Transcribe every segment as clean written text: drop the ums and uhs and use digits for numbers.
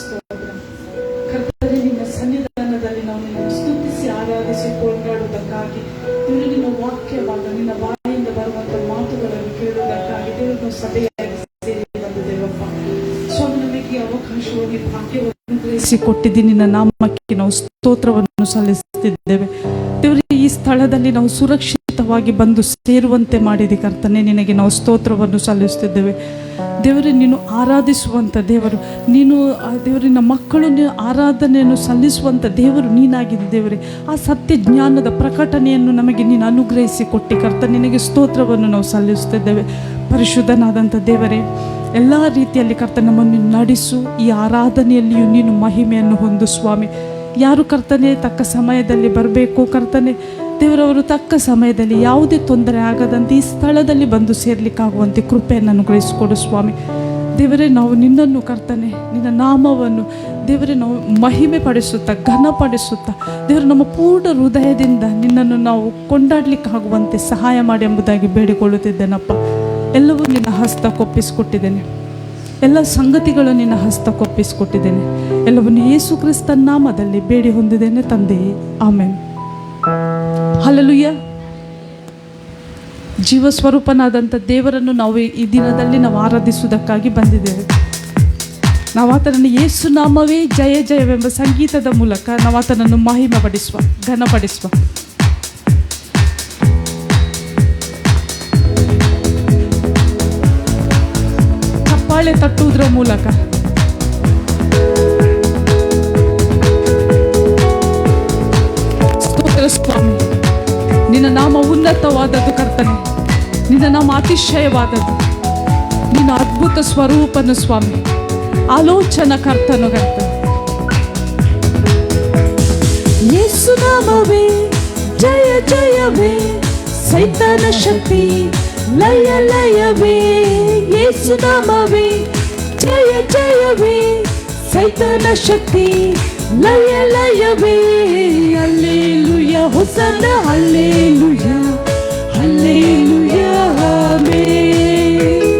ಸ್ತೋತ್ರ. ಕರ್ತನೇ, ನಿನ್ನ ಸನ್ನಿಧಾನದಲ್ಲಿ ನಾವು ನಿನ್ನನ್ನು ಸ್ತುತಿಸಿ ಆರಾಧಿಸಿ ಕೊಂಡಾಡುವುದಕ್ಕಾಗಿ, ದೇವರು ನಿನ್ನ ವಾಕ್ಯವಾದ ನಿನ್ನ ಬಾಯಿಂದ ಬರುವಂತ ಮಾತುಗಳನ್ನು ಕೇಳುವುದಕ್ಕಾಗಿ ದೇವರು ಸಭೆಯಾಗಿ ಸೇರಿ ಬಂದಿದ್ದೇವಪ್ಪ ಸ್ವಾಮಿ. ನಮಗೆ ಅವಕಾಶವಾಗಿ ಭಾಗ್ಯವನ್ನು ಗ್ರಹಿಸಿ ಕೊಟ್ಟಿದ್ದೀನಿ. ನಿನ್ನ ನಾಮಕ್ಕೆ ನಾವು ಸ್ತೋತ್ರವನ್ನು ಸಲ್ಲಿಸುತ್ತಿದ್ದೇವೆ ದೇವರೇ. ಈ ಸ್ಥಳದಲ್ಲಿ ನಾವು ಸುರಕ್ಷಿತವಾಗಿ ಬಂದು ಸೇರುವಂತೆ ಮಾಡಿದಿ ಕರ್ತನೆ, ನಿನಗೆ ನಾವು ಸ್ತೋತ್ರವನ್ನು ಸಲ್ಲಿಸುತ್ತಿದ್ದೇವೆ ದೇವರೇ. ನೀನು ಆರಾಧಿಸುವಂಥ ದೇವರು, ನೀನು ದೇವರಿನ ಮಕ್ಕಳು ಆರಾಧನೆಯನ್ನು ಸಲ್ಲಿಸುವಂಥ ದೇವರು ನೀನಾಗಿದೆ ದೇವರೇ. ಆ ಸತ್ಯ ಜ್ಞಾನದ ಪ್ರಕಟಣೆಯನ್ನು ನಮಗೆ ನೀನು ಅನುಗ್ರಹಿಸಿ ಕೊಟ್ಟಿ ಕರ್ತನೆ, ನಿನಗೆ ಸ್ತೋತ್ರವನ್ನು ನಾವು ಸಲ್ಲಿಸುತ್ತಿದ್ದೇವೆ. ಪರಿಶುದ್ಧನಾದಂಥ ದೇವರೇ, ಎಲ್ಲ ರೀತಿಯಲ್ಲಿ ಕರ್ತನೆ ನಮ್ಮನ್ನು ನಡೆಸು. ಈ ಆರಾಧನೆಯಲ್ಲಿಯೂ ನೀನು ಮಹಿಮೆಯನ್ನು ಹೊಂದು ಸ್ವಾಮಿ. ಯಾರು ಕರ್ತನೆ ತಕ್ಕ ಸಮಯದಲ್ಲಿ ಬರಬೇಕು ಕರ್ತನೆ ದೇವರವರು, ತಕ್ಕ ಸಮಯದಲ್ಲಿ ಯಾವುದೇ ತೊಂದರೆ ಆಗದಂತೆ ಈ ಸ್ಥಳದಲ್ಲಿ ಬಂದು ಸೇರ್ಲಿಕ್ಕಾಗುವಂತೆ ಕೃಪೆಯನ್ನು ಅನುಗ್ರಹಿಸಿಕೊಡು ಸ್ವಾಮಿ ದೇವರೇ. ನಾವು ನಿನ್ನನ್ನು ಕರ್ತನೆ, ನಿನ್ನ ನಾಮವನ್ನು ದೇವರೇ ನಾವು ಮಹಿಮೆ ಪಡಿಸುತ್ತಾ ಘನಪಡಿಸುತ್ತಾ ದೇವರು ನಮ್ಮ ಪೂರ್ಣ ಹೃದಯದಿಂದ ನಿನ್ನನ್ನು ನಾವು ಕೊಂಡಾಡಲಿಕ್ಕಾಗುವಂತೆ ಸಹಾಯ ಮಾಡಿ ಎಂಬುದಾಗಿ ಬೇಡಿಕೊಳ್ಳುತ್ತಿದ್ದೇನಪ್ಪ. ಎಲ್ಲವೂ ನಿನ್ನ ಹಸ್ತಕ್ಕೊಪ್ಪಿಸಿಕೊಟ್ಟಿದ್ದೇನೆ, ಎಲ್ಲ ಸಂಗತಿಗಳು ನಿನ್ನ ಹಸ್ತಕ್ಕೊಪ್ಪಿಸಿಕೊಟ್ಟಿದ್ದೇನೆ. ಎಲ್ಲವನ್ನು ಯೇಸು ಕ್ರಿಸ್ತನ ನಾಮದಲ್ಲಿ ಬೇಡಿ ಹೊಂದಿದ್ದೇನೆ ತಂದೆಯೇ, ಆಮೆನ್. ಹಲ್ಲೆಲೂಯಾ. ಜೀವ ಸ್ವರೂಪನಾದಂಥ ದೇವರನ್ನು ನಾವು ಈ ದಿನದಲ್ಲಿ ನಾವು ಆರಾಧಿಸುವುದಕ್ಕಾಗಿ ಬಂದಿದ್ದೇವೆ. ನಾವು ಆತನನ್ನು ಯೇಸು ನಾಮವೇ ಜಯ ಜಯವೆಂಬ ಸಂಗೀತದ ಮೂಲಕ ನಾವು ಆತನನ್ನು ಮಹಿಮೆ ಪಡಿಸುವ, ಘನಪಡಿಸುವ. ಚಪ್ಪಾಳೆ ತಟ್ಟುವುದರ ಮೂಲಕ ಸ್ತೋತ್ರ ಸ್ವಾಮಿ. ನಿನ್ನ ನಾಮ ಉನ್ನತವಾದದ್ದು ಕರ್ತನೆ, ನಿನ್ನ ನಾಮ ಅತಿಶಯವಾದದ್ದು. ನಿನ್ನ ಅದ್ಭುತ ಸ್ವರೂಪನು ಸ್ವಾಮಿ, ಆಲೋಚನಾ ಕರ್ತನು ಕರ್ತನೆ. ಯೇಸು ನಾಮವೇ ಜಯ ಜಯವೇ, ಸೈತಾನ ಶಕ್ತಿ ಲಯ ಲಯವೇ. ಯೇಸು ನಾಮವೇ ಜಯ ಜಯವೇ, ಸೈತಾನ ಶಕ್ತಿ ಲಯ ಲಯವೇ. Hallelujah hosanna, hallelujah hallelujah amen.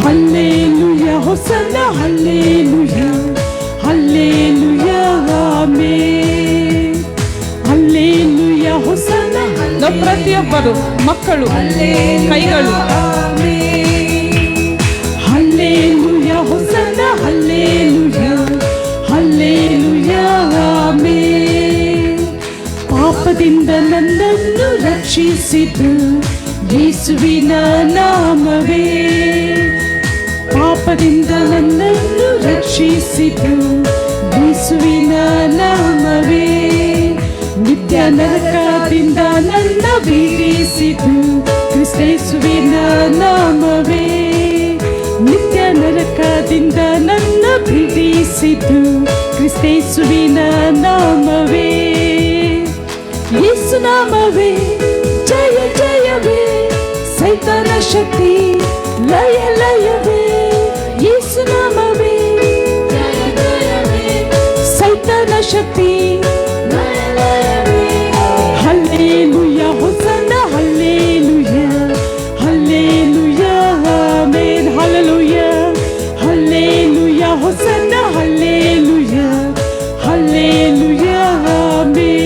Hallelujah hosanna, hallelujah hallelujah amen. Hallelujah hosanna. ನಾವು ಪ್ರತಿಯೊಬ್ಬರು ಮಕ್ಕಳು ಕೈಗಳು hallelujah hosanna, hallelujah hallelujah amen. ಪಾಪದಿಂದ ನನ್ನನ್ನು ರಕ್ಷಿಸಿತು ಯೇಸುವಿನ ನಾಮವೇ. ಪಾಪದಿಂದ ನನ್ನನ್ನು ರಕ್ಷಿಸಿತು ಯೇಸುವಿನ ನಾಮವೇ. ನಿತ್ಯ ನರಕದಿಂದ ನನ್ನ ಬಿಡಿಸಿತು ಕ್ರಿಸ್ತೇಸುವಿನ ನಾಮವೇ. ನಿತ್ಯ ನರಕದಿಂದ ನನ್ನ ಬಿಡಿಸಿತು ಕ್ರಿಸ್ತೇಸುವಿನ ನಾಮವೇ. ಯೇಸು ನಾಮವೇ ಜಯ ಜಯವೇ, ಸೈತಾನ ಶಕ್ತಿ ಲಯ ಲಯವೇ. ಯೇಸು ನಾಮವೇ ಜಯ ಜಯವೇ, ಸೈತಾನ ಶಕ್ತಿ ಲಯ ಲಯವೇ. Hallelujah hosanna, hallelujah hallelujah amen. Hallelujah hallelujah hosanna, hallelujah hallelujah amen.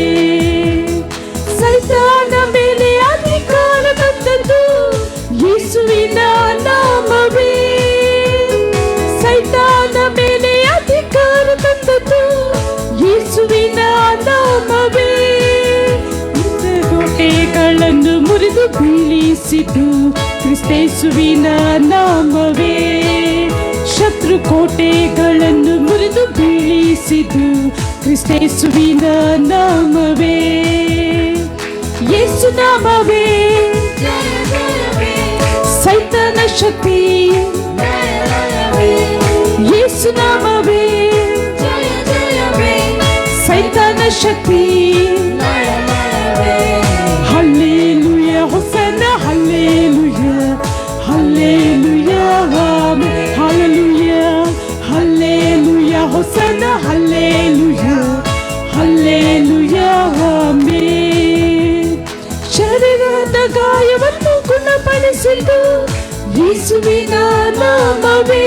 ಸೈತಾನ ಮೇಲೆ ಅಧಿಕಾರ ತಂದದ್ದು ಯೇಸುವಿನ ನಾಮವೇ. ಸೈತಾನ ಮೇಲೆ ಅಧಿಕಾರ ತಂದದ್ದು ಯೇಸುವಿನ ನಾಮವೇ. ಕೋಟೆಗಳನ್ನು ಮುರಿದು ಬೀಳಿಸಿತು ಕ್ರಿಸ್ತೇಸುವಿನ ನಾಮವೇ. ಶತ್ರು ಕೋಟೆಗಳನ್ನು ಮುರಿದು ಬೀಳಿಸಿತು ಕ್ರಿಸ್ತೇಸುವಿನ ನಾಮವೇ. ಯೇಸು ನಾಮವೇ ಸೈತಾನ ಶಕ್ತಿ, ಯೇಸು ನಾಮವೇ ಸೈತಾನ ಶಕ್ತಿ. Hallelujah hosanna, hallelujah hallelujah amen. Hallelujah hallelujah hosanna, hallelujah hallelujah amen. ಶರೀರದ ಗಾಯವನ್ನು ಗುಣಪಡಿಸಿತು ಯೇಸುವಿನ ನಾಮವೇ.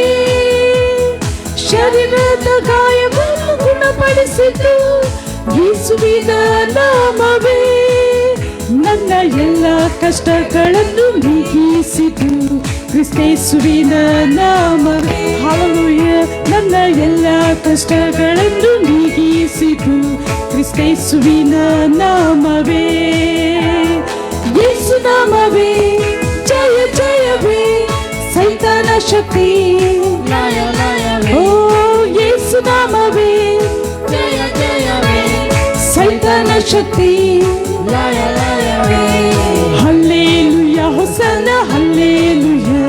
ಶರೀರದ ಗಾಯವನ್ನು ಗುಣಪಡಿಸಿತು ಯೇಸುವಿನ ನಾಮವೇ ನನ್ನ ಎಲ್ಲ ಕಷ್ಟಗಳನ್ನು ನೀಗಿಸಿತು ಕ್ರಿಸ್ತೇಸುವಿನ ನಾಮವೇ ಹಲ್ಲೆಲೂಯಾ ನನ್ನ ಎಲ್ಲ ಕಷ್ಟಗಳನ್ನು ನೀಗಿಸಿತು ಕ್ರಿಸ್ತೇಸುವಿನ ನಾಮವೇ ಯೇಸು ನಾಮವೇ ಜಯ ಜಯವೇ ಸೈತಾನ ಶಕ್ತಿ ಓ ಯೇಸು ನಾಮವೇ ಜಯ ಜಯವೇ ಸೈತಾನ ಶಕ್ತಿ hallelujah hosanna hallelujah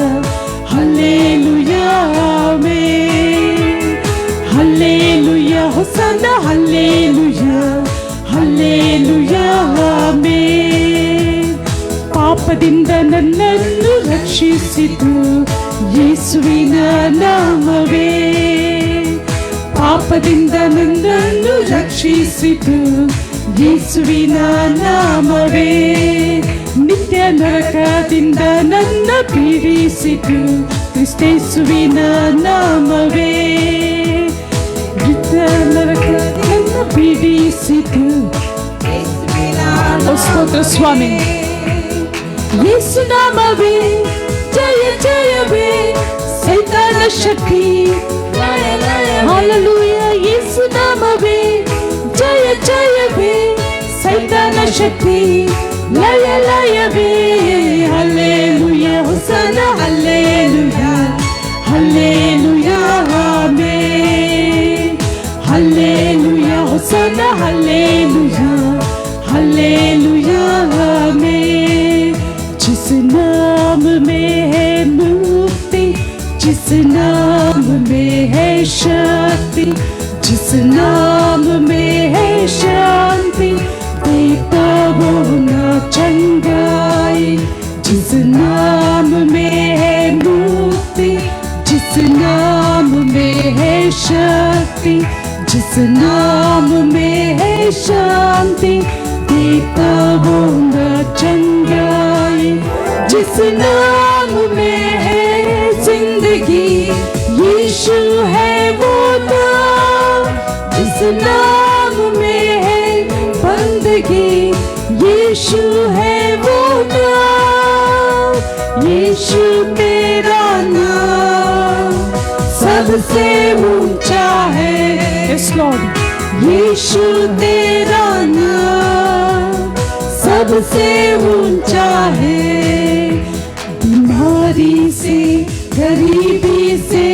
hallelujah amen hallelujah hosanna hallelujah hallelujah amen ಪಾಪದಿಂದ ನನ್ನನ್ನು ರಕ್ಷಿಸಿತು ಯೇಸುವಿನ ನಾಮವೇ ಪಾಪದಿಂದ ನನ್ನನ್ನು ರಕ್ಷಿಸಿತು ಯೇಸುವಿನ ನಾಮವೇ ನಿತ್ಯ ನರಕದಿಂದ ನನ್ನ ಬಿಡಿಸಿತು ಕ್ರಿಸ್ತೇಸುವಿನ ನಾಮವೇ ನಿತ್ಯ ನರಕದಿಂದ ನನ್ನ ಬಿಡಿಸಿತು ಸ್ತೋತ್ರ ಸ್ವಾಮಿ ಯೇಸು ನಾಮವೇ ಜಯ ಜಯವೇ ಸೈತಾನ ಶಕ್ತಿ ಹಲ್ಲೆಲೂಯಾ ಯೇಸು ನಾಮವೇ ಜಯ ಜಯವೇ ಸೈತಾನ ಶಕ್ತಿ ಲಯ ಲಯವೇ hallelujah hosanna hallelujah hallelujah amen hallelujah hosanna hallelujah hallelujah में जिस नाम में है मुक्ति जिस नाम में है शक्ति जिस नाम में है शांति देता वो ना चंगाई जिस नाम में है मुक्ति जिस नाम में है शक्ति जिस नाम में है शांति देता वो ना चंगाई जिस नाम में है जिंदगी यीशु है वो नाम जिस नाम में है बंदगी यीशु है वो नाम यीशु तेरा नाम सबसे ऊंचा है यस लॉर्ड यीशु तेरा नाम सबसे ऊंचा है बीमारी से गरीबी से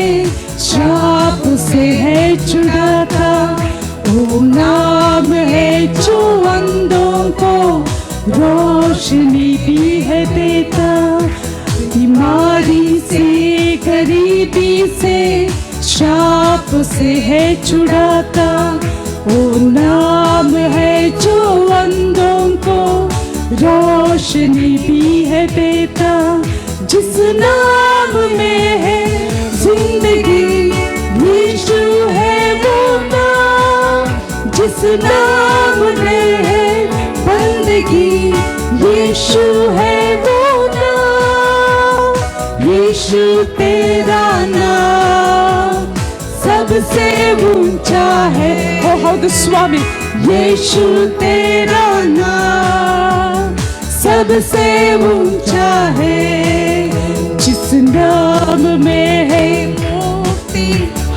श्राप से है छुड़ाता वो नाम है जो अंधों को रोशनी भी है देता बीमारी से गरीबी से श्राप से है छुड़ाता वो नाम है जो अंधों को रोशनी भी है देता जिस नाम में है जिंदगी यीशु है वो नाम जिस नाम में है बंदगी यीशु है वो नाम यीशु तेरा नाम सबसे ऊंचा है ओ हौद स्वामी यीशु तेरा नाम सबसे ऊंचा है जिस नाम में है मुक्ति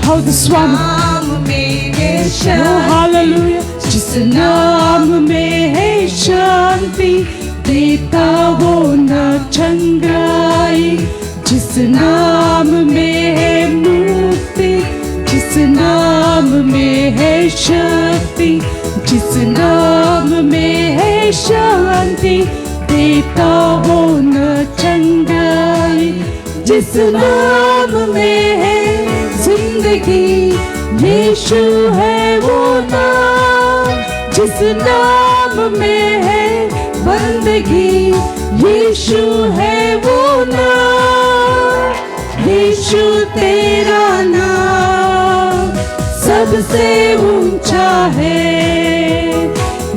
हौद स्वामी नाम में है हालेलुया जिस नाम में है शांति देता वो ना चंगाई जिस नाम में है मुक्ति जिस नाम में है शक्ति जिस नाम में है शांति देता वो न चंगाई जिस नाम में है जिंदगी यीशु है वो नाम जिस नाम में है बंदगी यीशु है वो नाम यीशु तेरा नाम सबसे ऊंचा है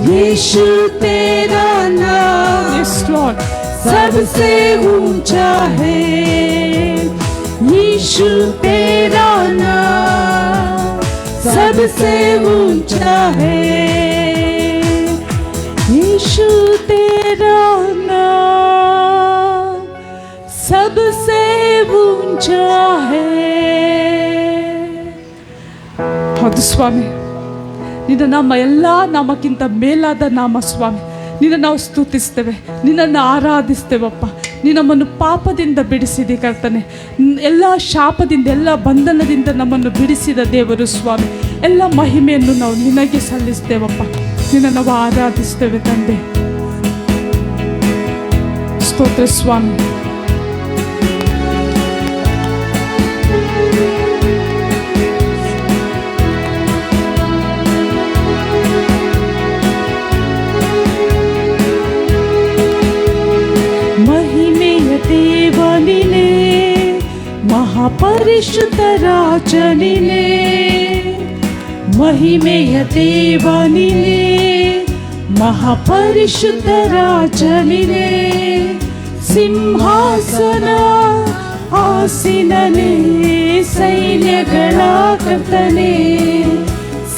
यीशु तेरा नाम सबसे ऊंचा है यीशु तेरा नाम सबसे ऊंचा है यीशु तेरा नाम सबसे ऊंचा है. ಹೌದು ಸ್ವಾಮಿ, ನಿನ್ನ ನಾಮ ಎಲ್ಲ ನಾಮಕ್ಕಿಂತ ಮೇಲಾದ ನಾಮ ಸ್ವಾಮಿ. ನಿನ್ನ ನಾವು ಸ್ತುತಿಸ್ತೇವೆ, ನಿನ್ನನ್ನು ಆರಾಧಿಸ್ತೇವಪ್ಪ. ನಮ್ಮನ್ನು ಪಾಪದಿಂದ ಬಿಡಿಸಿದೆ ಕರ್ತನೆ. ಎಲ್ಲ ಶಾಪದಿಂದ, ಎಲ್ಲ ಬಂಧನದಿಂದ ನಮ್ಮನ್ನು ಬಿಡಿಸಿದ ದೇವರು ಸ್ವಾಮಿ. ಎಲ್ಲ ಮಹಿಮೆಯನ್ನು ನಾವು ನಿನಗೆ ಸಲ್ಲಿಸ್ತೇವಪ್ಪ. ನಿನ್ನನ್ನು ನಾವು ಆರಾಧಿಸ್ತೇವೆ ತಂದೆ. ಸ್ತೋತ್ರ ಸ್ವಾಮಿ. ದೇವನಿನೇ ಮಹಾಪರಿಶುದ್ಧ ರಾಜನಿನೇ, ಮಹಿಮೆಯ ದೇವನಿನೇ ಮಹಾಪರಿಶುದ್ಧ ರಾಜನಿನೇ, ಸಿಂಹಾಸನ ಆಸೀನನೇ ಸೈನ್ಯಗಳ ಕರ್ತನೇ,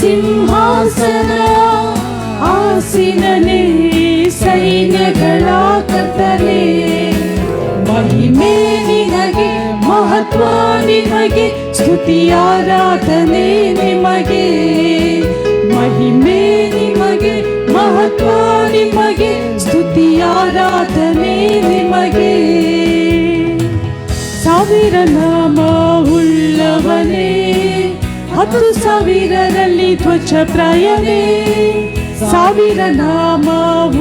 ಸಿಂಹಾಸನ ಆಸೀನನೇ ಸೈನ್ಯಗಳ ಕರ್ತನೇ. ಮಹಿಮೆ ನಿನಗೆ, ಮಹತ್ವ ನಿನಗೆ, ಸ್ತುತಿ ಆರಾಧನೆ ನಿಮಗೆ. ಮಹಿಮೆ ನಿಮಗೆ, ಮಹತ್ವ ನಿಮಗೆ, ಸ್ತುತಿ ಆರಾಧನೆ ನಿಮಗೆ. ಸಾವಿರ ನಾಮ ಉಳ್ಳವನೇ, 10,000ರಲ್ಲಿ ಧ್ವಜ ಪ್ರಾಯನೇ. ಸಾವಿರ ನಾಮ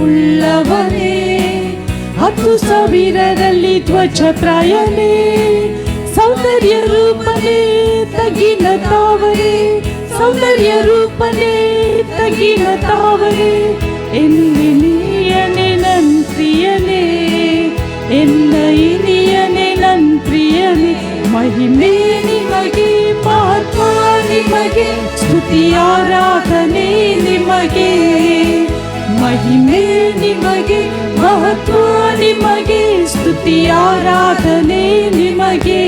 ಉಳ್ಳವನೇ, 10,000ರಲ್ಲಿ ಧ್ವಜ ಪ್ರಾಯನೇ. ಸೌಂದರ್ಯ ರೂಪನೇ ತಗಿನ ತಾವರೆ, ಸೌಂದರ್ಯ ರೂಪನೇ ತಗಿನ ತಾವರೆ. ಎನ್ನಿಯನೇ ನನ್ ಪ್ರಿಯನೇ, ಎನ್ನ ಇನಿಯನೇ ನನ್ ಪ್ರಿಯನೇ. ಮಹಿಮೆ ನಿಮಗೆ, ಮಹತ್ವ ನಿಮಗೆ, ಸ್ತುತಿ ಆರಾಧನೆ ನಿಮಗೆ. ಮಹಿಮೆ ನಿಮಗೆ, ಮಹತ್ವ ನಿಮಗೆ, ಸ್ತುತಿ ಆರಾಧನೆ ನಿಮಗೆ.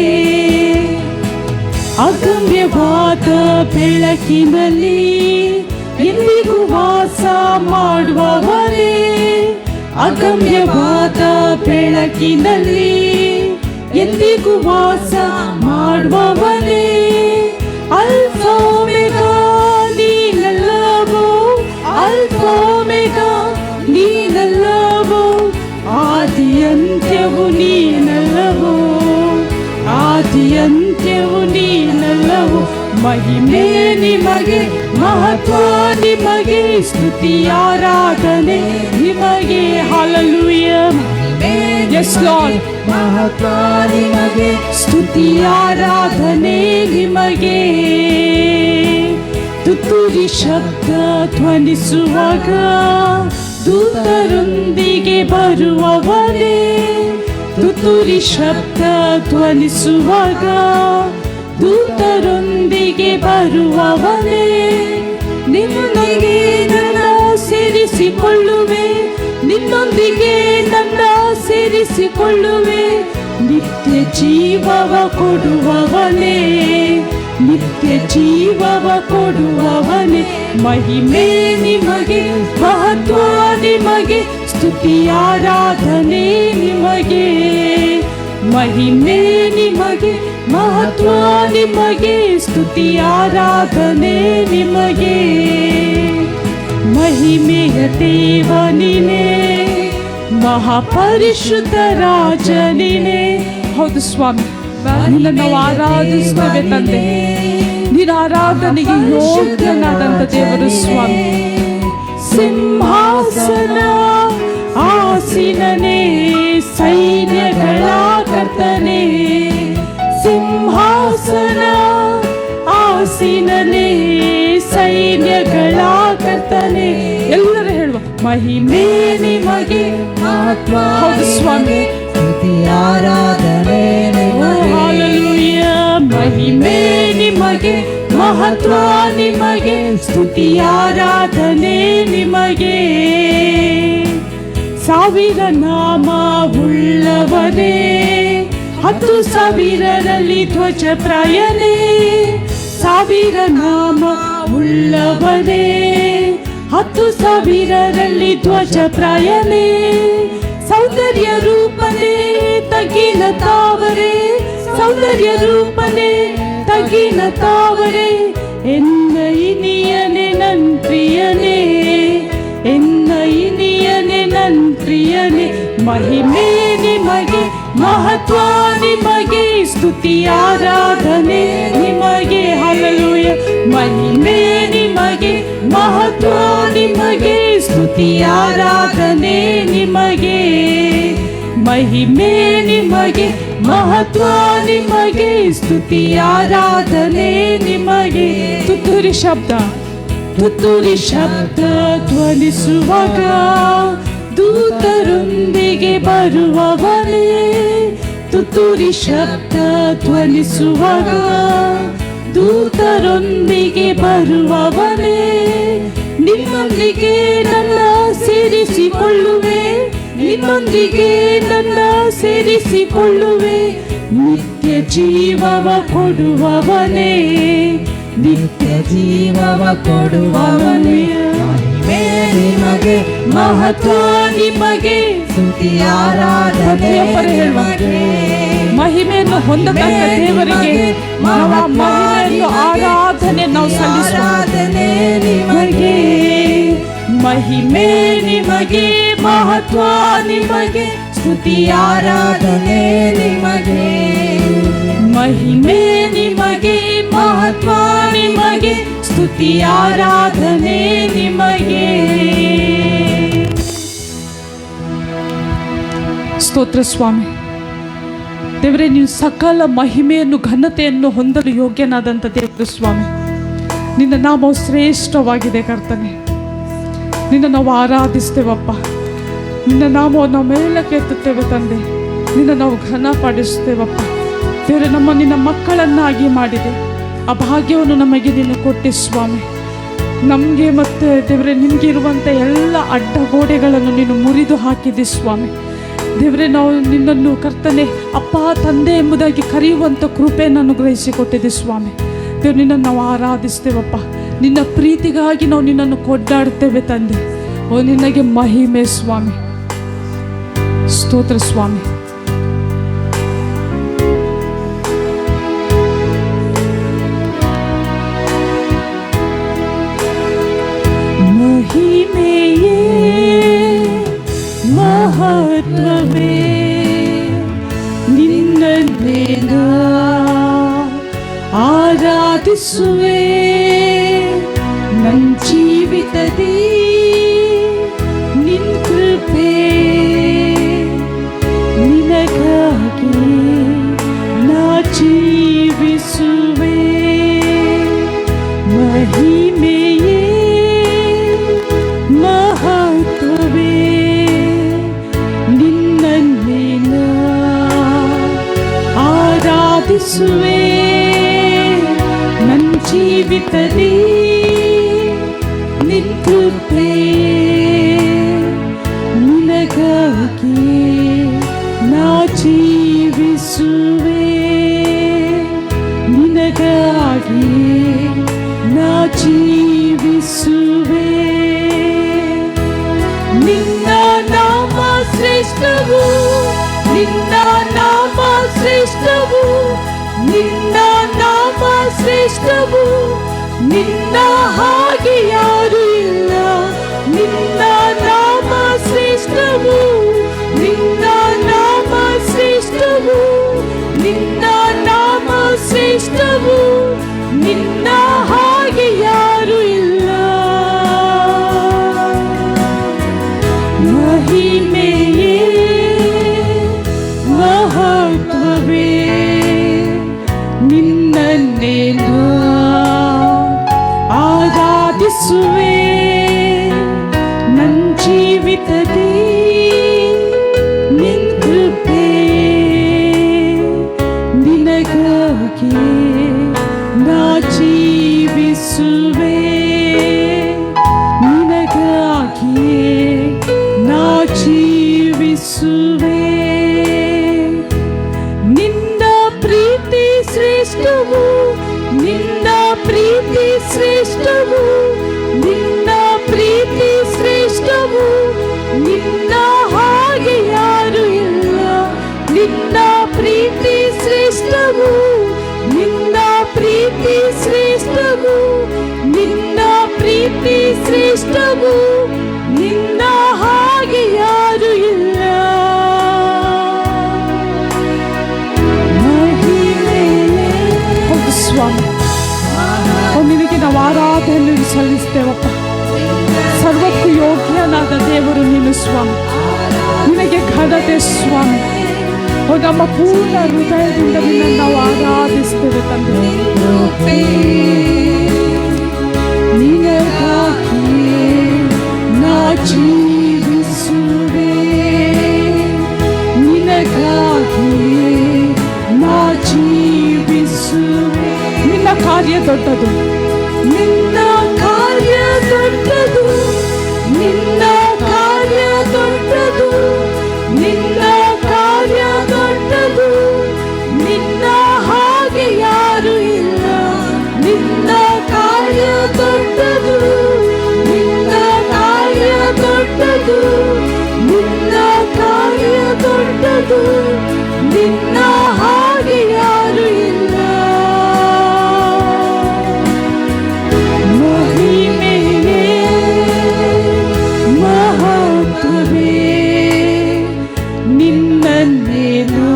ಅಗಮ್ಯವಾದ ಬೆಳಕಿನಲ್ಲಿ ಎಂದಿಗೂ ವಾಸ ಮಾಡುವವರೇ, ಅಗಮ್ಯವಾದ ಬೆಳಕಿನಲ್ಲಿ ಎಂದಿಗೂ ವಾಸ ಮಾಡುವವರೇ. ಅಲ್ಫಾ ಓಮೆಗಾ ನೀನಲ್ಲವೋ, ಅಲ್ಫಾ ಓಮೆಗಾ ನೀನಲ್ಲವೋ, ಆದಿ ಅಂತ್ಯವು ನೀನಲ್ಲವೋ, ಆದಿ ಅಂತ್ಯವು ನೀನಲ್ಲವೋ. ಮಹಿಮೆ ನಿಮಗೆ, ಮಹತ್ವ ನಿಮಗೆ, ಸ್ತುತಿ ಆರಾಧನೆ ನಿಮಗೆ. ಹಲ್ಲೆಲೂಯಾ. Yes Lord. ಮಹತ್ವ ನಿಮಗೆ, ಸ್ತುತಿ ಆರಾಧನೆ ನಿಮಗೆ. ತುತ್ತೂರಿ ಶಬ್ದ ಧ್ವನಿಸುವಾಗ ದೂತರೊಂದಿಗೆ ಬರುವವನೇ, ತುತ್ತೂರಿ ಶಬ್ದ ಧ್ವನಿಸುವಾಗ ದೂತರೊಂದಿಗೆ ಬರುವವನೇ. ನಿನ್ನೊಂದಿಗೆ ನನ್ನ ಸೇರಿಸಿಕೊಳ್ಳುವೆ, ನಿನ್ನೊಂದಿಗೆ ನನ್ನ ಸೇರಿಸಿಕೊಳ್ಳುವೆ. ನಿತ್ಯ ಜೀವವ ಕೊಡುವವನೇ, ನಿತ್ಯ ಜೀವವ ಕೊಡುವವನೇ. ಮಹಿಮೆ ನಿಮಗೆ, ಮಹತ್ವ ನಿಮಗೆ, ಸ್ತುತಿ ಆರಾಧನೆ ನಿಮಗೆ. ಮಹಿಮೆ ನಿಮಗೆ, ಮಹತ್ವ ನಿಮಗೆ, ಸ್ತುತಿ ಆರಾಧನೆ ನಿಮಗೆ. ಮಹಿಮೆಯ ದೇವನಿನೇ, ಮಹಾಪರಿಶುದ್ಧ ರಾಜನಿನೇ. ಹೌದು ಸ್ವಾಮಿ, ನಿನ್ನ ನಾವು ಆರಾಧಿಸ್ತೇವೆ ತಂದೆ. ನಿನ್ನ ಆರಾಧನೆಗೆ ಯೋಗ್ಯನಾದಂಥ ದೇವರು ಸ್ವಾಮಿ. ಸಿಂಹಾಸನ ಆಸೀನನೇ ಸೈನ್ಯಗಳ ಕರ್ತನೇ, ಸಿಂಹಾಸನ ಆಸೀನನೇ ಸೈನ್ಯಗಳ ಕರ್ತನೇ. ಎಲ್ಲರೂ ಹೇಳುವ ಮಹಿಮೆ ನಿಮಗೆ, ಮಹತ್ವ ಸ್ವಾಮಿ, ಸ್ತುತಿ ಆರಾಧನೆ ನಿಮಗೆ. ಹಲ್ಲೆಲೂಯಾ. ಮಹಿಮೆ ನಿಮಗೆ, ಮಹತ್ವ ನಿಮಗೆ, ಸ್ತುತಿ ಆರಾಧನೆ ನಿಮಗೆ. ಸಾವಿರ ನಾಮ ಉಳ್ಳವನೇ, 10,000ರಲ್ಲಿ ಧ್ವಜ ಪ್ರಾಯನೇ. 10,000 ನಾಮ ಉಳ್ಳವನೇ, 10,000ರಲ್ಲಿ ಧ್ವಜಪ್ರಾಯನೇ, ಸೌಂದರ್ಯ ರೂಪನೇ ತಗ್ಗಿನ ತಾವರೆ, ಸೌಂದರ್ಯ ರೂಪನೇ ತಗ್ಗಿನ ತಾವರೆ, ಎನ್ನ ಇನಿಯನೇ ನನ್ ಪ್ರಿಯನೇ, ಎನ್ನ ಇನಿಯನೇ ನನ್ ಪ್ರಿಯನೇ. ಮಹಿಮೆ ನಿಮಗೆ, ಮಹತ್ವ ನಿಮಗೆ, ಸ್ತುತಿ ಆರಾಧನೆ ನಿಮಗೆ. ಹಲ್ಲೆಲೂಯಾ. ಮಹಿಮೆ ನಿಮಗೆ, ಮಹತ್ವ ನಿಮಗೆ, ಸ್ತುತಿ ಆರಾಧನೆ ನಿಮಗೆ. ಮಹಿಮೆ ನಿಮಗೆ, ಮಹತ್ವ ನಿಮಗೆ, ಸ್ತುತಿ ಆರಾಧನೆ ನಿಮಗೆ. ತುತ್ತೂರಿ ಶಬ್ದ, ತುತ್ತೂರಿ ಶಬ್ದ ಧ್ವನಿಸುವಾಗ ದೂತರೊಂದಿಗೆ ಬರುವವನೇ, ತುತ್ತೂರಿ ಶಬ್ದ ಧ್ವನಿಸುವಾಗ ದೂತರೊಂದಿಗೆ ಬರುವವನೇ, ನಿಮ್ಮೊಂದಿಗೆ ನನ್ನ ಸೇರಿಸಿಕೊಳ್ಳುವೆ, ನಿಮ್ಮೊಂದಿಗೆ ನನ್ನ ಸೇರಿಸಿಕೊಳ್ಳುವೆ, ನಿತ್ಯ ಜೀವವ ಕೊಡುವವನೇ, ನಿತ್ಯ ಜೀವವ ಕೊಡುವವನೇ. ಮಹಿಮೆ ನಿಮಗೆ, ಮಹತ್ವ ನಿಮಗೆ, ಸ್ತುತಿ ಆರಾಧನೆ ನಿಮಗೆ. ಮಹಿಮೆಯನ್ನು ಹೊಂದತಕ್ಕ ದೇವರಿಗೆ ಮಹಿಮೆಯನ್ನು ಆರಾಧನೆ ನಾವು ಸಲ್ಲಿಸುತ್ತೇವೆ ನಿಮಗೆ. ಮಹಿಮೆ ನಿಮಗೆ, ಮಹತ್ವ ನಿಮಗೆ, ಸ್ತುತಿ ಆರಾಧನೆ ನಿಮಗೆ. ಮಹಿಮೆ ನಿಮಗೆ, ಮಹತ್ವ ನಿಮಗೆ, ಸ್ತುತಿ ಆರಾಧನೆ ನಿಮಗೆ. ಸ್ತೋತ್ರ ಸ್ವಾಮಿ. ದೇವರೇ, ನೀವು ಸಕಲ ಮಹಿಮೆಯನ್ನು ಘನತೆಯನ್ನು ಹೊಂದಲು ಯೋಗ್ಯನಾದಂಥ ದೇವರು ಸ್ವಾಮಿ. ನಿನ್ನ ನಾಮವು ಶ್ರೇಷ್ಠವಾಗಿದೆ ಕರ್ತನೆ. ನಿನ್ನ ನಾವು ಆರಾಧಿಸ್ತೇವಪ್ಪ. ನಿನ್ನ ನಾಮವನ್ನು ನಾವು ಮೇಲಕ್ಕೆ ಎತ್ತುತ್ತೇವೆ ತಂದೆ. ನಿನ್ನ ನಾವು ಘನಪಡಿಸ್ತೇವಪ್ಪ. ದೇವರೇ, ನಮ್ಮ ನಿನ್ನ ಮಕ್ಕಳನ್ನಾಗಿ ಮಾಡಿದೆ. ಆ ಭಾಗ್ಯವನ್ನು ನಮಗೆ ನೀನು ಕೊಟ್ಟೆ ಸ್ವಾಮಿ. ನಮಗೆ ಮತ್ತು ದೇವರೇ, ನಿಮಗೆ ಇರುವಂಥ ಎಲ್ಲ ಅಡ್ಡಗೋಡೆಗಳನ್ನು ನೀನು ಮುರಿದು ಹಾಕಿದೆ ಸ್ವಾಮಿ. ದೇವರೇ, ನಾವು ನಿನ್ನನ್ನು ಕರ್ತನೆ ಅಪ್ಪ ತಂದೆ ಎಂಬುದಾಗಿ ಕರೆಯುವಂಥ ಕೃಪೆಯನ್ನು ಅನುಗ್ರಹಿಸಿಕೊಟ್ಟಿದೆ ಸ್ವಾಮಿ. ದೇವ್ರು, ನಿನ್ನನ್ನು ನಾವು ಆರಾಧಿಸ್ತೇವಪ್ಪ. ನಿನ್ನ ಪ್ರೀತಿಗಾಗಿ ನಾವು ನಿನ್ನನ್ನು ಕೊಂಡಾಡ್ತೇವೆ ತಂದೆ. ಓ, ನಿನಗೆ ಮಹಿಮೆ ಸ್ವಾಮಿ. ಸ್ತೋತ್ರ ಸ್ವಾಮಿ. ಮಹಿಮೆಯೇ ಮಹತ್ವವೇ ನಿನ್ನನ್ನೇ ಆರಾಧಿಸುವೆ. ನನ್ನ ಜೀವಿತದಿ ನಿನ್ನ ಕೃಪೆ ನಿನಗಾಗಿ ನಾ ಜೀವಿಸುವೆ. ಮಹಿಮೆಯೇ ಮಹತ್ವವೇ ನಿನ್ನನ್ನೇ ಆರಾಧಿಸುವೆ. ನನ್ನ ಜೀವಿತದಿ ನಿನ್ನ ಕೃಪೆ ನಿನಗಾಗಿ ನಾ ಜೀವಿಸುವೆ. ನಿನಗಾಗಿ ನಾ ಜೀವಿಸುವೆ. ನಿನ್ನ ನಾಮ ಶ್ರೇಷ್ಠವು, ನಿನ್ನ ನಾಮ ಶ್ರೇಷ್ಠವು, ನಿನ್ನ ನಾಮ ಶ್ರೇಷ್ಠವು, ನಿನ್ನ ಹಾಗೆ ಯಾರು ಇಲ್ಲ. ನಿನ್ನ ನಾಮ ಶ್ರೇಷ್ಠವು, ನಿನ್ನ ನಾಮ ಶ್ರೇಷ್ಠವು, ನಿನ್ನ ನಾಮ ಶ್ರೇಷ್ಠವು, ನಿನ್ನ ಹಾಗೆ ಯಾರು ಇಲ್ಲ. ಮಹಿಮೆಯೇ ಮಹತ್ವವೇ ನಿನ್ನನ್ನೇ ಆರಾಧಿಸುವೆ. ನನ್ನ ಜೀವಿತದಿ ನಿನ್ನ ಕೃಪೆ ನಿನಗಾಗಿ ನಾ ಜೀವಿಸುವೆ. ನಿನಗಾಗಿ ನಾ ಜೀವಿಸುವೆ. ನಿನ್ನ ಪ್ರೀತಿ ಶ್ರೇಷ್ಠವು, ನಿನ್ನ ನಿನ್ನ ಪ್ರೀತಿ ಶ್ರೇಷ್ಠವು, ನಿನ್ನ ಪ್ರೀತಿ ಶ್ರೇಷ್ಠವು, ನಿನ್ನ ಪ್ರೀತಿ ಶ್ರೇಷ್ಠವು, ನಿನ್ನ ಹಾಗೆ ಯಾರು ಇಲ್ಲ. ಹೌದು ಸ್ವಾಮಿ, ನಿನಗೆ ನಾವು ಆರಾಧನೆ ಸಲ್ಲಿಸ್ತೇವಪ್ಪ. ಸರ್ವಕ್ಕೂ ಯೋಗ್ಯನಾದ ದೇವರು ನೀನು ಸ್ವಾಮಿ, ನಿನಗೆ ಘನತೆ ಸ್ವಾಮಿ. ನಮ್ಮ ಪೂರ್ಣ ಹೃದಯದಿಂದ ನಿನ್ನನ್ನು ನಾವು ಆರಾಧಿಸ್ತೇವೆ ತಂದೆ. ನಿನಗಾಗಿ ನಾ ಜೀವಿಸುವೆ, ನಿನಗಾಗಿ ನಾ ಜೀವಿಸುವೆ. ನಿನ್ನ ಕಾರ್ಯ ದೊಡ್ಡದು, ನಿನ್ನ ಕಾರ್ಯ ದೊಡ್ಡದು, ನಿನ್ನ ಕಾರ್ಯ ದೊಡ್ಡದು, ನಿನ್ನ ಕಾರ್ಯ ದೊಡ್ಡದು, ನಿನ್ನ ಹಾಗೆ ಯಾರು ಇಲ್ಲ. ನಿನ್ನ ಕಾರ್ಯ ದೊಡ್ಡದು, ನಿನ್ನ ಕಾರ್ಯ ದೊಡ್ಡದು, ನಿನ್ನ ಕಾರ್ಯ ದೊಡ್ಡದು, ನಿನ್ನ ಹಾಗೆ ಯಾರು ಇಲ್ಲ. ಮಹಿಮೆಯೇ ಮಹತ್ವವೇ ನಿನ್ನನ್ನೇ ನಾ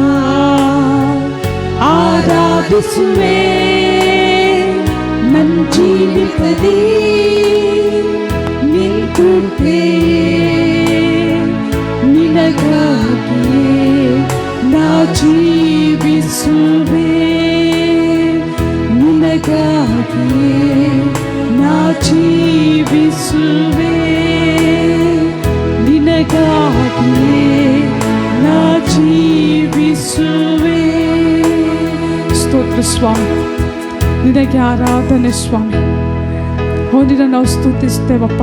ಆರಾಧಿಸುವೆ. ನನ್ನ ಜೀವಿತದೇ ನಿಂತುಂಟೆ, ನಿನಗಾಗಿ ನಾ ಜೀವಿಸುವೆ, ನಿನಗಾಗಿ ನಾ ಜೀವಿಸುವೆ, ನಿನಗಾಗಿ ನಾ ಜೀವಿಸುವೆ. ಸ್ತೋತ್ರ ಸ್ವಾಮಿ, ನಿನಗೆ ಆರಾಧನೆ ಸ್ವಾಮಿ. ನಿನ್ನ ನಾವು ಸ್ತುತಿಸ್ತೇವಪ್ಪ.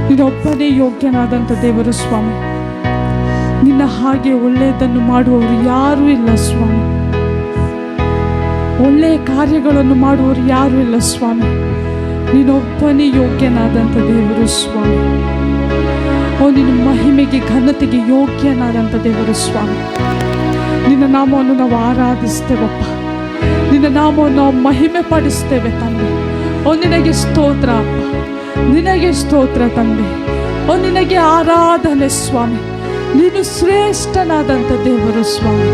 ನೀನೊಬ್ಬನೇ ಯೋಗ್ಯನಾದಂಥ ದೇವರು ಸ್ವಾಮಿ. ನಿನ್ನ ಹಾಗೆ ಒಳ್ಳೆಯದನ್ನು ಮಾಡುವವರು ಯಾರೂ ಇಲ್ಲ ಸ್ವಾಮಿ. ಒಳ್ಳೆಯ ಕಾರ್ಯಗಳನ್ನು ಮಾಡುವವರು ಯಾರೂ ಇಲ್ಲ ಸ್ವಾಮಿ. ನೀನೊಬ್ಬನೇ ಯೋಗ್ಯನಾದಂಥ ದೇವರು ಸ್ವಾಮಿ. ನಿನ್ನ ಮಹಿಮೆಗೆ ಘನತೆಗೆ ಯೋಗ್ಯನಾದಂಥ ದೇವರು ಸ್ವಾಮಿ. ನಿನ್ನ ನಾಮವನ್ನು ನಾವು ಆರಾಧಿಸ್ತೇವಪ್ಪ. ನಿನ್ನ ನಾಮವನ್ನು ನಾವು ಮಹಿಮೆ ಪಡಿಸ್ತೇವೆ ತಂದೆ. ನಿನಗೆ ಸ್ತೋತ್ರ ಅಪ್ಪ, ನಿನಗೆ ಸ್ತೋತ್ರ ತಂದೆ. ನಿನಗೆ ಆರಾಧನೆ ಸ್ವಾಮಿ. ನೀನು ಶ್ರೇಷ್ಠನಾದಂಥ ದೇವರು ಸ್ವಾಮಿ.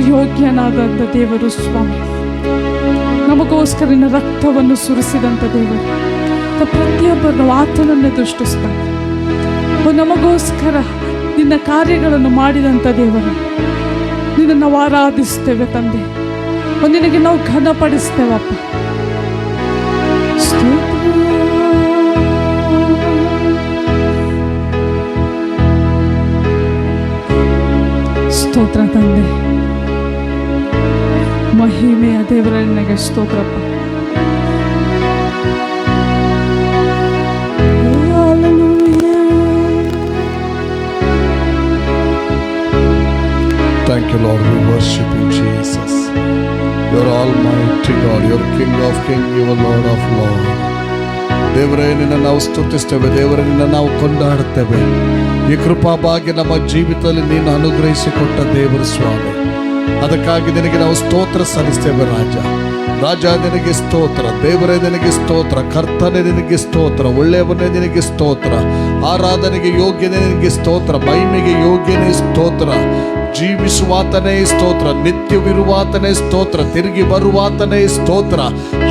ಯೋಗ್ಯನಾದಂಥ ದೇವರು ಸ್ವಾಮಿ. ನಮಗೋಸ್ಕರ ನಿನ್ನ ರಕ್ತವನ್ನು ಸುರಿಸಿದಂಥ ದೇವರು. ಪ್ರತಿಯೊಬ್ಬರನ್ನು ಆತನನ್ನೇ ದೃಷ್ಟಿಸ್ತಾನೆ. ನಮಗೋಸ್ಕರ ನಿನ್ನ ಕಾರ್ಯಗಳನ್ನು ಮಾಡಿದಂಥ ದೇವರು. ನಿನ್ನನ್ನು ನಾವು ಆರಾಧಿಸ್ತೇವೆ ತಂದೆ. ನಿನಗೆ ನಾವು ಘನಪಡಿಸ್ತೇವಪ್ಪ. ಸ್ತೋತ್ರ ತಂದೆ. ಮಹಿಮೆಯ ದೇವರ ನಿನಗೆ ಸ್ತೋತ್ರಪ್ಪ. Thank you, Lord. We worship you, Jesus. You're Almighty God. You're King of Kings. You're Lord of Lords. ದೇವರೇ, ನಿನ್ನ ನಾವು ಸ್ತುತಿಸ್ತೇವೆ. ದೇವರೇ, ನಿನ್ನ ನಾವು ಕೊಂಡಾಡುತ್ತೇವೆ. ಈ ಕೃಪಾ ಭಾಗ್ಯ ನಮ್ಮ ಜೀವಿತದಲ್ಲಿ ನೀನು ಅನುಗ್ರಹಿಸಿಕೊಟ್ಟ ದೇವರು ಸ್ವಾಮಿ. ಅದಕ್ಕಾಗಿ ನಿನಗೆ ನಾವು ಸ್ತೋತ್ರ ಸಲ್ಲಿಸ್ತೇವೆ. ರಾಜ ನಿನಗೆ ಸ್ತೋತ್ರ. ದೇವರೇ ನಿನಗೆ ಸ್ತೋತ್ರ. ಕರ್ತನೆ ನಿನಗೆ ಸ್ತೋತ್ರ. ಒಳ್ಳೆಯವನೇ ನಿನಗೆ ಸ್ತೋತ್ರ. ಆರಾಧನೆಗೆ ಯೋಗ್ಯನೇ ನಿನಗೆ ಸ್ತೋತ್ರ. ಮಹಿಮೆಗೆ ಯೋಗ್ಯನೇ ಸ್ತೋತ್ರ. ಜೀವಿಸುವಾತನೇ ಸ್ತೋತ್ರ. ನಿತ್ಯವಿರುವಾತನೇ ಸ್ತೋತ್ರ. ತಿರುಗಿ ಬರುವಾತನೇ ಸ್ತೋತ್ರ.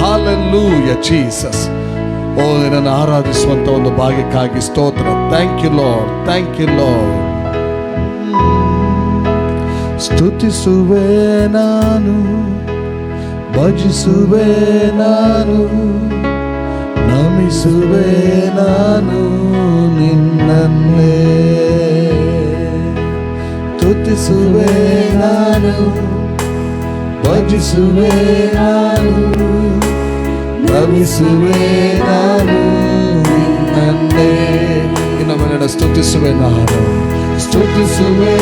Hallelujah Jesus. ನಿನ್ನನ್ನು ಆರಾಧಿಸುವಂತ ಒಂದು ಭಾಗ್ಯಕ್ಕಾಗಿ ಸ್ತೋತ್ರ. Thank you Lord. Thank you Lord. ಸ್ತುತಿಸುವೆ ನಾನು, ಭಜಿಸುವೆ ನಾನು, ನಮಿಸುವೆ ನಾನು ನಿನ್ನನ್ನೇ. ಸ್ತುತಿಸುವೆ ನಾನು, ಭಜಿಸುವೆ ನಾನು, ನಮಿಸುವೆ ನಾನು ನಿನ್ನನ್ನೇ. ಇನ್ನೊಮ್ಮೆ ಸ್ತುತಿಸುವೆ ನಾನು, ಸ್ತುತಿಸುವೆ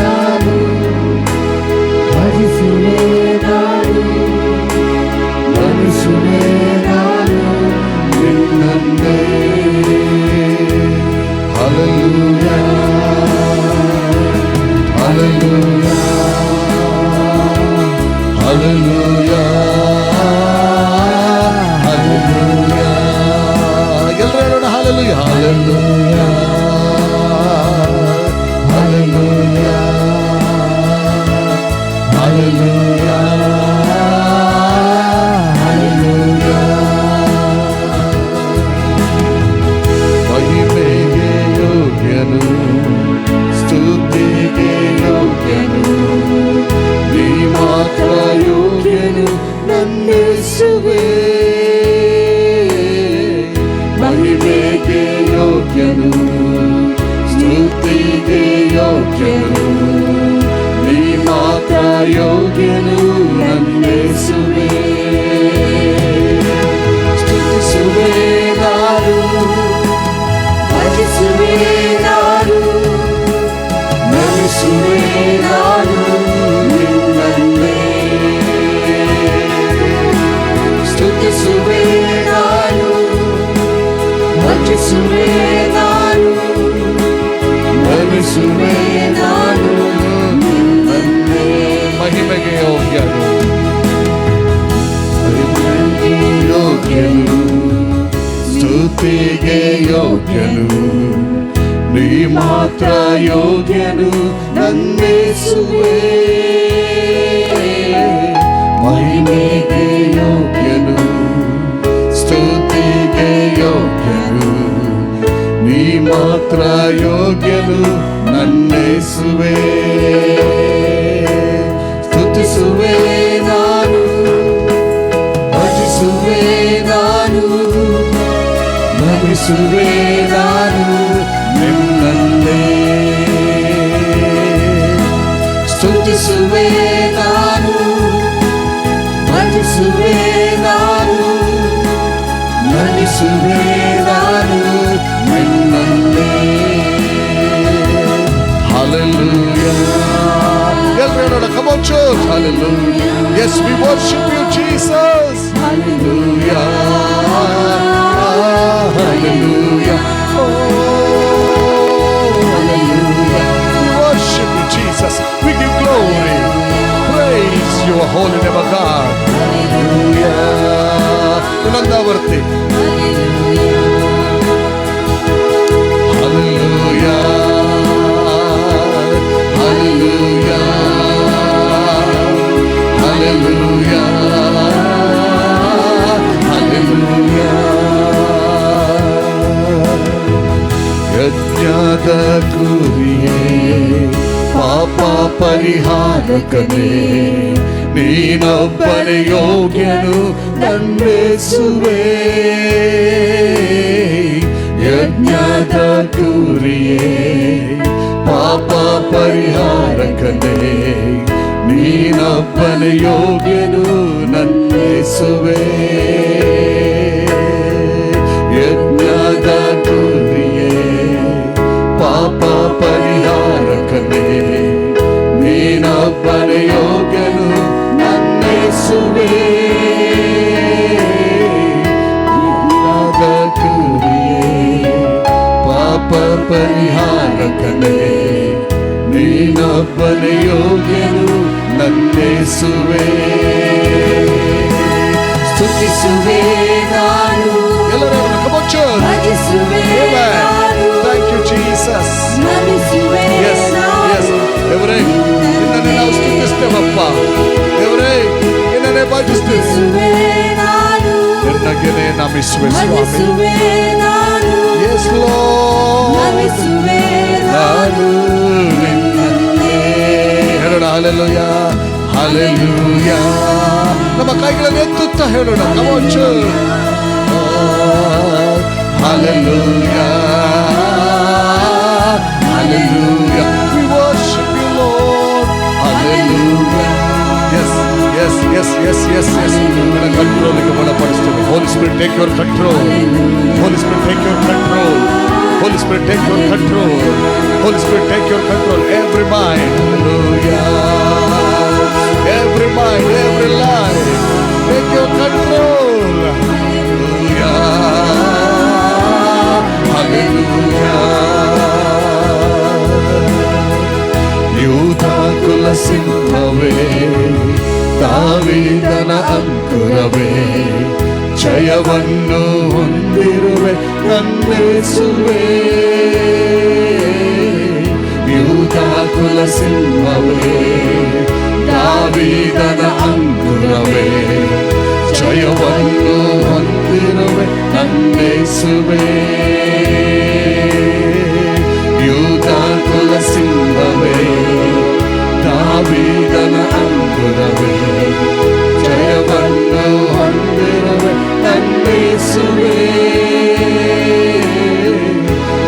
ನಾನು, ಭಜಿಸುವೆ ನಾನು, ನಮಿಸುವೆ ನಾನು ನಿನ್ನನ್ನೇ. Hallelujah, Hallelujah. ಎಲ್ಲರೂ ಹೇಳೋಣ Hallelujah, Hallelujah, Hallelujah, Hallelujah, Hallelujah. ಮಹಿಮೆಗೆ ಯೋಗ್ಯನು, ಸ್ತುತಿಗೆ ಯೋಗ್ಯನು, ನೀ ಮಾತ್ರ ಯೋಗ್ಯನು ನನ್ನ ಯೇಸುವೇ. ಮಹಿಮೆಗೆ ಯೋಗ್ಯನು, ಸ್ತುತಿಗೆ ಯೋಗ್ಯನು, ನೀ ಮಾತ್ರ ಯೋಗ್ಯನು ನನ್ನ ಯೇಸುವೇ. ಸ್ತುತಿಸುವೆ ನಾನು, ಭಜಿಸುವೆ ನಾನು, ನಮಿಸುವೆ ನಾನು ನಿನ್ನನ್ನೇ. ಸ್ತುತಿಸುವೆ ನಾನು, ಭಜಿಸುವೆ ನಾನು, ನಮಿಸುವೆ ನಾನು ನಿನ್ನನ್ನೇ. ಮಹಿಮೆಗೆ ಯೋಗ್ಯನು, ಮಹಿಮೆಗೆ ಯೋಗ್ಯನು, ಸ್ತುತಿಗೆ ಯೋಗ್ಯನು, ನೀ ಮಾತ್ರ ಯೋಗ್ಯನು ನನ್ನ ಯೇಸುವೇ. ಮಹಿಮೆಗೆ ಯೋಗ್ಯನು, ಸ್ತುತಿಗೆ ಯೋಗ್ಯನು, ನೀ ಮಾತ್ರ ಯೋಗ್ಯನು ನನ್ನ ಯೇಸುವೇ. ಸ್ತುತಿಸುವೆ ನಾನು, ಭಜಿಸುವೆ ನಾನು, ನಮಿಸುವೆ ನಾನು ನಿನ್ನನ್ನೇ. ಸ್ತುತಿಸುವೆ ನಾನು, ಭಜಿಸುವೆ ನಾನು, ನಮಿಸುವೆ ನಾನು ನಿನ್ನನ್ನೇ. Hallelujah. ಎಲ್ಲರೂ come on church. Hallelujah. Yes, we worship you Jesus. Hallelujah. Hallelujah. Oh, hallelujah. We worship you Jesus. We give glory. Praise your holy name, O God. Hallelujah. Nandavarti. Hallelujah. Hallelujah. Hallelujah. Hallelujah. ಯಜ್ಞದ ಕುರಿಯೇ, ಪಾಪ ಪರಿಹಾರಕನೇ, ನೀನೊಬ್ಬನೇ ಯೋಗ್ಯನು ನನ್ನ ಯೇಸುವೇ. ಯಜ್ಞದ ಕುರಿಯೇ, ಪಾಪ ಪರಿಹಾರಕನೇ, ನೀನೊಬ್ಬನೇ ಯೋಗ್ಯನು ನನ್ನ ಯೇಸುವೇ. ಯಜ್ಞದ ಕುರಿಯೇ, ಪಾಪ ಪರಿಹಾರಕನೇ, ನೀನೊಬ್ಬನೇ ಯೋಗ್ಯನು ನನ್ನ ಯೇಸುವೇ. ಯಜ್ಞದ ಕುರಿಯೇ, ಪಾಪ ಪರಿಹಾರಕನೇ, ನೀನೊಬ್ಬನೇ ಯೋಗ್ಯನು ನನ್ನ ಯೇಸುವೇ. ಸ್ತುತಿಸುವೆ ನಾನು, ಎಲ್ಲರೂ ಭಜಿಸುವೆ ನಾನು. Thank you Jesus. ನಮಿಸುವೆ ನಾನು. Yes, ದೇವರೇ ನಿನ್ನನ್ನು ನಾವು ಸ್ತುತಿಸ್ತೇವಪ್ಪ. ದೇವರೇ ನಿನ್ನನ್ನೇ ಭಜಿಸ್ತೇವೆ ನಾನು. ನಿನ್ನನ್ನೇ ನಮಿಸುವೆ ಸ್ವಾಮಿ. Yes Lord. ನಮಿಸುವೆ ನಾನು ನಿನ್ನನ್ನೇ. ಹೇಳೋಣ Hallelujah. Hallelujah. ನಮ್ಮ ಕೈಗಳನ್ನು ಎತ್ತುತ್ತಾ ಹೇಳೋಣ. Come on church. Hallelujah. Hallelujah. We worship you Lord. Hallelujah. Yes, yes, yes, yes, yes, yes. Your control ಗೆ ಬಲಪಡಿಸ್ತೇವೆ. Holy Spirit take your control. Holy Spirit take your control. Holy Spirit take your control. Holy Spirit take your control. Every mind. Hallelujah. Every mind, every life. Take your control. Hallelujah. Hallelujah. ಯೂದ ಕುಲ ಸಿಂಹವೇ, ದಾವೀದನ ಅಂಕುರವೇ, ಜಯವನ್ನು ಹೊಂದಿರುವೆ ನನ್ನೇಸುವೆ. ಯೂದಾ ಕುಲ ಸಿಂಹವೇ, ದಾವೀದನ ಅಂಕುರವೇ, ಜಯವನ್ನು ಹೊಂದಿರುವೆ ನನ್ನೇಸುವೆ. ಯೂದಾ ಕುಲ ಸಿಂಹವೇ, ದಾವೀದನ ಅಂಕುರವೇ, ಜಯವನ್ನು ಹೊಂದಿರುವೆ ನನ್ನೇಸುವೆ.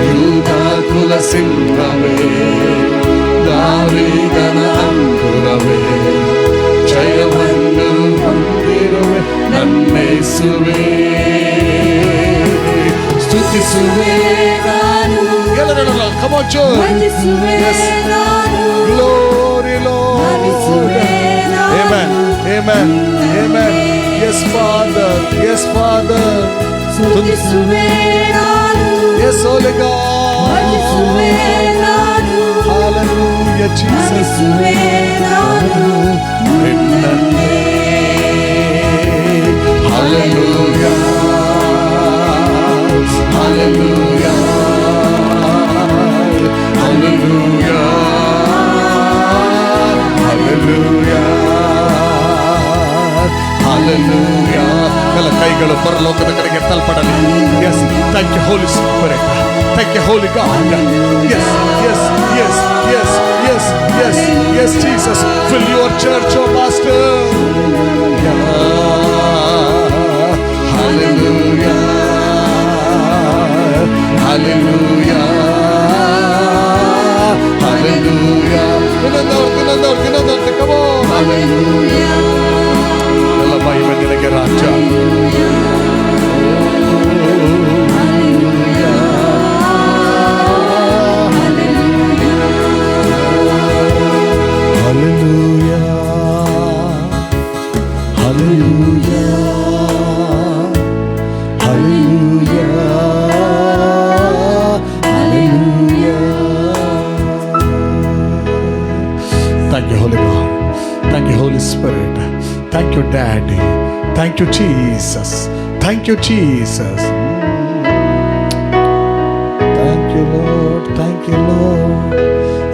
ಯೂದಾ ಕುಲ ಸಿಂಹವೇ, ದಾವೀದನ ಅಂಕುರವೇ, ಜಯವನ್ನು ಹೊಂದಿರುವೆ ನನ್ನೇಸುವೆ. ಸ್ತುತಿಸುವೆ ನಾನು, ಎಲ್ಲರೂ come on church. Yes. Glory Lord. Amen. Amen. Amen. Yes Father. Yes Father. Yes Holy God. Hallelujah Jesus. Hallelujah. Hallelujah. Hallelujah. Hallelujah. Hallelujah. ಎಲ್ಲ ಕೈಗಳು ಪರಲೋಕದ ಕಡೆಗೆ ಎತ್ತಲ್ಪಡಲಿ. Yes, thank you Holy Spirit. Thank you Holy God. Yes, yes, yes, yes, yes, yes, yes Jesus. Fill your church, oh Master. Yeah. Hallelujah. Hallelujah. Hallelujah. Another, come on. Hallelujah. Allah mಹಿಮೆ ನಿನಗೆ ರಾಜ. Hallelujah. Hallelujah. Hallelujah. Thank you, Holy God. Thank you, Holy Spirit. Thank you, Daddy. Thank you, Jesus. Thank you, Jesus. Thank you, Lord. Thank you, Lord.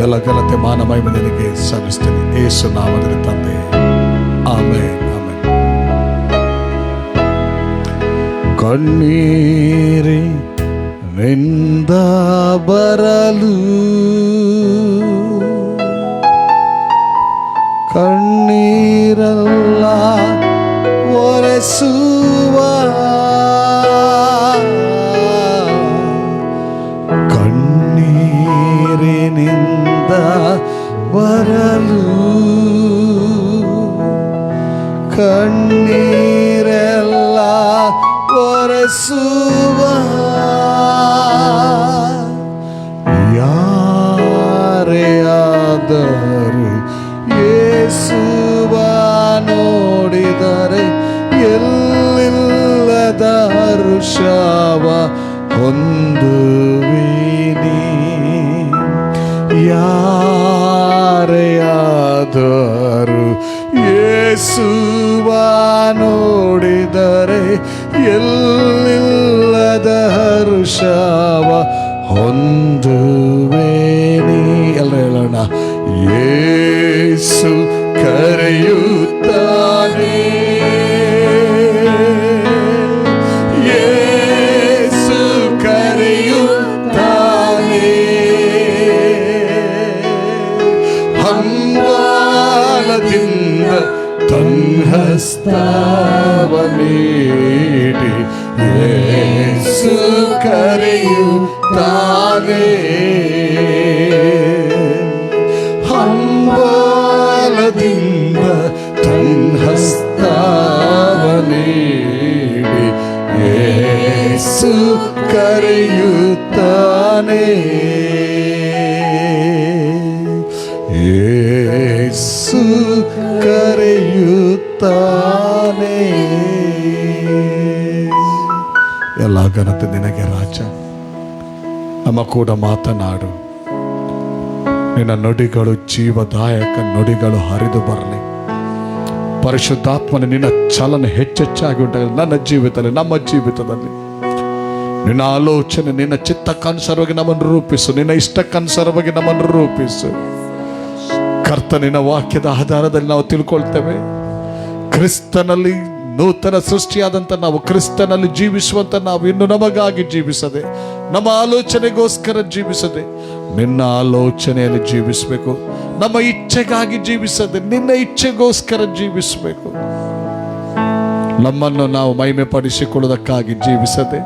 ಎಲ್ಲ ಘನತೆ ಮಾನ ಮಹಿಮೆ ನಿನಗೆ ಸಲ್ಲಿಸ್ತೀನಿ ಯೇಸು ನಾಮದಲ್ಲಿ ತಂದೆ. Amen. Amen. ಕಣ್ಣೀರಿ ನಿಂದ ಬರಲು ಕಣ್ಣೀರಲ್ಲ ಒರೆಸುವ ಕಣ್ಣೀರಿನಿಂದ ಬರಲು ಕಣ್ಣೀರೆಲ್ಲ ಒರೆಸುವ ಯಾರೇ ಆದರೂ ಯೇಸುವ ನೋಡಿದರೆ ಎಲ್ಲಿಲ್ಲದ ಹರ್ಷವ ಹೊಂದುವಿನಿ. ಯಾರೇ ಆದರೂ ಯೇಸುವ ನೋಡಿದರೆ ಎಲ್ಲಿಲ್ಲದ ಹರ್ಷವ ಹೊಂದುವೇನಿ. ಎಲ್ಲ ಹೇಳೋಣ. ಯೇಸು ಕರೆಯುತ್ತಾನೆ, ಯೇಸು ಕರೆಯುತ್ತಾನೆ, ಹಂಬಲದಿಂದ ತನ್ನಹಸ್ತವ ನೀಡಿ ಯೇಸು ಕರೆಯುತ್ತಾನೆ. ಹಂಬಲದಿಂದ ತನ್ನಹಸ್ತವ ನೀಡಿ ಯೇಸು ಕರೆಯುತ್ತಾನೆ. ಯೇಸು ಕರೆಯುತ್ತಾನೆ. ಎಲ್ಲ ಘನತೆ ನಿನಗೆ ರಾಜ. ನಮ್ಮ ಕೂಡ ಮಾತನಾಡು. ನಿನ್ನ ನುಡಿಗಳು ಜೀವದಾಯಕ ನುಡಿಗಳು ಹರಿದು ಬರಲಿ. ಪರಿಶುದ್ಧಾತ್ಮನ ನಿನ್ನ ಚಲನೆ ಹೆಚ್ಚೆಚ್ಚಾಗಿ ಉಂಟಾಗಲಿ ನನ್ನ ಜೀವಿತದಲ್ಲಿ, ನಮ್ಮ ಜೀವಿತದಲ್ಲಿ. ನಿನ್ನ ಆಲೋಚನೆ, ನಿನ್ನ ಚಿತ್ತಕ್ಕನುಸಾರವಾಗಿ ನಮ್ಮನ್ನು ರೂಪಿಸು, ನಿನ್ನ ಇಷ್ಟಕ್ಕನುಸಾರವಾಗಿ ನಮ್ಮನ್ನು ರೂಪಿಸು. ಕರ್ತ, ನಿನ್ನ ವಾಕ್ಯದ ಆಧಾರದಲ್ಲಿ ನಾವು ತಿಳ್ಕೊಳ್ತೇವೆ, ಕ್ರಿಸ್ತನಲ್ಲಿ ನೂತನ ಸೃಷ್ಟಿಯಾದಂಥ ನಾವು, ಕ್ರಿಸ್ತನಲ್ಲಿ ಜೀವಿಸುವಂತ ನಾವು ಇನ್ನು ನಮಗಾಗಿ ಜೀವಿಸದೆ, ನಮ್ಮ ಆಲೋಚನೆಗೋಸ್ಕರ ಜೀವಿಸದೆ, ನಿನ್ನ ಆಲೋಚನೆಯಲ್ಲಿ ಜೀವಿಸಬೇಕು. ನಮ್ಮ ಇಚ್ಛೆಗಾಗಿ ಜೀವಿಸದೆ, ನಿನ್ನ ಇಚ್ಛೆಗೋಸ್ಕರ ಜೀವಿಸಬೇಕು. ನಮ್ಮನ್ನು ನಾವು ಮಹಿಮೆ ಪಡಿಸಿಕೊಳ್ಳುವುದಕ್ಕಾಗಿ ಜೀವಿಸದೆ,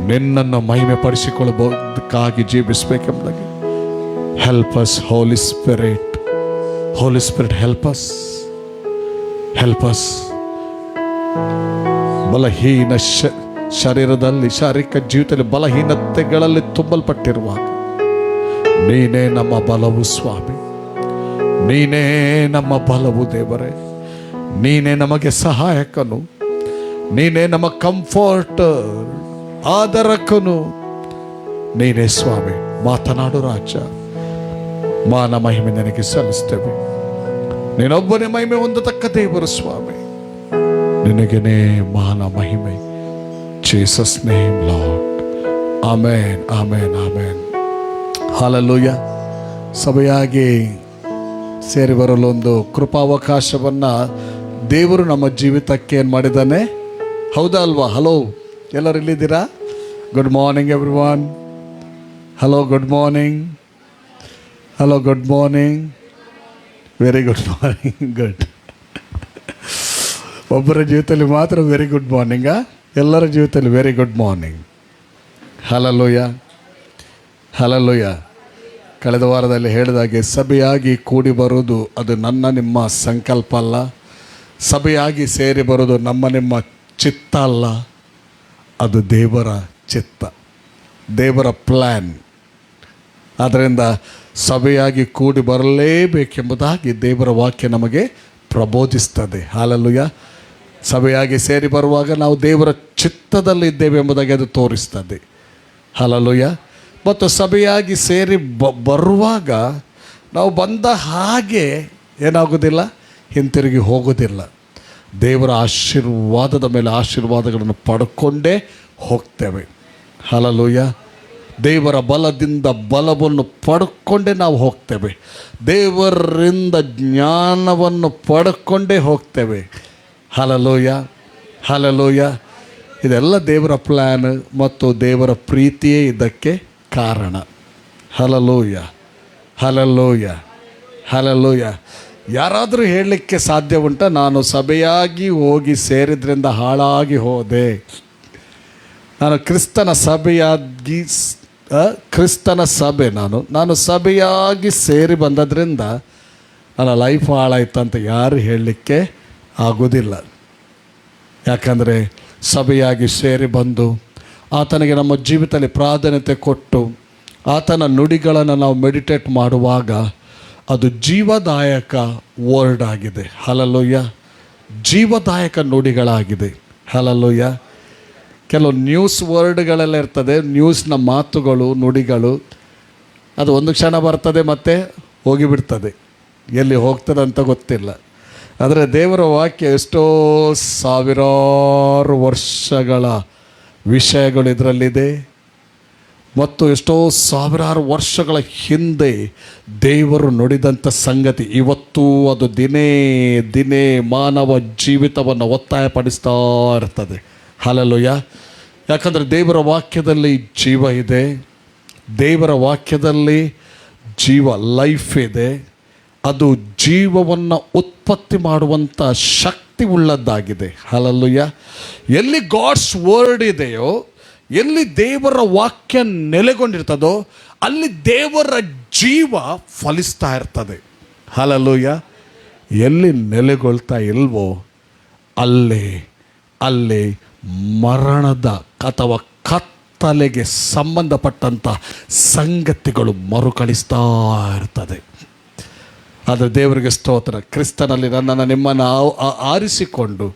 ನಿನ್ನನ್ನು ಮಹಿಮೆ ಪಡಿಸಿಕೊಳ್ಳಬಹುದಕ್ಕಾಗಿ ಜೀವಿಸಬೇಕೆಂಬುದಾಗಿ. Help us Holy Spirit, Holy Spirit help us, help us. ಬಲಹೀನ ಶರೀರದಲ್ಲಿ, ಶಾರೀರಿಕ ಜೀವಿತದಲ್ಲಿ ಬಲಹೀನತೆಗಳಲ್ಲಿ ತುಂಬಲ್ಪಟ್ಟಿರುವಾಗ ನೀನೇ ನಮ್ಮ ಬಲವು ಸ್ವಾಮಿ, ನೀನೇ ನಮ್ಮ ಬಲವು ದೇವರೇ. ನೀನೇ ನಮಗೆ ಸಹಾಯಕನು, ನೀನೇ ನಮ್ಮ ಕಂಫರ್ಟರ್, ಆದರಕನು ನೀನೇ ಸ್ವಾಮಿ. ಮಾತನಾಡು ರಾಜ, ಮಾನ ಮಹಿಮೆ ನನಗೆ ಸಲ್ಲಿಸ್ತೇವೆ. ನೀನೊಬ್ಬನೇ ಮಹಿಮೆ ಹೊಂದತಕ್ಕ ದೇವರು ಸ್ವಾಮಿ, ನಿನಗೇನೇ ಮಾನ ಮಹಿಮೆ. Jesus name Lord, amen, amen, amen. Hallelujah. ಸಭೆಯಾಗಿ ಸೇರಿ ಬರಲು ಒಂದು ಕೃಪಾವಕಾಶವನ್ನು ದೇವರು ನಮ್ಮ ಜೀವಿತಕ್ಕೆ ಏನು ಮಾಡಿದ್ದಾನೆ, ಹೌದಾ ಅಲ್ವಾ? ಹಲೋ, ಎಲ್ಲರೂ ಇಲ್ಲಿದ್ದೀರಾ? Good morning everyone. Hello, good morning. Hello, good morning. Very good morning. Good. ಒಬ್ಬರ ಜೀವಿತದಲ್ಲಿ ಮಾತ್ರ ವೆರಿ ಗುಡ್ ಮಾರ್ನಿಂಗಾ? ಎಲ್ಲರ ಜೀವಿತದಲ್ಲಿ very good morning. Hallelujah, hallelujah. ಕಳೆದ ವಾರದಲ್ಲಿ ಹೇಳಿದಾಗೆ ಸಭೆಯಾಗಿ ಕೂಡಿ ಬರುವುದು ಅದು ನನ್ನ ನಿಮ್ಮ ಸಂಕಲ್ಪ ಅಲ್ಲ. ಸಭೆಯಾಗಿ ಸೇರಿ ಬರೋದು ನಮ್ಮ ನಿಮ್ಮ ಚಿತ್ತ ಅಲ್ಲ, ಅದು ದೇವರ ಚಿತ್ತ, ದೇವರ ಪ್ಲ್ಯಾನ್. ಆದ್ದರಿಂದ ಸಭೆಯಾಗಿ ಕೂಡಿ ಬರಲೇಬೇಕೆಂಬುದಾಗಿ ದೇವರ ವಾಕ್ಯ ನಮಗೆ ಪ್ರಬೋಧಿಸ್ತದೆ. ಹಲ್ಲೆಲೂಯಾ. ಸಭೆಯಾಗಿ ಸೇರಿ ಬರುವಾಗ ನಾವು ದೇವರ ಚಿತ್ತದಲ್ಲಿ ಇದ್ದೇವೆ ಎಂಬುದಾಗಿ ಅದು ತೋರಿಸ್ತದೆ. ಹಲ್ಲೆಲೂಯಾ. ಮತ್ತು ಸಭೆಯಾಗಿ ಸೇರಿ ಬರುವಾಗ ನಾವು ಬಂದ ಹಾಗೆ ಏನಾಗೋದಿಲ್ಲ, ಹಿಂತಿರುಗಿ ಹೋಗೋದಿಲ್ಲ. ದೇವರ ಆಶೀರ್ವಾದದ ಮೇಲೆ ಆಶೀರ್ವಾದಗಳನ್ನು ಪಡ್ಕೊಂಡೇ ಹೋಗ್ತೇವೆ. ಹಲ್ಲೆಲೂಯಾ. ದೇವರ ಬಲದಿಂದ ಬಲವನ್ನು ಪಡ್ಕೊಂಡೇ ನಾವು ಹೋಗ್ತೇವೆ. ದೇವರಿಂದ ಜ್ಞಾನವನ್ನು ಪಡ್ಕೊಂಡೇ ಹೋಗ್ತೇವೆ. Hallelujah, hallelujah. ಇದೆಲ್ಲ ದೇವರ ಪ್ಲ್ಯಾನ್ ಮತ್ತು ದೇವರ ಪ್ರೀತಿಯೇ ಇದಕ್ಕೆ ಕಾರಣ. Hallelujah, hallelujah, hallelujah. ಯಾರಾದರೂ ಹೇಳಲಿಕ್ಕೆ ಸಾಧ್ಯ ಉಂಟಾ, ನಾನು ಸಭೆಯಾಗಿ ಹೋಗಿ ಸೇರಿದ್ರಿಂದ ಹಾಳಾಗಿ ಹೋದೆ, ನಾನು ಕ್ರಿಸ್ತನ ಸಭೆಯಾಗಿ, ಕ್ರಿಸ್ತನ ಸಭೆ ನಾನು ಸಭೆಯಾಗಿ ಸೇರಿ ಬಂದದ್ರಿಂದ ನನ್ನ ಲೈಫ್ ಹಾಳಾಯ್ತು ಅಂತ ಯಾರು ಹೇಳಲಿಕ್ಕೆ ಆಗೋದಿಲ್ಲ. ಯಾಕಂದರೆ ಸಭೆಯಾಗಿ ಸೇರಿ ಬಂದು ಆತನಿಗೆ ನಮ್ಮ ಜೀವಿತದಲ್ಲಿ ಪ್ರಾಧಾನ್ಯತೆ ಕೊಟ್ಟು ಆತನ ನುಡಿಗಳನ್ನು ನಾವು ಮೆಡಿಟೇಟ್ ಮಾಡುವಾಗ ಅದು ಜೀವದಾಯಕ ವರ್ಡ್ ಆಗಿದೆ. ಹಲ್ಲೆಲೂಯಾ. ಜೀವದಾಯಕ ನುಡಿಗಳಾಗಿದೆ. ಹಲ್ಲೆಲೂಯಾ. ಕೆಲವು ನ್ಯೂಸ್ ವರ್ಡ್ಗಳೆಲ್ಲ ಇರ್ತದೆ, ನ್ಯೂಸ್ನ ಮಾತುಗಳು, ನುಡಿಗಳು. ಅದು ಒಂದು ಕ್ಷಣ ಬರ್ತದೆ ಮತ್ತೆ ಹೋಗಿಬಿಡ್ತದೆ, ಎಲ್ಲಿ ಹೋಗ್ತದೆ ಅಂತ ಗೊತ್ತಿಲ್ಲ. ಆದರೆ ದೇವರ ವಾಕ್ಯ ಎಷ್ಟೋ ಸಾವಿರಾರು ವರ್ಷಗಳ ವಿಷಯಗಳು ಇದರಲ್ಲಿದೆ ಮತ್ತು ಎಷ್ಟೋ ಸಾವಿರಾರು ವರ್ಷಗಳ ಹಿಂದೆ ದೇವರು ನುಡಿದಂಥ ಸಂಗತಿ ಇವತ್ತೂ ಅದು ದಿನೇ ದಿನೇ ಮಾನವ ಜೀವಿತವನ್ನು ಒತ್ತಾಯಪಡಿಸ್ತಾ ಇರ್ತದೆ. ಹಲ್ಲೆಲೂಯಾ. ಯಾಕಂದರೆ ದೇವರ ವಾಕ್ಯದಲ್ಲಿ ಜೀವ ಇದೆ, ದೇವರ ವಾಕ್ಯದಲ್ಲಿ ಜೀವ ಲೈಫ್ ಇದೆ. ಅದು ಜೀವವನ್ನು ಉತ್ಪತ್ತಿ ಮಾಡುವಂಥ ಶಕ್ತಿ ಉಳ್ಳದ್ದಾಗಿದೆ. ಹಲ್ಲೆಲೂಯಾ. ಎಲ್ಲಿ ಗಾಡ್ಸ್ ವರ್ಡ್ ಇದೆಯೋ, ಎಲ್ಲಿ ದೇವರ ವಾಕ್ಯ ನೆಲೆಗೊಂಡಿರ್ತದೋ ಅಲ್ಲಿ ದೇವರ ಜೀವ ಫಲಿಸ್ತಾ ಇರ್ತದೆ. ಹಲ್ಲೆಲೂಯಾ. ಎಲ್ಲಿ ನೆಲೆಗೊಳ್ತಾ ಇಲ್ವೋ ಅಲ್ಲಿ ಮರಣದ ಅಥವಾ ಕತ್ತಲೆಗೆ ಸಂಬಂಧಪಟ್ಟಂಥ ಸಂಗತಿಗಳು ಮರುಕಳಿಸ್ತಾ ಇರ್ತದೆ. ಆದರೆ ದೇವರಿಗೆ ಸ್ತೋತ್ರ, ಕ್ರಿಸ್ತನಲ್ಲಿ ನನ್ನನ್ನು ನಿಮ್ಮನ್ನು ಆರಿಸಿಕೊಂಡು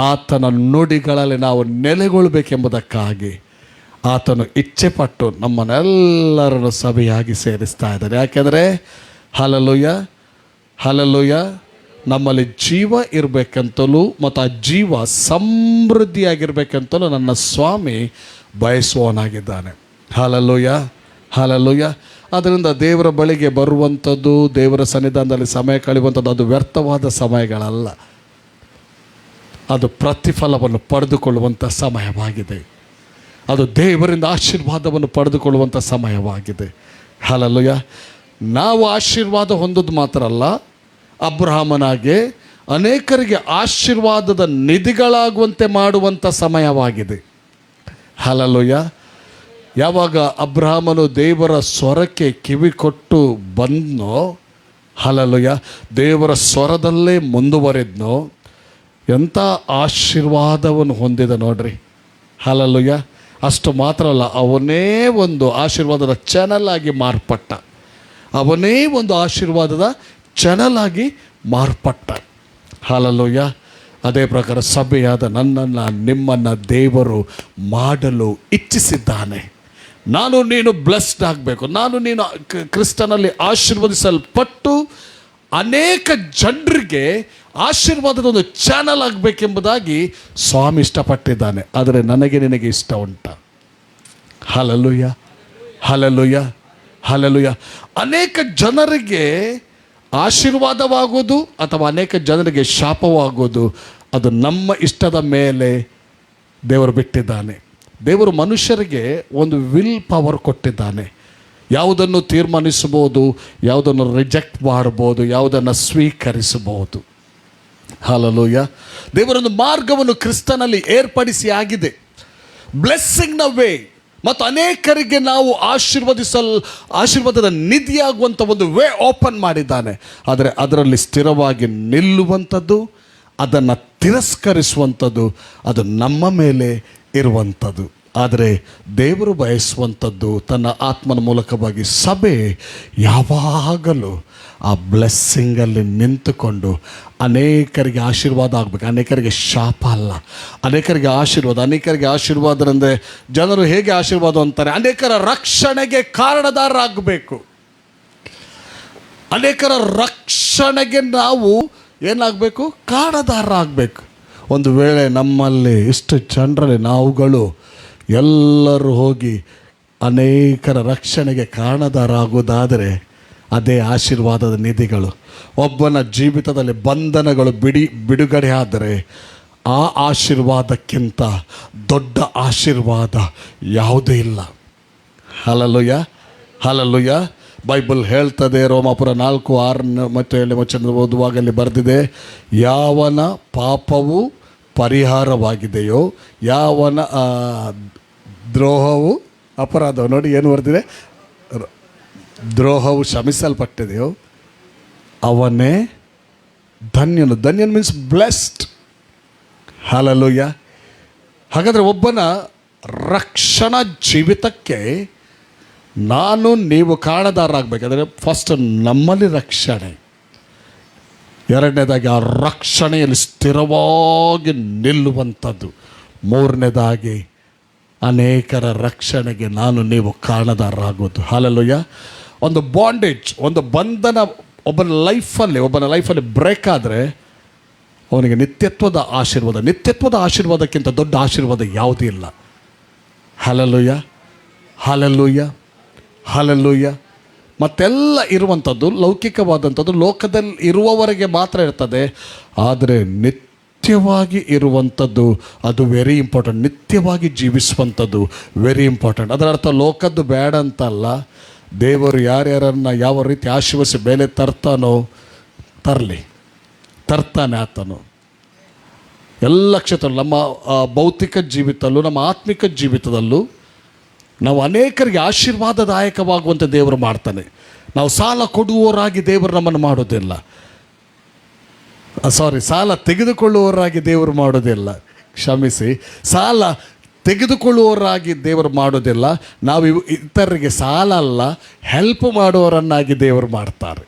ಆತನ ನುಡಿಗಳಲ್ಲಿ ನಾವು ನೆಲೆಗೊಳ್ಳಬೇಕೆಂಬುದಕ್ಕಾಗಿ ಆತನು ಇಚ್ಛೆಪಟ್ಟು ನಮ್ಮನ್ನೆಲ್ಲರನ್ನು ಸಭೆಯಾಗಿ ಸೇರಿಸ್ತಾ ಇದ್ದಾನೆ. ಯಾಕೆಂದರೆ ಹಲ್ಲೆಲೂಯಾ, ಹಲ್ಲೆಲೂಯಾ, ನಮ್ಮಲ್ಲಿ ಜೀವ ಇರಬೇಕಂತಲೂ ಮತ್ತು ಆ ಜೀವ ಸಮೃದ್ಧಿಯಾಗಿರ್ಬೇಕಂತಲೂ ನನ್ನ ಸ್ವಾಮಿ ಬಯಸುವವನಾಗಿದ್ದಾನೆ. Hallelujah, hallelujah. ಆದ್ದರಿಂದ ದೇವರ ಬಳಿಗೆ ಬರುವಂಥದ್ದು, ದೇವರ ಸನ್ನಿಧಾನದಲ್ಲಿ ಸಮಯ ಕಳೆಯುವಂಥದ್ದು ಅದು ವ್ಯರ್ಥವಾದ ಸಮಯಗಳಲ್ಲ, ಅದು ಪ್ರತಿಫಲವನ್ನು ಪಡೆದುಕೊಳ್ಳುವಂಥ ಸಮಯವಾಗಿದೆ. ಅದು ದೇವರಿಂದ ಆಶೀರ್ವಾದವನ್ನು ಪಡೆದುಕೊಳ್ಳುವಂಥ ಸಮಯವಾಗಿದೆ. ಹಲ್ಲೆಲೂಯಾ. ನಾವು ಆಶೀರ್ವಾದ ಹೊಂದೋದು ಮಾತ್ರ ಅಲ್ಲ, ಅಬ್ರಹಾಮನಾಗೆ ಅನೇಕರಿಗೆ ಆಶೀರ್ವಾದದ ನಿಧಿಗಳಾಗುವಂತೆ ಮಾಡುವಂಥ ಸಮಯವಾಗಿದೆ. ಹಲ್ಲೆಲೂಯಾ. ಯಾವಾಗ ಅಬ್ರಹಾಮನು ದೇವರ ಸ್ವರಕ್ಕೆ ಕಿವಿ ಕೊಟ್ಟು ಬಂದನೋ, ಹಲ್ಲೆಲೂಯಾ, ದೇವರ ಸ್ವರದಲ್ಲೇ ಮುಂದುವರೆದ್ನೋ, ಎಂಥ ಆಶೀರ್ವಾದವನ್ನು ಹೊಂದಿದ ನೋಡ್ರಿ. ಹಲ್ಲೆಲೂಯಾ. ಅಷ್ಟು ಮಾತ್ರ ಅಲ್ಲ, ಅವನೇ ಒಂದು ಆಶೀರ್ವಾದದ ಚಾನಲ್ ಆಗಿ ಮಾರ್ಪಟ್ಟ. ಅವನೇ ಒಂದು ಆಶೀರ್ವಾದದ ಚಾನಲ್ ಆಗಿ ಮಾರ್ಪಟ್ಟ. ಹಲ್ಲೆಲೂಯಾ. ಅದೇ ಪ್ರಕಾರ ಸಭೆಯಾದ ನನ್ನನ್ನು ನಿಮ್ಮನ್ನು ದೇವರು ಮಾಡಲು ಇಚ್ಛಿಸಿದ್ದಾನೆ. ನಾನು ನೀನು ಬ್ಲೆಸ್ಡ್ ಆಗಬೇಕು, ನಾನು ನೀನು ಕ್ರಿಸ್ತನಲ್ಲಿ ಆಶೀರ್ವದಿಸಲ್ಪಟ್ಟು ಅನೇಕ ಜನರಿಗೆ ಆಶೀರ್ವಾದದ ಒಂದು ಚಾನಲ್ ಆಗಬೇಕೆಂಬುದಾಗಿ ಸ್ವಾಮಿ ಇಷ್ಟಪಟ್ಟಿದ್ದಾನೆ. ಆದರೆ ನನಗೆ ನಿನಗೆ ಇಷ್ಟ ಉಂಟ? Hallelujah, hallelujah, hallelujah. ಅನೇಕ ಜನರಿಗೆ ಆಶೀರ್ವಾದವಾಗೋದು ಅಥವಾ ಅನೇಕ ಜನರಿಗೆ ಶಾಪವಾಗೋದು ಅದು ನಮ್ಮ ಇಷ್ಟದ ಮೇಲೆ ದೇವರು ಬಿಟ್ಟಿದ್ದಾನೆ. ದೇವರು ಮನುಷ್ಯರಿಗೆ ಒಂದು ವಿಲ್ ಪವರ್ ಕೊಟ್ಟಿದ್ದಾನೆ. ಯಾವುದನ್ನು ತೀರ್ಮಾನಿಸಬಹುದು, ಯಾವುದನ್ನು ರಿಜೆಕ್ಟ್ ಮಾಡ್ಬೋದು, ಯಾವುದನ್ನು ಸ್ವೀಕರಿಸಬಹುದು. ಹಲ್ಲೆಲೂಯಾ. ದೇವರೊಂದು ಮಾರ್ಗವನ್ನು ಕ್ರಿಸ್ತನಲ್ಲಿ ಏರ್ಪಡಿಸಿ ಆಗಿದೆ, ಬ್ಲೆಸ್ಸಿಂಗ್ನ ವೇ. ಮತ್ತು ಅನೇಕರಿಗೆ ನಾವು ಆಶೀರ್ವಾದದ ನಿಧಿಯಾಗುವಂಥ ಒಂದು ವೇ ಓಪನ್ ಮಾಡಿದ್ದಾನೆ. ಆದರೆ ಅದರಲ್ಲಿ ಸ್ಥಿರವಾಗಿ ನಿಲ್ಲುವಂಥದ್ದು, ಅದನ್ನು ತಿರಸ್ಕರಿಸುವಂಥದ್ದು ಅದು ನಮ್ಮ ಮೇಲೆ ಇರುವಂಥದ್ದು. ಆದರೆ ದೇವರು ಬಯಸುವಂಥದ್ದು ತನ್ನ ಆತ್ಮನ ಮೂಲಕವಾಗಿ ಸಭೆ ಯಾವಾಗಲೂ ಆ ಬ್ಲೆಸ್ಸಿಂಗಲ್ಲಿ ನಿಂತುಕೊಂಡು ಅನೇಕರಿಗೆ ಆಶೀರ್ವಾದ ಆಗಬೇಕು. ಅನೇಕರಿಗೆ ಶಾಪ ಅಲ್ಲ, ಅನೇಕರಿಗೆ ಆಶೀರ್ವಾದ. ಅನೇಕರಿಗೆ ಆಶೀರ್ವಾದ ಅಂದರೆ ಜನರು ಹೇಗೆ ಆಶೀರ್ವಾದ ಅಂತಾರೆ, ಅನೇಕರ ರಕ್ಷಣೆಗೆ ಕಾರಣದಾರರಾಗಬೇಕು. ಅನೇಕರ ರಕ್ಷಣೆಗೆ ನಾವು ಏನಾಗಬೇಕು? ಕಾರಣದಾರರಾಗಬೇಕು. ಒಂದು ವೇಳೆ ನಮ್ಮಲ್ಲಿ ಇಷ್ಟು ಜನರಲ್ಲಿ ನಾವುಗಳು ಎಲ್ಲರೂ ಹೋಗಿ ಅನೇಕರ ರಕ್ಷಣೆಗೆ ಕಾರಣದಾರಾಗುವುದಾದರೆ ಅದೇ ಆಶೀರ್ವಾದದ ನಿಧಿಗಳು. ಒಬ್ಬನ ಜೀವಿತದಲ್ಲಿ ಬಂಧನಗಳು ಬಿಡುಗಡೆ ಆದರೆ ಆ ಆಶೀರ್ವಾದಕ್ಕಿಂತ ದೊಡ್ಡ ಆಶೀರ್ವಾದ ಯಾವುದೂ ಇಲ್ಲ. Hallelujah, hallelujah. ಬೈಬಲ್ ಹೇಳ್ತದೆ, ರೋಮಾಪುರ 4:6 ಮತ್ತು 7 ವಚನ ಓದುವಾಗ ಅಲ್ಲಿ ಬರೆದಿದೆ, ಯಾವನ ಪಾಪವು ಪರಿಹಾರವಾಗಿದೆಯೋ, ಯಾವನ ದ್ರೋಹವು ಅಪರಾಧವು, ನೋಡಿ ಏನು ಬರೆದಿದೆ, ದ್ರೋಹವು ಕ್ಷಮಿಸಲ್ಪಟ್ಟಿದೆಯೋ ಅವನೇ ಧನ್ಯನು. ಧನ್ಯನು ಮೀನ್ಸ್ ಬ್ಲೆಸ್ಡ್. ಹಲ್ಲೆಲೂಯಾ. ಹಾಗಾದರೆ ಒಬ್ಬನ ರಕ್ಷಣಾ ಜೀವಿತಕ್ಕೆ ನಾನು ನೀವು ಕಾರಣದಾರರಾಗಬೇಕಾದ್ರೆ ಫಸ್ಟ್ ನಮ್ಮಲ್ಲಿ ರಕ್ಷಣೆ, ಎರಡನೇದಾಗಿ ಆ ರಕ್ಷಣೆಯಲ್ಲಿ ಸ್ಥಿರವಾಗಿ ನಿಲ್ಲುವಂಥದ್ದು, ಮೂರನೇದಾಗಿ ಅನೇಕರ ರಕ್ಷಣೆಗೆ ನಾನು ನೀವು ಕಾರಣದಾರರಾಗೋದು. ಹಲ್ಲೆಲೂಯಾ. ಒಂದು ಬಾಂಡೇಜ್, ಒಂದು ಬಂಧನ ಒಬ್ಬನ ಲೈಫಲ್ಲಿ ಬ್ರೇಕ್ ಆದರೆ ಅವನಿಗೆ ನಿತ್ಯತ್ವದ ಆಶೀರ್ವಾದಕ್ಕಿಂತ ದೊಡ್ಡ ಆಶೀರ್ವಾದ ಯಾವುದೂ ಇಲ್ಲ. Hallelujah, hallelujah, hallelujah. ಮತ್ತೆಲ್ಲ ಇರುವಂಥದ್ದು ಲೌಕಿಕವಾದಂಥದ್ದು ಲೋಕದಲ್ಲಿ ಇರುವವರೆಗೆ ಮಾತ್ರ ಇರ್ತದೆ. ಆದರೆ ನಿತ್ಯವಾಗಿ ಇರುವಂಥದ್ದು ಅದು ವೆರಿ ಇಂಪಾರ್ಟೆಂಟ್. ನಿತ್ಯವಾಗಿ ಜೀವಿಸುವಂಥದ್ದು ವೆರಿ ಇಂಪಾರ್ಟೆಂಟ್. ಅದರ ಅರ್ಥ ಲೋಕದ್ದು ಬೇಡ ಅಂತಲ್ಲ. ದೇವರು ಯಾರ್ಯಾರನ್ನು ಯಾವ ರೀತಿ ಆಶೀರ್ವದಿಸಿ ಮೇಲೆ ತರ್ತಾನೆ ಆತನು ಎಲ್ಲ ಕ್ಷೇತ್ರದಲ್ಲೂ. ನಮ್ಮ ಭೌತಿಕ ಜೀವಿತದಲ್ಲೂ ನಮ್ಮ ಆತ್ಮಿಕ ಜೀವಿತದಲ್ಲೂ ನಾವು ಅನೇಕರಿಗೆ ಆಶೀರ್ವಾದದಾಯಕವಾಗುವಂತೆ ದೇವರು ಮಾಡ್ತಾನೆ. ನಾವು ಸಾಲ ಕೊಡುವವರಾಗಿ ದೇವರು ನಮ್ಮನ್ನು ಮಾಡೋದಿಲ್ಲ. ಸಾಲ ತೆಗೆದುಕೊಳ್ಳುವವರಾಗಿ ದೇವರು ಮಾಡೋದಿಲ್ಲ. ಕ್ಷಮಿಸಿ, ಸಾಲ ತೆಗೆದುಕೊಳ್ಳುವವರಾಗಿ ದೇವರು ಮಾಡೋದಿಲ್ಲ. ನಾವು ಇತರರಿಗೆ ಸಾಲ ಅಲ್ಲ, ಹೆಲ್ಪ್ ಮಾಡುವವರನ್ನಾಗಿ ದೇವರು ಮಾಡ್ತಾರೆ.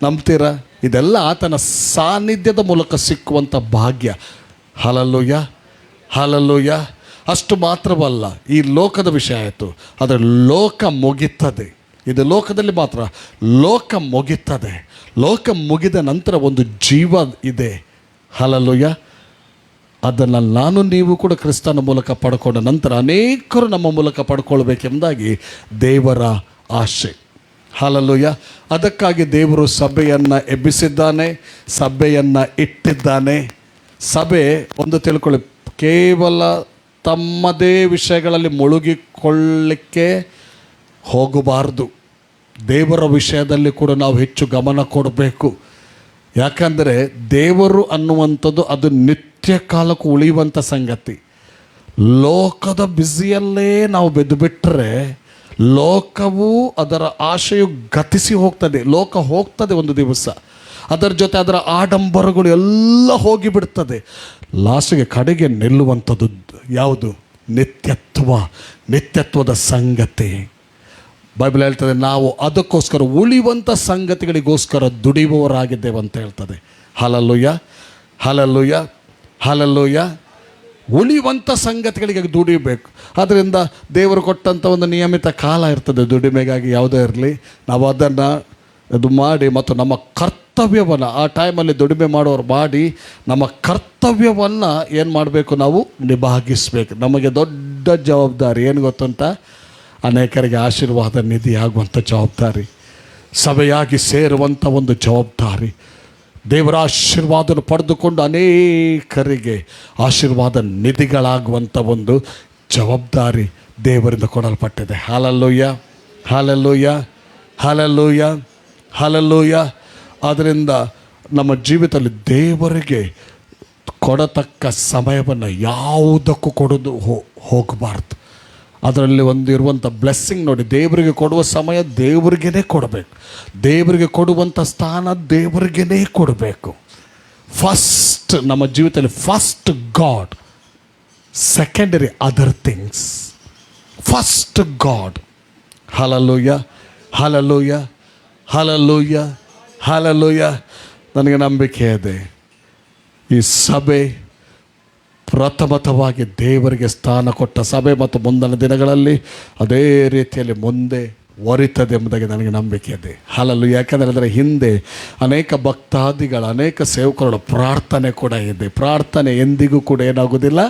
ನಂಬ್ತೀರಾ? ಇದೆಲ್ಲ ಆತನ ಸಾನ್ನಿಧ್ಯದ ಮೂಲಕ ಸಿಕ್ಕುವಂಥ ಭಾಗ್ಯ. Hallelujah, hallelujah. ಅಷ್ಟು ಮಾತ್ರವಲ್ಲ, ಈ ಲೋಕದ ವಿಷಯ ಆಯಿತು. ಆದರೆ ಲೋಕ ಮುಗಿತ್ತದೆ. ಇದು ಲೋಕದಲ್ಲಿ ಮಾತ್ರ. ಲೋಕ ಮುಗಿತ್ತದೆ. ಲೋಕ ಮುಗಿದ ನಂತರ ಒಂದು ಜೀವ ಇದೆ. ಹಲ್ಲೆಲೂಯಾ. ಅದನ್ನು ನಾನು ನೀವು ಕೂಡ ಕ್ರಿಸ್ತನ ಮೂಲಕ ಪಡ್ಕೊಂಡ ನಂತರ ಅನೇಕರು ನಮ್ಮ ಮೂಲಕ ಪಡ್ಕೊಳ್ಬೇಕೆಂಬುದಾಗಿ ದೇವರ ಆಶೆ. ಹಲ್ಲೆಲೂಯಾ. ಅದಕ್ಕಾಗಿ ದೇವರು ಸಭೆಯನ್ನು ಎಬ್ಬಿಸಿದ್ದಾನೆ, ಸಭೆಯನ್ನು ಇಟ್ಟಿದ್ದಾನೆ. ಸಭೆ ಒಂದು ತಿಳ್ಕೊಳ್ಳಿ, ಕೇವಲ ತಮ್ಮದೇ ವಿಷಯಗಳಲ್ಲಿ ಮುಳುಗಿಕೊಳ್ಳಿಕ್ಕೆ ಹೋಗಬಾರ್ದು. ದೇವರ ವಿಷಯದಲ್ಲಿ ಕೂಡ ನಾವು ಹೆಚ್ಚು ಗಮನ ಕೊಡಬೇಕು. ಯಾಕಂದರೆ ದೇವರು ಅನ್ನುವಂಥದ್ದು ಅದು ನಿತ್ಯ ಕಾಲಕ್ಕೂ ಉಳಿಯುವಂಥ ಸಂಗತಿ. ಲೋಕದ ಬ್ಯುಸಿಯಲ್ಲೇ ನಾವು ಬೆದ್ದು ಬಿಟ್ಟರೆ ಲೋಕವು ಅದರ ಆಶೆಯು ಗತಿಸಿ ಹೋಗ್ತದೆ. ಲೋಕ ಹೋಗ್ತದೆ ಒಂದು ದಿವಸ, ಅದರ ಜೊತೆ ಅದರ ಆಡಂಬರಗಳು ಎಲ್ಲ ಹೋಗಿಬಿಡ್ತದೆ. ಲಾಸ್ಟಿಗೆ ಕಡೆಗೆ ನಿಲ್ಲುವಂಥದ್ದು ಯಾವುದು? ನಿತ್ಯತ್ವದ ಸಂಗತಿ. ಬೈಬಲ್ ಹೇಳ್ತದೆ ನಾವು ಅದಕ್ಕೋಸ್ಕರ ಉಳಿಯುವಂಥ ಸಂಗತಿಗಳಿಗೋಸ್ಕರ ದುಡಿಯುವವರಾಗಿದ್ದೇವೆ ಅಂತ ಹೇಳ್ತದೆ. Hallelujah, hallelujah, hallelujah. ಉಳಿಯುವಂಥ ಸಂಗತಿಗಳಿಗೆ ದುಡಿಯಬೇಕು. ಆದ್ದರಿಂದ ದೇವರು ಕೊಟ್ಟಂಥ ಒಂದು ನಿಯಮಿತ ಕಾಲ ಇರ್ತದೆ ದುಡಿಮೆಗಾಗಿ. ಯಾವುದೇ ಇರಲಿ, ನಾವು ಅದನ್ನು ಇದು ಮಾಡಿ ಮತ್ತು ನಮ್ಮ ಕರ್ತವ್ಯವನ್ನು ಆ ಟೈಮಲ್ಲಿ ದುಡಿಮೆ ಮಾಡೋರು ಮಾಡಿ ನಮ್ಮ ಕರ್ತವ್ಯವನ್ನು ಏನು ಮಾಡಬೇಕು? ನಾವು ನಿಭಾಗಿಸಬೇಕು. ನಮಗೆ ದೊಡ್ಡ ಜವಾಬ್ದಾರಿ ಏನು ಗೊತ್ತುಂಟ? ಅನೇಕರಿಗೆ ಆಶೀರ್ವಾದ ನಿಧಿ ಆಗುವಂಥ ಜವಾಬ್ದಾರಿ, ಸಭೆಯಾಗಿ ಸೇರುವಂಥ ಒಂದು ಜವಾಬ್ದಾರಿ, ದೇವರ ಆಶೀರ್ವಾದ ಪಡೆದುಕೊಂಡು ಅನೇಕರಿಗೆ ಆಶೀರ್ವಾದ ನಿಧಿಗಳಾಗುವಂಥ ಒಂದು ಜವಾಬ್ದಾರಿ ದೇವರಿಂದ ಕೊಡಲ್ಪಟ್ಟಿದೆ. Hallelujah, hallelujah, hallelujah, hallelujah. ಆದ್ದರಿಂದ ನಮ್ಮ ಜೀವಿತದಲ್ಲಿ ದೇವರಿಗೆ ಕೊಡತಕ್ಕ ಸಮಯವನ್ನು ಯಾವುದಕ್ಕೂ ಕೊಡೋದು ಹೋಗಬಾರ್ದು. ಅದರಲ್ಲಿ ಇರುವಂಥ ಬ್ಲೆಸ್ಸಿಂಗ್ ನೋಡಿ, ದೇವರಿಗೆ ಕೊಡುವ ಸಮಯ ದೇವರಿಗೇ ಕೊಡಬೇಕು. ದೇವರಿಗೆ ಕೊಡುವಂಥ ಸ್ಥಾನ ದೇವರಿಗೇ ಕೊಡಬೇಕು. ಫಸ್ಟ್ ನಮ್ಮ ಜೀವಿತದಲ್ಲಿ first god, secondary other things. First god. Hallelujah, hallelujah, hallelujah, hallelujah. ನನಗೆ ನಂಬಿಕೆ ಇದೆ ಈ ಸಭೆ ಪ್ರಥಮತವಾಗಿ ದೇವರಿಗೆ ಸ್ಥಾನ ಕೊಟ್ಟ ಸಭೆ ಮತ್ತು ಮುಂದಿನ ದಿನಗಳಲ್ಲಿ ಅದೇ ರೀತಿಯಲ್ಲಿ ಮುಂದೆ ಒರಿತದೆ ಎಂಬುದಾಗಿ ನನಗೆ ನಂಬಿಕೆ ಇದೆ. ಹಲ್ಲೆಲೂಯಾ. ಯಾಕಂದರೆ ಅದರ ಹಿಂದೆ ಅನೇಕ ಭಕ್ತಾದಿಗಳ, ಅನೇಕ ಸೇವಕರ ಪ್ರಾರ್ಥನೆ ಕೂಡ ಇದೆ. ಪ್ರಾರ್ಥನೆ ಎಂದಿಗೂ ಕೂಡ ಏನಾಗೋದಿಲ್ಲ,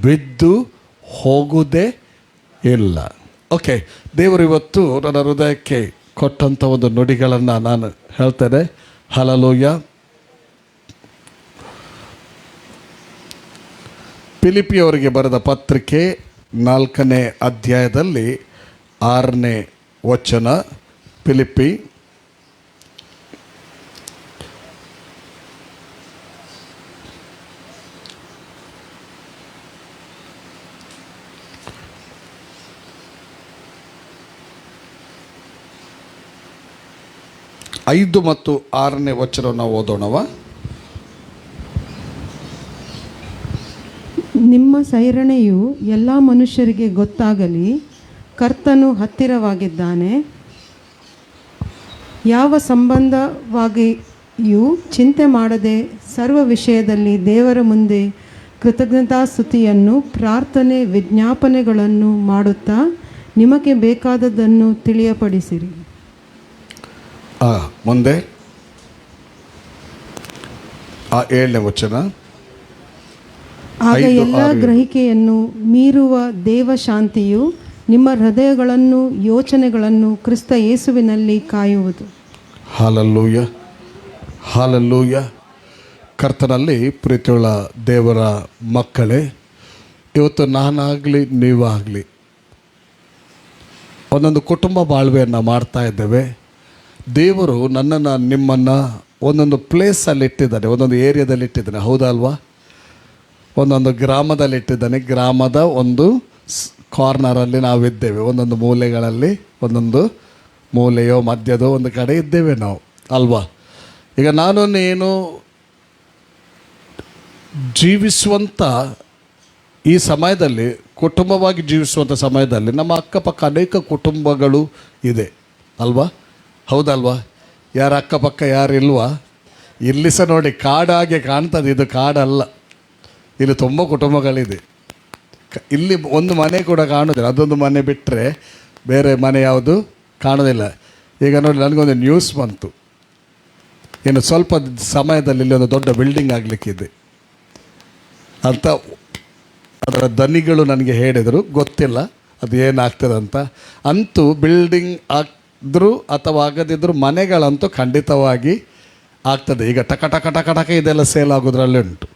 ಬಿದ್ದು ಹೋಗುವುದೇ ಇಲ್ಲ. ಓಕೆ, ದೇವರು ಇವತ್ತು ನನ್ನ ಹೃದಯಕ್ಕೆ ಕೊಟ್ಟಂಥ ಒಂದು ನುಡಿಗಳನ್ನು ನಾನು ಹೇಳ್ತೇನೆ. ಹಲ್ಲೆಲೂಯಾ. ಫಿಲಿಪ್ಪಿಯವರಿಗೆ ಬರೆದ ಪತ್ರಿಕೆ 4ನೇ ಅಧ್ಯಾಯದಲ್ಲಿ 6ನೇ ವಚನ. ಫಿಲಿಪ್ಪಿ 5 ಮತ್ತು 6ನೇ ವಚನವನ್ನು ಓದೋಣವ. ನಿಮ್ಮ ಸೈರಣೆಯು ಎಲ್ಲ ಮನುಷ್ಯರಿಗೆ ಗೊತ್ತಾಗಲಿ, ಕರ್ತನು ಹತ್ತಿರವಾಗಿದ್ದಾನೆ. ಯಾವ ಸಂಬಂಧವಾಗಿಯೂ ಚಿಂತೆ ಮಾಡದೆ ಸರ್ವ ವಿಷಯದಲ್ಲಿ ದೇವರ ಮುಂದೆ ಕೃತಜ್ಞತಾಸ್ತುತಿಯನ್ನು ಪ್ರಾರ್ಥನೆ ವಿಜ್ಞಾಪನೆಗಳನ್ನು ಮಾಡುತ್ತಾ ನಿಮಗೆ ಬೇಕಾದದ್ದನ್ನು ತಿಳಿಯಪಡಿಸಿರಿ. ಮುಂದೆ 7ನೇ ವಚನ. ಆಗ ಎಲ್ಲ ಗ್ರಹಿಕೆಯನ್ನು ಮೀರುವ ದೇವಶಾಂತಿಯು ನಿಮ್ಮ ಹೃದಯಗಳನ್ನು ಯೋಚನೆಗಳನ್ನು ಕ್ರಿಸ್ತ ಯೇಸುವಿನಲ್ಲಿ ಕಾಯುವುದು. Hallelujah, hallelujah. ಕರ್ತನಲ್ಲಿ ಪ್ರೀತಿಯುಳ್ಳ ದೇವರ ಮಕ್ಕಳೇ, ಇವತ್ತು ನಾನಾಗಲಿ ನೀವಾಗಲಿ ಒಂದೊಂದು ಕುಟುಂಬ ಬಾಳ್ವೆಯನ್ನು ಮಾಡ್ತಾ ಇದ್ದೇವೆ. ದೇವರು ನನ್ನನ್ನು ನಿಮ್ಮನ್ನು ಒಂದೊಂದು ಪ್ಲೇಸಲ್ಲಿ ಇಟ್ಟಿದ್ದಾನೆ, ಒಂದೊಂದು ಏರಿಯಾದಲ್ಲಿ ಇಟ್ಟಿದ್ದಾನೆ. ಹೌದಾ ಅಲ್ವಾ? ಒಂದೊಂದು ಗ್ರಾಮದಲ್ಲಿ ಇಟ್ಟಿದ್ದಾನೆ. ಗ್ರಾಮದ ಒಂದು ಕಾರ್ನರಲ್ಲಿ ನಾವಿದ್ದೇವೆ. ಒಂದೊಂದು ಮೂಲೆಗಳಲ್ಲಿ, ಒಂದೊಂದು ಮೂಲೆಯೋ ಮಧ್ಯದೋ ಒಂದು ಕಡೆ ಇದ್ದೇವೆ ನಾವು, ಅಲ್ವಾ? ಈಗ ನಾನು ನೀನು ಜೀವಿಸುವಂಥ ಈ ಸಮಯದಲ್ಲಿ, ಕುಟುಂಬವಾಗಿ ಜೀವಿಸುವಂಥ ಸಮಯದಲ್ಲಿ ನಮ್ಮ ಅಕ್ಕಪಕ್ಕ ಅನೇಕ ಕುಟುಂಬಗಳು ಇದೆ, ಅಲ್ವಾ? ಹೌದಲ್ವಾ? ಯಾರ ಅಕ್ಕಪಕ್ಕ ಯಾರು ಇಲ್ವಾ? ಇಲ್ಲಿ ಸಹ ನೋಡಿ, ಕಾಡಾಗೆ ಕಾಣ್ತದೆ. ಇದು ಕಾಡಲ್ಲ, ಇಲ್ಲಿ ತುಂಬ ಕುಟುಂಬಗಳಿದೆ. ಇಲ್ಲಿ ಒಂದು ಮನೆ ಕೂಡ ಕಾಣೋದಿಲ್ಲ. ಅದೊಂದು ಮನೆ ಬಿಟ್ಟರೆ ಬೇರೆ ಮನೆ ಯಾವುದು ಕಾಣೋದಿಲ್ಲ. ಈಗ ನೋಡಿ, ನನಗೊಂದು ನ್ಯೂಸ್ ಬಂತು. ಇನ್ನು ಸ್ವಲ್ಪ ಸಮಯದಲ್ಲಿ ಇಲ್ಲಿ ಒಂದು ದೊಡ್ಡ ಬಿಲ್ಡಿಂಗ್ ಆಗಲಿಕ್ಕಿದೆ ಅಂತ ಅದರ ದನಿಗಳು ನನಗೆ ಹೇಳಿದರು. ಗೊತ್ತಿಲ್ಲ ಅದು ಏನಾಗ್ತದೆ ಅಂತ. ಅಂತೂ ಬಿಲ್ಡಿಂಗ್ ಆದರೂ ಅಥವಾ ಆಗದಿದ್ದರೂ ಮನೆಗಳಂತೂ ಖಂಡಿತವಾಗಿ ಆಗ್ತದೆ. ಈಗ ಟಕ ಟಕ ಟಕ ಟಕ ಇದೆಲ್ಲ ಸೇಲ್ ಆಗೋದ್ರಲ್ಲೇ ಉಂಟು.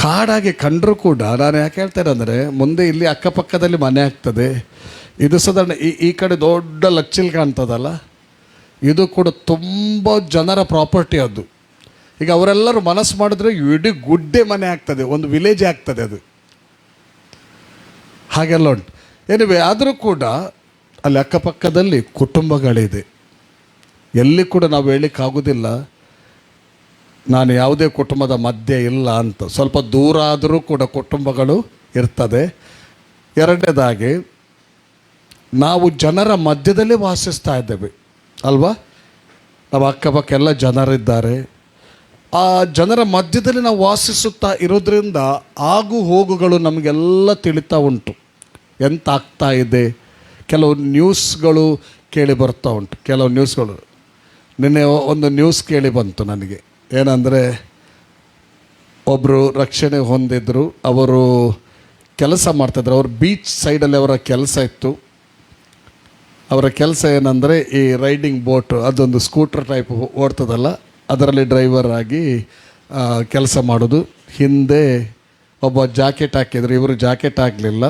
ಕಾಡಾಗಿ ಕಂಡರೂ ಕೂಡ ನಾನು ಯಾಕೆ ಹೇಳ್ತೇನೆ ಅಂದರೆ, ಮುಂದೆ ಇಲ್ಲಿ ಅಕ್ಕಪಕ್ಕದಲ್ಲಿ ಮನೆ ಆಗ್ತದೆ. ಇದು ಸಾಧಾರಣ ಈ ಕಡೆ ದೊಡ್ಡ ಲಚ್ಚಿಲ್ ಕಾಣ್ತದಲ್ಲ, ಇದು ಕೂಡ ತುಂಬ ಜನರ ಪ್ರಾಪರ್ಟಿ. ಅದು ಈಗ ಅವರೆಲ್ಲರೂ ಮನಸ್ಸು ಮಾಡಿದ್ರೆ ಇಡೀ ಗುಡ್ಡೆ ಮನೆ ಆಗ್ತದೆ, ಒಂದು ವಿಲೇಜ್ ಆಗ್ತದೆ ಅದು. ಹಾಗೆಲ್ಲ ಉಂಟು. ಎನಿವೆ, ಆದರೂ ಕೂಡ ಅಲ್ಲಿ ಅಕ್ಕಪಕ್ಕದಲ್ಲಿ ಕುಟುಂಬಗಳಿದೆ. ಎಲ್ಲಿ ಕೂಡ ನಾವು ಹೇಳಲಿಕ್ಕಾಗೋದಿಲ್ಲ ನಾನು ಯಾವುದೇ ಕುಟುಂಬದ ಮಧ್ಯೆ ಇಲ್ಲ ಅಂತ. ಸ್ವಲ್ಪ ದೂರ ಆದರೂ ಕೂಡ ಕುಟುಂಬಗಳು ಇರ್ತದೆ. ಎರಡನೇದಾಗಿ ನಾವು ಜನರ ಮಧ್ಯದಲ್ಲಿ ವಾಸಿಸ್ತಾ ಇದ್ದೇವೆ ಅಲ್ವಾ. ನಮ್ಮ ಅಕ್ಕಪಕ್ಕ ಎಲ್ಲ ಜನರಿದ್ದಾರೆ. ಆ ಜನರ ಮಧ್ಯದಲ್ಲಿ ನಾವು ವಾಸಿಸುತ್ತಾ ಇರೋದ್ರಿಂದ ಆಗು ಹೋಗುಗಳು ನಮಗೆಲ್ಲ ತಿಳಿತಾ ಉಂಟು. ಎಂತ ಆಗ್ತಾ ಇದೆ, ಕೆಲವು ನ್ಯೂಸ್ಗಳು ಕೇಳಿ ಬರ್ತಾ ಉಂಟು. ಕೆಲವು ನ್ಯೂಸ್ಗಳು, ನಿನ್ನೆ ಒಂದು ನ್ಯೂಸ್ ಕೇಳಿ ಬಂತು ನನಗೆ. ಏನಂದರೆ, ಒಬ್ಬರು ರಕ್ಷಣೆ ಹೊಂದಿದ್ರು, ಅವರು ಕೆಲಸ ಮಾಡ್ತಾಯಿದ್ರು. ಅವರು ಬೀಚ್ ಸೈಡಲ್ಲಿ ಅವರ ಕೆಲಸ ಇತ್ತು. ಅವರ ಕೆಲಸ ಏನಂದರೆ, ಈ ರೈಡಿಂಗ್ ಬೋಟು, ಅದೊಂದು ಸ್ಕೂಟರ್ ಟೈಪ್ ಓಡ್ತದಲ್ಲ, ಅದರಲ್ಲಿ ಡ್ರೈವರ್ ಆಗಿ ಕೆಲಸ ಮಾಡೋದು. ಹಿಂದೆ ಒಬ್ಬ ಜಾಕೆಟ್ ಹಾಕಿದ್ರು, ಇವರು ಜಾಕೆಟ್ ಹಾಕಲಿಲ್ಲ.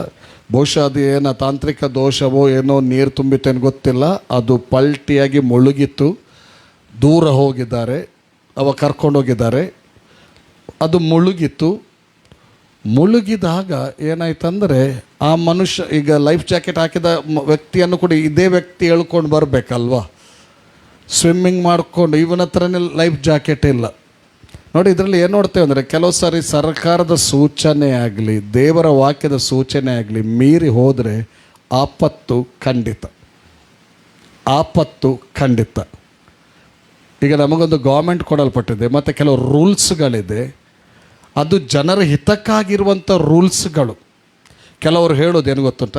ಬಹುಶಃ ಅದು ಏನೋ ತಾಂತ್ರಿಕ ದೋಷವೋ ಏನೋ, ನೀರು ತುಂಬಿತ್ತೇನು ಗೊತ್ತಿಲ್ಲ, ಅದು ಪಲ್ಟಿಯಾಗಿ ಮುಳುಗಿತ್ತು. ದೂರ ಹೋಗಿದ್ದಾರೆ, ಅವ ಕರ್ಕೊಂಡೋಗಿದ್ದಾರೆ. ಅದು ಮುಳುಗಿತ್ತು. ಮುಳುಗಿದಾಗ ಏನಾಯ್ತಂದರೆ, ಆ ಮನುಷ್ಯ ಈಗ ಲೈಫ್ ಜಾಕೆಟ್ ಹಾಕಿದ ವ್ಯಕ್ತಿಯನ್ನು ಕೂಡ ಇದೇ ವ್ಯಕ್ತಿ ಹೇಳ್ಕೊಂಡು ಬರಬೇಕಲ್ವ. ಸ್ವಿಮ್ಮಿಂಗ್ ಮಾಡಿಕೊಂಡು ಇವನ ಹತ್ರನೇ ಲೈಫ್ ಜಾಕೆಟ್ ಇಲ್ಲ. ನೋಡಿ, ಇದರಲ್ಲಿ ಏನು ನೋಡ್ತೇವೆ ಅಂದರೆ, ಕೆಲವು ಸಾರಿ ಸರ್ಕಾರದ ಸೂಚನೆ ಆಗಲಿ, ದೇವರ ವಾಕ್ಯದ ಸೂಚನೆ ಆಗಲಿ ಮೀರಿ ಹೋದರೆ ಆಪತ್ತು ಖಂಡಿತ, ಆಪತ್ತು ಖಂಡಿತ. ಈಗ ನಮಗೊಂದು ಗೌರ್ಮೆಂಟ್ ಕೊಡಲ್ಪಟ್ಟಿದೆ, ಮತ್ತು ಕೆಲವು ರೂಲ್ಸ್ಗಳಿದೆ. ಅದು ಜನರ ಹಿತಕ್ಕಾಗಿರುವಂಥ ರೂಲ್ಸ್ಗಳು. ಕೆಲವರು ಹೇಳೋದು ಏನು ಗೊತ್ತುಂಟ,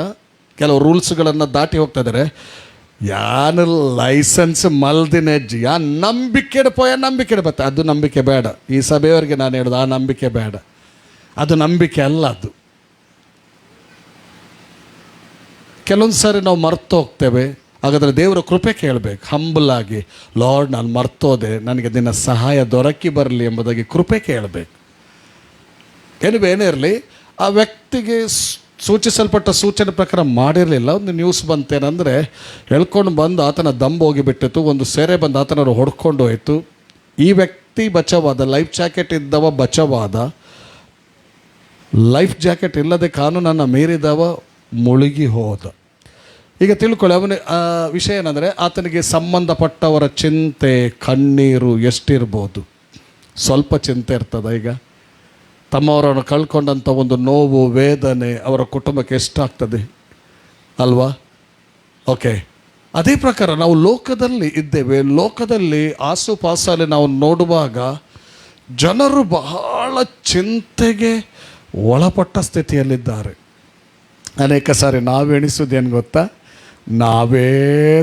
ಕೆಲವು ರೂಲ್ಸ್ಗಳನ್ನು ದಾಟಿ ಹೋಗ್ತಾ ಇದ್ದಾರೆ. ಯಾನು ಲೈಸೆನ್ಸ್ ಮಲ್ದಿನೆಜ್ಜಿ ಯಾ ನಂಬಿಕೆ ನಂಬಿಕೆ ಬತ್ತೆ, ಅದು ನಂಬಿಕೆ ಬೇಡ. ಈ ಸಭೆಯವರಿಗೆ ನಾನು ಹೇಳೋದು, ಆ ನಂಬಿಕೆ ಬೇಡ, ಅದು ನಂಬಿಕೆ ಅಲ್ಲ. ಅದು ಕೆಲವೊಂದು ಸಾರಿ ನಾವು ಮರ್ತು ಹೋಗ್ತೇವೆ. ಹಾಗಾದರೆ ದೇವರ ಕೃಪೆ ಕೇಳಬೇಕು, ಹಂಬಲಾಗಿ, ಲಾರ್ಡ್ ನಾನು ಮರ್ತೋದೆ, ನನಗೆ ನಿನ್ನ ಸಹಾಯ ದೊರಕಿ ಬರಲಿ ಎಂಬುದಾಗಿ ಕೃಪೆ ಕೇಳಬೇಕು. ಏನೇ ಇರಲಿ, ಆ ವ್ಯಕ್ತಿಗೆ ಸೂಚಿಸಲ್ಪಟ್ಟ ಸೂಚನೆ ಪ್ರಕಾರ ಮಾಡಿರಲಿಲ್ಲ. ಒಂದು ನ್ಯೂಸ್ ಬಂತೇನೆಂದರೆ, ಹೇಳ್ಕೊಂಡು ಬಂದು ಆತನ ದಂಬು ಹೋಗಿಬಿಟ್ಟಿತ್ತು. ಒಂದು ಸೆರೆ ಬಂದು ಆತನವರು ಹೊಡ್ಕೊಂಡು ಹೋಯಿತು. ಈ ವ್ಯಕ್ತಿ ಬಚಾವಾದ, ಲೈಫ್ ಜಾಕೆಟ್ ಇದ್ದವ ಬಚಾವಾದ. ಲೈಫ್ ಜಾಕೆಟ್ ಇಲ್ಲದೆ ಕಾನೂನನ್ನು ಮೀರಿದವ ಮುಳುಗಿ ಹೋದ. ಈಗ ತಿಳ್ಕೊಳ್ಳಿ, ಅವನ ವಿಷಯ ಏನಂದರೆ, ಆತನಿಗೆ ಸಂಬಂಧಪಟ್ಟವರ ಚಿಂತೆ, ಕಣ್ಣೀರು ಎಷ್ಟಿರ್ಬೋದು? ಸ್ವಲ್ಪ ಚಿಂತೆ ಇರ್ತದೆ. ಈಗ ತಮ್ಮವರನ್ನು ಕಳ್ಕೊಂಡಂಥ ಒಂದು ನೋವು, ವೇದನೆ ಅವರ ಕುಟುಂಬಕ್ಕೆ ಎಷ್ಟಾಗ್ತದೆ ಅಲ್ವಾ? ಓಕೆ, ಅದೇ ಪ್ರಕಾರ ನಾವು ಲೋಕದಲ್ಲಿ ಇದ್ದೇವೆ. ಲೋಕದಲ್ಲಿ ಆಸುಪಾಸಲ್ಲಿ ನಾವು ನೋಡುವಾಗ ಜನರು ಬಹಳ ಚಿಂತೆಗೆ ಒಳಪಟ್ಟ ಸ್ಥಿತಿಯಲ್ಲಿದ್ದಾರೆ. ಅನೇಕ ಸಾರಿ ನಾವು ಎಣಿಸೋದೇನು ಗೊತ್ತಾ, ನಾವೇ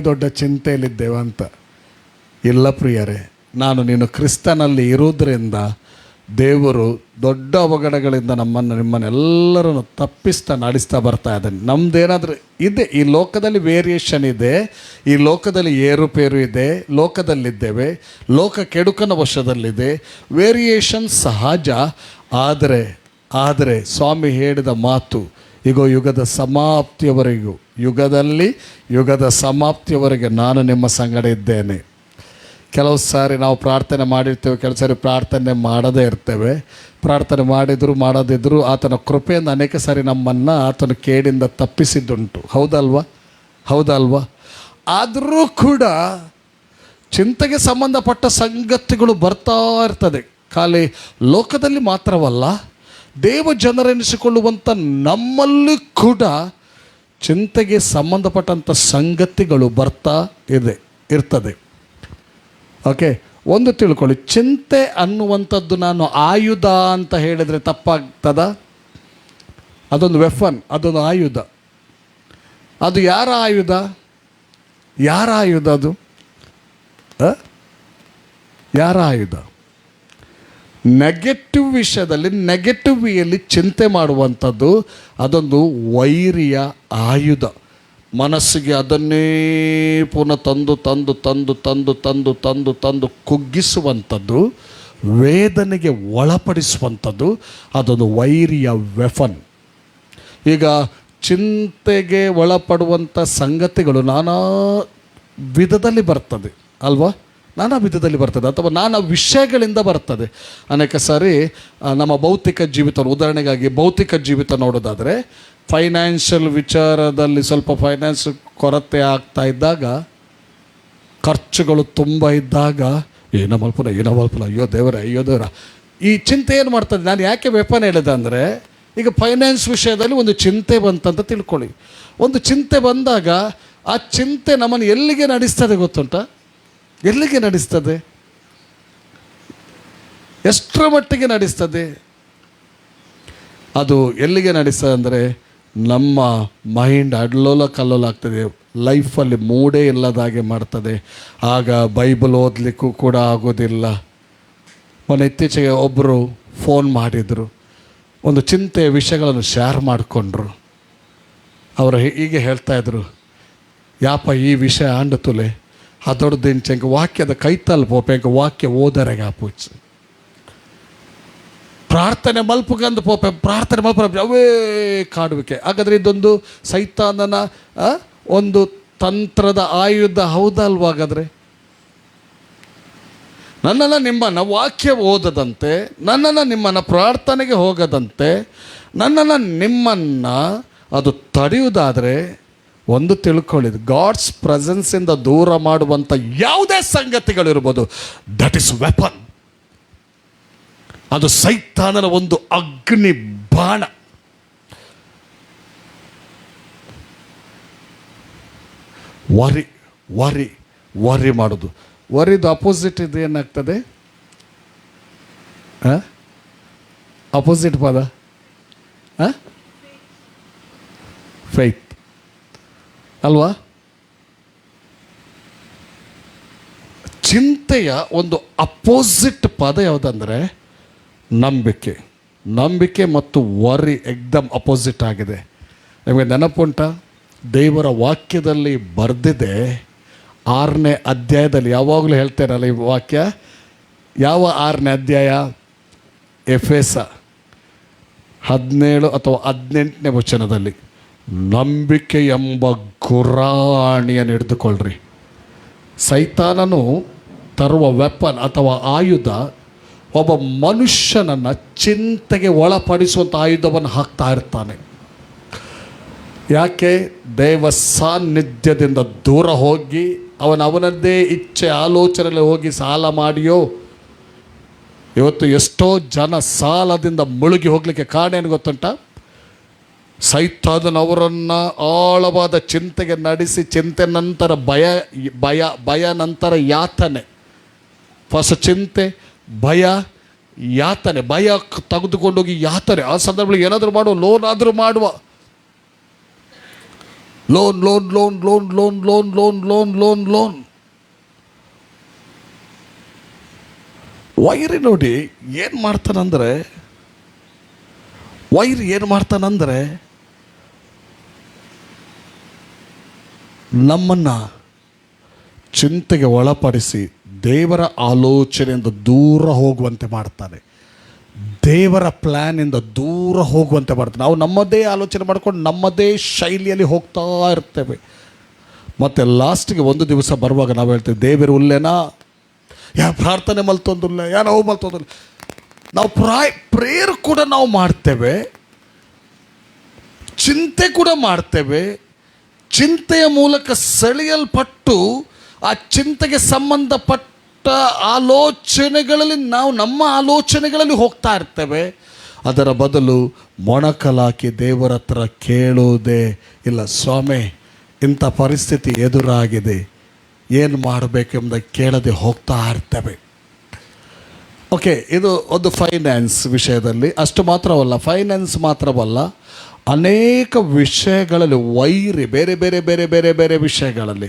ದೊಡ್ಡ ಚಿಂತೆಯಲ್ಲಿದ್ದೇವೆ ಅಂತ. ಇಲ್ಲ ಪ್ರಿಯರೇ, ನೀನು ಕ್ರಿಸ್ತನಲ್ಲಿ ಇರೋದ್ರಿಂದ ದೇವರು ದೊಡ್ಡ ಅವಘಡಗಳಿಂದ ನಿಮ್ಮನ್ನೆಲ್ಲರನ್ನು ತಪ್ಪಿಸ್ತಾ ನಡೆಸ್ತಾ ಬರ್ತಾ ಇದ್ದಾನೆ. ನಮ್ಮದೇನಾದರೂ ಇದೆ, ಈ ಲೋಕದಲ್ಲಿ ವೇರಿಯೇಷನ್ ಇದೆ, ಈ ಲೋಕದಲ್ಲಿ ಏರುಪೇರು ಇದೆ, ಲೋಕದಲ್ಲಿದ್ದೇವೆ, ಲೋಕ ಕೆಡುಕನ ವಶದಲ್ಲಿದೆ, ವೇರಿಯೇಷನ್ ಸಹಜ. ಆದರೆ ಸ್ವಾಮಿ ಹೇಳಿದ ಮಾತು, ಈಗ ಯುಗದ ಸಮಾಪ್ತಿಯವರೆಗೂ, ಯುಗದ ಸಮಾಪ್ತಿಯವರೆಗೆ ನಾನು ನಿಮ್ಮ ಸಂಗಡ ಇದ್ದೇನೆ. ಕೆಲವು ಸಾರಿ ನಾವು ಪ್ರಾರ್ಥನೆ ಮಾಡಿರ್ತೇವೆ, ಕೆಲವು ಸಾರಿ ಪ್ರಾರ್ಥನೆ ಮಾಡದೇ ಇರ್ತೇವೆ. ಪ್ರಾರ್ಥನೆ ಮಾಡದಿದ್ದರೂ ಆತನ ಕೃಪೆಯಿಂದ ಅನೇಕ ಸಾರಿ ನಮ್ಮನ್ನು ಆತನ ಕೇಡಿಂದ ತಪ್ಪಿಸಿದ್ದುಂಟು. ಹೌದಲ್ವಾ? ಆದರೂ ಕೂಡ ಚಿಂತೆಗೆ ಸಂಬಂಧಪಟ್ಟ ಸಂಗತಿಗಳು ಬರ್ತಾ ಇರ್ತದೆ. ಖಾಲಿ ಲೋಕದಲ್ಲಿ ಮಾತ್ರವಲ್ಲ, ದೇವ ಜನರೆನಿಸಿಕೊಳ್ಳುವಂಥ ನಮ್ಮಲ್ಲಿ ಕೂಡ ಚಿಂತೆಗೆ ಸಂಬಂಧಪಟ್ಟಂಥ ಸಂಗತಿಗಳು ಬರ್ತಾ ಇರ್ತದೆ. ಓಕೆ, ಒಂದು ತಿಳ್ಕೊಳ್ಳಿ, ಚಿಂತೆ ಅನ್ನುವಂಥದ್ದು ನಾನು ಆಯುಧ ಅಂತ ಹೇಳಿದರೆ ತಪ್ಪಾಗ್ತದ? ಅದೊಂದು ವೆಫನ್, ಅದೊಂದು ಆಯುಧ. ಅದು ಯಾರ ಆಯುಧ ಅದು? ಯಾರ ಆಯುಧ? ನೆಗೆಟಿವ್ ವಿಷಯದಲ್ಲಿ ನೆಗೆಟಿವ್ ವಿಯಲ್ಲಿ ಚಿಂತೆ ಮಾಡುವಂಥದ್ದು ಅದೊಂದು ವೈರಿಯ ಆಯುಧ. ಮನಸ್ಸಿಗೆ ಅದನ್ನೇ ಪುನಃ ತಂದು ತಂದು ತಂದು ತಂದು ತಂದು ತಂದು ತಂದು ಕುಗ್ಗಿಸುವಂಥದ್ದು, ವೇದನೆಗೆ ಒಳಪಡಿಸುವಂಥದ್ದು ಅದೊಂದು ವೈರಿಯ ವೆಫನ್. ಈಗ ಚಿಂತೆಗೆ ಒಳಪಡುವಂಥ ಸಂಗತಿಗಳು ನಾನಾ ವಿಧದಲ್ಲಿ ಬರ್ತದೆ ಅಲ್ವಾ? ನಾನಾ ವಿಧದಲ್ಲಿ ಬರ್ತದೆ ಅಥವಾ ನಾನಾ ವಿಷಯಗಳಿಂದ ಬರ್ತದೆ. ಅನೇಕ ಸಾರಿ ನಮ್ಮ ಭೌತಿಕ ಜೀವಿತ, ಉದಾಹರಣೆಗಾಗಿ ಭೌತಿಕ ಜೀವಿತ ನೋಡೋದಾದರೆ, ಫೈನಾನ್ಷಿಯಲ್ ವಿಚಾರದಲ್ಲಿ ಸ್ವಲ್ಪ ಫೈನಾನ್ಸ್ ಕೊರತೆ ಆಗ್ತಾ ಇದ್ದಾಗ, ಖರ್ಚುಗಳು ತುಂಬ ಇದ್ದಾಗ, ಏನೋ ಮಲ್ಪುನ ಅಯ್ಯೋ ದೇವರ ಈ ಚಿಂತೆ ಏನು ಮಾಡ್ತದೆ. ನಾನು ಯಾಕೆ ವೆಪನ್ ಹೇಳಿದೆ ಅಂದರೆ, ಈಗ ಫೈನಾನ್ಸ್ ವಿಷಯದಲ್ಲಿ ಒಂದು ಚಿಂತೆ ಬಂತಂತ ತಿಳ್ಕೊಳ್ಳಿ. ಒಂದು ಚಿಂತೆ ಬಂದಾಗ ಆ ಚಿಂತೆ ನಮ್ಮನ್ನು ಎಲ್ಲಿಗೆ ನಡೆಸ್ತದೆ ಗೊತ್ತುಂಟ? ಎಲ್ಲಿಗೆ ನಡೆಸ್ತದೆ? ಎಷ್ಟರ ಮಟ್ಟಿಗೆ ನಡೆಸ್ತದೆ? ಅದು ಎಲ್ಲಿಗೆ ನಡೆಸ್ತದೆ ಅಂದರೆ, ನಮ್ಮ ಮೈಂಡ್ ಅಡ್ಲೋಲ ಕಲ್ಲೋಲ ಆಗ್ತದೆ, ಲೈಫಲ್ಲಿ ಮೂಡೇ ಇಲ್ಲದಾಗೆ ಮಾಡ್ತದೆ. ಆಗ ಬೈಬಲ್ ಓದಲಿಕ್ಕೂ ಕೂಡ ಆಗೋದಿಲ್ಲ. ಮೊನ್ನೆ ಇತ್ತೀಚೆಗೆ ಒಬ್ಬರು ಫೋನ್ ಮಾಡಿದರು, ಒಂದು ಚಿಂತೆಯ ವಿಷಯಗಳನ್ನು ಶೇರ್ ಮಾಡಿಕೊಂಡ್ರು. ಅವರು ಹೀಗೆ ಹೇಳ್ತಾಯಿದ್ರು, ಯಾಪ ಈ ವಿಷಯ ಆಂಡು ತುಲೆ ಅದೊಡ್ದಿಂಚಂಗೆ ವಾಕ್ಯದ ಕೈತಲ್ ಪೋಪೆಂಗೆ ವಾಕ್ಯ ಓದರೆಗೆ ಆಪುಚ್ಚು ಪ್ರಾರ್ಥನೆ ಮಲ್ಪುಗಂದು ಪೋಪೆ ಪ್ರಾರ್ಥನೆ ಮಲ್ಪ ಅವೇ ಕಾಡುವಿಕೆ. ಹಾಗಾದರೆ ಇದೊಂದು ಸೈತಾನನ ಒಂದು ತಂತ್ರದ ಆಯುಧ ಹೌದಲ್ವ? ಹಾಗಾದರೆ ನನ್ನನ್ನು ನಿಮ್ಮನ್ನು ವಾಕ್ಯ ಓದದಂತೆ, ನನ್ನನ್ನು ನಿಮ್ಮನ್ನು ಪ್ರಾರ್ಥನೆಗೆ ಹೋಗದಂತೆ, ನನ್ನನ್ನು ನಿಮ್ಮನ್ನು ಅದು ತಡೆಯುವುದಾದರೆ ಒಂದು ತಿಳ್ಕೊಳ್ಳಿದ್ದು, ಗಾಡ್ಸ್ ಪ್ರೆಸೆನ್ಸಿಂದ ದೂರ ಮಾಡುವಂಥ ಯಾವುದೇ ಸಂಗತಿಗಳಿರ್ಬೋದು, ದಟ್ ಇಸ್ ವೆಪನ್. ಅದು ಸೈತಾನನ ಒಂದು ಅಗ್ನಿ ಬಾಣ. ವರಿ ವರಿ ವರಿ ಮಾಡೋದು. ವರಿದು ಅಪೋಸಿಟ್ ಇದು ಏನಾಗ್ತದೆ? ಅಪೋಸಿಟ್ ಪದ ಫೈತ್ ಅಲ್ವಾ? ಚಿಂತೆಯ ಒಂದು ಅಪೋಸಿಟ್ ಪದ ಯಾವುದಂದರೆ ನಂಬಿಕೆ. ನಂಬಿಕೆ ಮತ್ತು ವರಿ ಎಕ್ದಮ್ ಅಪೋಸಿಟ್ ಆಗಿದೆ. ನಿಮಗೆ ನೆನಪುಂಟ? ದೇವರ ವಾಕ್ಯದಲ್ಲಿ ಬರೆದಿದೆ, 6ನೇ ಅಧ್ಯಾಯದಲ್ಲಿ. ಯಾವಾಗಲೂ ಹೇಳ್ತಾರಲ್ಲ ಈ ವಾಕ್ಯ. ಯಾವ 6ನೇ ಅಧ್ಯಾಯ? ಎಫೆಸ 17 ಅಥವಾ 18ನೇ ವಚನದಲ್ಲಿ, ನಂಬಿಕೆ ಎಂಬ ಗುರಾಣಿಯನ್ನು ಹಿಡಿದುಕೊಳ್ಳ್ರಿ. ಸೈತಾನನು ತರುವ ವೆಪನ್ ಅಥವಾ ಆಯುಧ ಒಬ್ಬ ಮನುಷ್ಯನನ್ನು ಚಿಂತೆಗೆ ಒಳಪಡಿಸುವಂಥ ಆಯುಧವನ್ನು ಹಾಕ್ತಾ ಇರ್ತಾನೆ. ಯಾಕೆ? ದೈವ ಸಾನ್ನಿಧ್ಯದಿಂದ ದೂರ ಹೋಗಿ ಅವನದ್ದೇ ಇಚ್ಛೆ ಆಲೋಚನೆಯಲ್ಲಿ ಹೋಗಿ ಸಾಲ ಮಾಡಿಯೋ. ಇವತ್ತು ಎಷ್ಟೋ ಜನ ಸಾಲದಿಂದ ಮುಳುಗಿ ಹೋಗಲಿಕ್ಕೆ ಕಾರಣ ಏನು ಗೊತ್ತುಂಟ? ಸೈತಾನನವರನ್ನು ಆಳವಾದ ಚಿಂತೆಗೆ ನಡೆಸಿ, ಚಿಂತೆ ನಂತರ ಭಯ ನಂತರ ಯಾತನೆ. ಫಸ್ಟ್ ಚಿಂತೆ, ಭಯ, ಯಾತನೆ. ಭಯ ತೆಗೆದುಕೊಂಡೋಗಿ ಯಾತನೆ. ಆ ಸಂದರ್ಭದಲ್ಲಿ ಏನಾದರೂ ಮಾಡುವ, ಲೋನ್ ಆದರೂ ಮಾಡುವ. Loan loan loan loan loan loan loan loan loan loan ವೈರಿ ನೋಡಿ ಏನು ಮಾಡ್ತಾನಂದರೆ, ವೈರಿ ಏನು ಮಾಡ್ತಾನಂದರೆ, ನಮ್ಮನ್ನು ಚಿಂತೆಗೆ ಒಳಪಡಿಸಿ ದೇವರ ಆಲೋಚನೆಯಿಂದ ದೂರ ಹೋಗುವಂತೆ ಮಾಡ್ತಾನೆ. ದೇವರ ಪ್ಲ್ಯಾನಿಂದ ದೂರ ಹೋಗುವಂತೆ ಮಾಡ್ತಾನೆ. ನಾವು ನಮ್ಮದೇ ಆಲೋಚನೆ ಮಾಡ್ಕೊಂಡು ನಮ್ಮದೇ ಶೈಲಿಯಲ್ಲಿ ಹೋಗ್ತಾ ಇರ್ತೇವೆ. ಮತ್ತು ಲಾಸ್ಟಿಗೆ ಒಂದು ದಿವಸ ಬರುವಾಗ ನಾವು ಹೇಳ್ತೇವೆ, ದೇವರು ಉಲ್ಲೇನಾ, ಪ್ರಾರ್ಥನೆ ಮಲ್ತೊಂದಿಲ್ಲ, ನಾವು ಮಲ್ತೊಂದಿಲ್ಲ. ನಾವು ಪ್ರೇಯರ್ ಕೂಡ ನಾವು ಮಾಡ್ತೇವೆ, ಚಿಂತೆ ಕೂಡ ಮಾಡ್ತೇವೆ. ಚಿಂತೆಯ ಮೂಲಕ ಸೆಳೆಯಲ್ಪಟ್ಟು ಆ ಚಿಂತೆಗೆ ಸಂಬಂಧಪಟ್ಟ ಆಲೋಚನೆಗಳಲ್ಲಿ ನಾವು ನಮ್ಮ ಆಲೋಚನೆಗಳಲ್ಲಿ ಹೋಗ್ತಾ ಇರ್ತೇವೆ. ಅದರ ಬದಲು ಮೊಣಕಲಾಕಿ ದೇವರ ಹತ್ರ ಕೇಳುವುದೇ ಇಲ್ಲ. ಸ್ವಾಮಿ, ಇಂಥ ಪರಿಸ್ಥಿತಿ ಎದುರಾಗಿದೆ, ಏನು ಮಾಡಬೇಕೆಂಬುದಾಗಿ ಕೇಳದೆ ಹೋಗ್ತಾ ಇರ್ತೇವೆ. ಓಕೆ, ಇದು ಒಂದು ಫೈನಾನ್ಸ್ ವಿಷಯದಲ್ಲಿ. ಅಷ್ಟು ಮಾತ್ರವಲ್ಲ, ಫೈನಾನ್ಸ್ ಮಾತ್ರವಲ್ಲ, ಅನೇಕ ವಿಷಯಗಳಲ್ಲಿ ವೈರಿ, ಬೇರೆ ಬೇರೆ ಬೇರೆ ಬೇರೆ ಬೇರೆ ವಿಷಯಗಳಲ್ಲಿ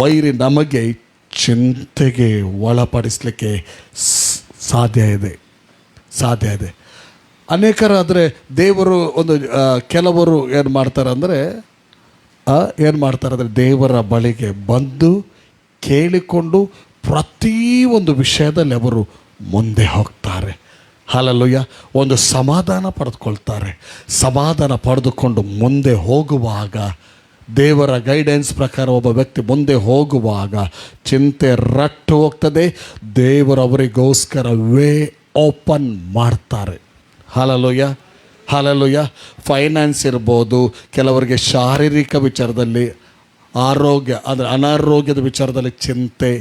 ವೈರಿ ನಮಗೆ ಚಿಂತೆಗೆ ಒಳಪಡಿಸಲಿಕ್ಕೆ ಸಾಧ್ಯ ಇದೆ. ಅನೇಕರಾದರೆ ದೇವರು ಕೆಲವರು ಏನು ಮಾಡ್ತಾರೆ ಅಂದರೆ ದೇವರ ಬಳಿಗೆ ಬಂದು ಕೇಳಿಕೊಂಡು ಪ್ರತಿಯೊಂದು ವಿಷಯದಲ್ಲಿ ಅವರು ಮುಂದೆ ಹೋಗ್ತಾರೆ. ಹಲ್ಲೆಲೂಯಾ. ಒಂದು ಸಮಾಧಾನ ಪಡೆದುಕೊಳ್ತಾರೆ. ಸಮಾಧಾನ ಪಡೆದುಕೊಂಡು ಮುಂದೆ ಹೋಗುವಾಗ, ದೇವರ ಗೈಡೆನ್ಸ್ ಪ್ರಕಾರ ಒಬ್ಬ ವ್ಯಕ್ತಿ ಮುಂದೆ ಹೋಗುವಾಗ ಚಿಂತೆ ರಟ್ಟು ಹೋಗ್ತದೆ. ದೇವರು ಅವರಿಗೋಸ್ಕರ ವೇ ಓಪನ್ ಮಾಡ್ತಾರೆ. ಹಲ್ಲೆಲೂಯಾ. ಫೈನಾನ್ಸ್ ಇರ್ಬೋದು, ಕೆಲವರಿಗೆ ಶಾರೀರಿಕ ವಿಚಾರದಲ್ಲಿ, ಆರೋಗ್ಯ ಅಂದರೆ ಅನಾರೋಗ್ಯದ ವಿಚಾರದಲ್ಲಿ ಚಿಂತೆ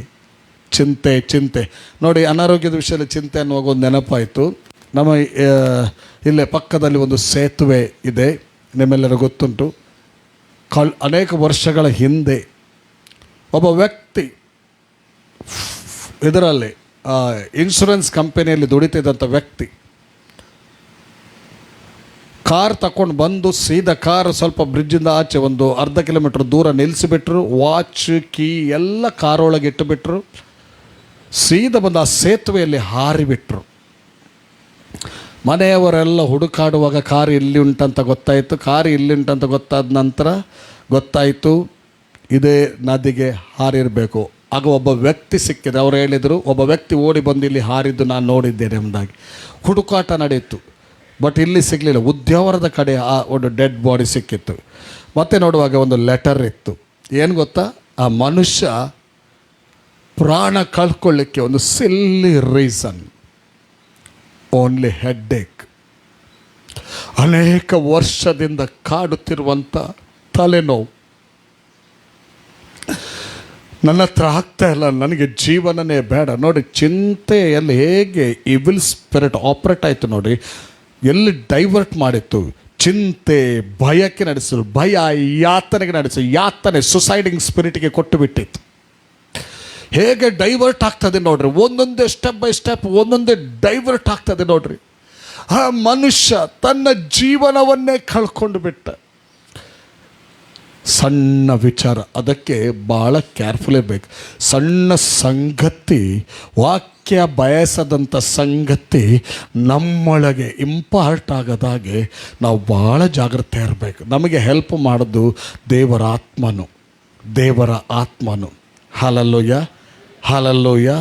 ನೋಡಿ. ಅನಾರೋಗ್ಯದ ವಿಷಯದಲ್ಲಿ ಚಿಂತೆ ಅನ್ನುವಾಗ ಒಂದು ನೆನಪಾಯಿತು. ನಮ್ಮ ಇಲ್ಲೇ ಪಕ್ಕದಲ್ಲಿ ಒಂದು ಸೇತುವೆ ಇದೆ, ನಿಮ್ಮೆಲ್ಲರೂ ಗೊತ್ತುಂಟು. ಅನೇಕ ವರ್ಷಗಳ ಹಿಂದೆ ಒಬ್ಬ ವ್ಯಕ್ತಿ ಇದರಲ್ಲಿ ಇನ್ಶೂರೆನ್ಸ್ ಕಂಪನಿಯಲ್ಲಿ ದುಡಿತಿದ್ದಂಥ ವ್ಯಕ್ತಿ ಕಾರ್ ತಗೊಂಡು ಬಂದು ಸೀದಾ ಕಾರ್ ಸ್ವಲ್ಪ ಬ್ರಿಡ್ಜಿಂದ ಆಚೆ ಒಂದು ಅರ್ಧ ಕಿಲೋಮೀಟ್ರ್ ದೂರ ನಿಲ್ಲಿಸಿಬಿಟ್ರು. ವಾಚ್, ಕೀ ಎಲ್ಲ ಕಾರೊಳಗೆ ಇಟ್ಟುಬಿಟ್ರು. ಸೀದಾ ಬಂದು ಆ ಸೇತುವೆಯಲ್ಲಿ ಹಾರಿಬಿಟ್ರು. ಮನೆಯವರೆಲ್ಲ ಹುಡುಕಾಡುವಾಗ ಕಾರ್ ಇಲ್ಲಿ ಉಂಟಂತ ಗೊತ್ತಾಯಿತು. ಕಾರ್ ಇಲ್ಲಿ ಉಂಟಂತ ಗೊತ್ತಾದ ನಂತರ ಗೊತ್ತಾಯಿತು ಇದೇ ನದಿಗೆ ಹಾರಿರಬೇಕು. ಆಗ ಒಬ್ಬ ವ್ಯಕ್ತಿ ಸಿಕ್ಕಿದೆ. ಅವ್ರು ಹೇಳಿದರು, ಒಬ್ಬ ವ್ಯಕ್ತಿ ಓಡಿ ಬಂದು ಇಲ್ಲಿ ಹಾರಿದ್ದು ನಾನು ನೋಡಿದ್ದೇನೆ ಎಂಬುದಾಗಿ. ಹುಡುಕಾಟ ನಡೆಯಿತು, ಬಟ್ ಇಲ್ಲಿ ಸಿಗಲಿಲ್ಲ. ಉದ್ಯಾವರದ ಕಡೆ ಆ ಒಂದು ಡೆಡ್ ಬಾಡಿ ಸಿಕ್ಕಿತ್ತು. ಮತ್ತೆ ನೋಡುವಾಗ ಒಂದು ಲೆಟರ್ ಇತ್ತು. ಏನು ಗೊತ್ತಾ, ಆ ಮನುಷ್ಯ ಪ್ರಾಣ ಕಳ್ಕೊಳ್ಳಿಕ್ಕೆ ಒಂದು ಸಿಲ್ಲಿ ರೀಸನ್, ಓನ್ಲಿ ಹೆಡ್ಏಕ್. ಅನೇಕ ವರ್ಷದಿಂದ ಕಾಡುತ್ತಿರುವಂಥ ತಲೆನೋವು. ನನ್ನ ಹತ್ರ ಆಗ್ತಾ ಇಲ್ಲ, ನನಗೆ ಜೀವನನೇ ಬೇಡ. ನೋಡಿ, ಚಿಂತೆಯಲ್ಲಿ ಹೇಗೆ ಇವಿಲ್ ಸ್ಪಿರಿಟ್ ಆಪ್ರೇಟ್ ಆಯಿತು ನೋಡಿ, ಎಲ್ಲಿ ಡೈವರ್ಟ್ ಮಾಡಿತ್ತು. ಚಿಂತೆ ಭಯಕ್ಕೆ ನಡೆಸಲು, ಭಯ ಯಾತನೆಗೆ ನಡೆಸಲು, ಯಾತನೆ ಸುಸೈಡಿಂಗ್ ಸ್ಪಿರಿಟ್ಗೆ ಕೊಟ್ಟು ಬಿಟ್ಟಿತ್ತು. ಹೇಗೆ ಡೈವರ್ಟ್ ಆಗ್ತದೆ ನೋಡ್ರಿ, ಒಂದೊಂದೇ ಸ್ಟೆಪ್ ಬೈ ಸ್ಟೆಪ್ ಒಂದೊಂದೇ ಡೈವರ್ಟ್ ಆಗ್ತದೆ ನೋಡ್ರಿ. ಆ ಮನುಷ್ಯ ತನ್ನ ಜೀವನವನ್ನೇ ಕಳ್ಕೊಂಡು ಬಿಟ್ಟ. ಸಣ್ಣ ವಿಚಾರ, ಅದಕ್ಕೆ ಭಾಳ ಕೇರ್ಫುಲ್ ಇರಬೇಕು. ಸಣ್ಣ ಸಂಗತಿ, ವಾಕ್ಯ ಬಯಸದಂಥ ಸಂಗತಿ ನಮ್ಮೊಳಗೆ ಇಂಪಾರ್ಟ್ ಆಗದಾಗೆ ನಾವು ಭಾಳ ಜಾಗ್ರತೆ ಇರಬೇಕು. ನಮಗೆ ಹೆಲ್ಪ್ ಮಾಡೋದು ದೇವರ ಆತ್ಮನು. Hallelujah, hallelujah,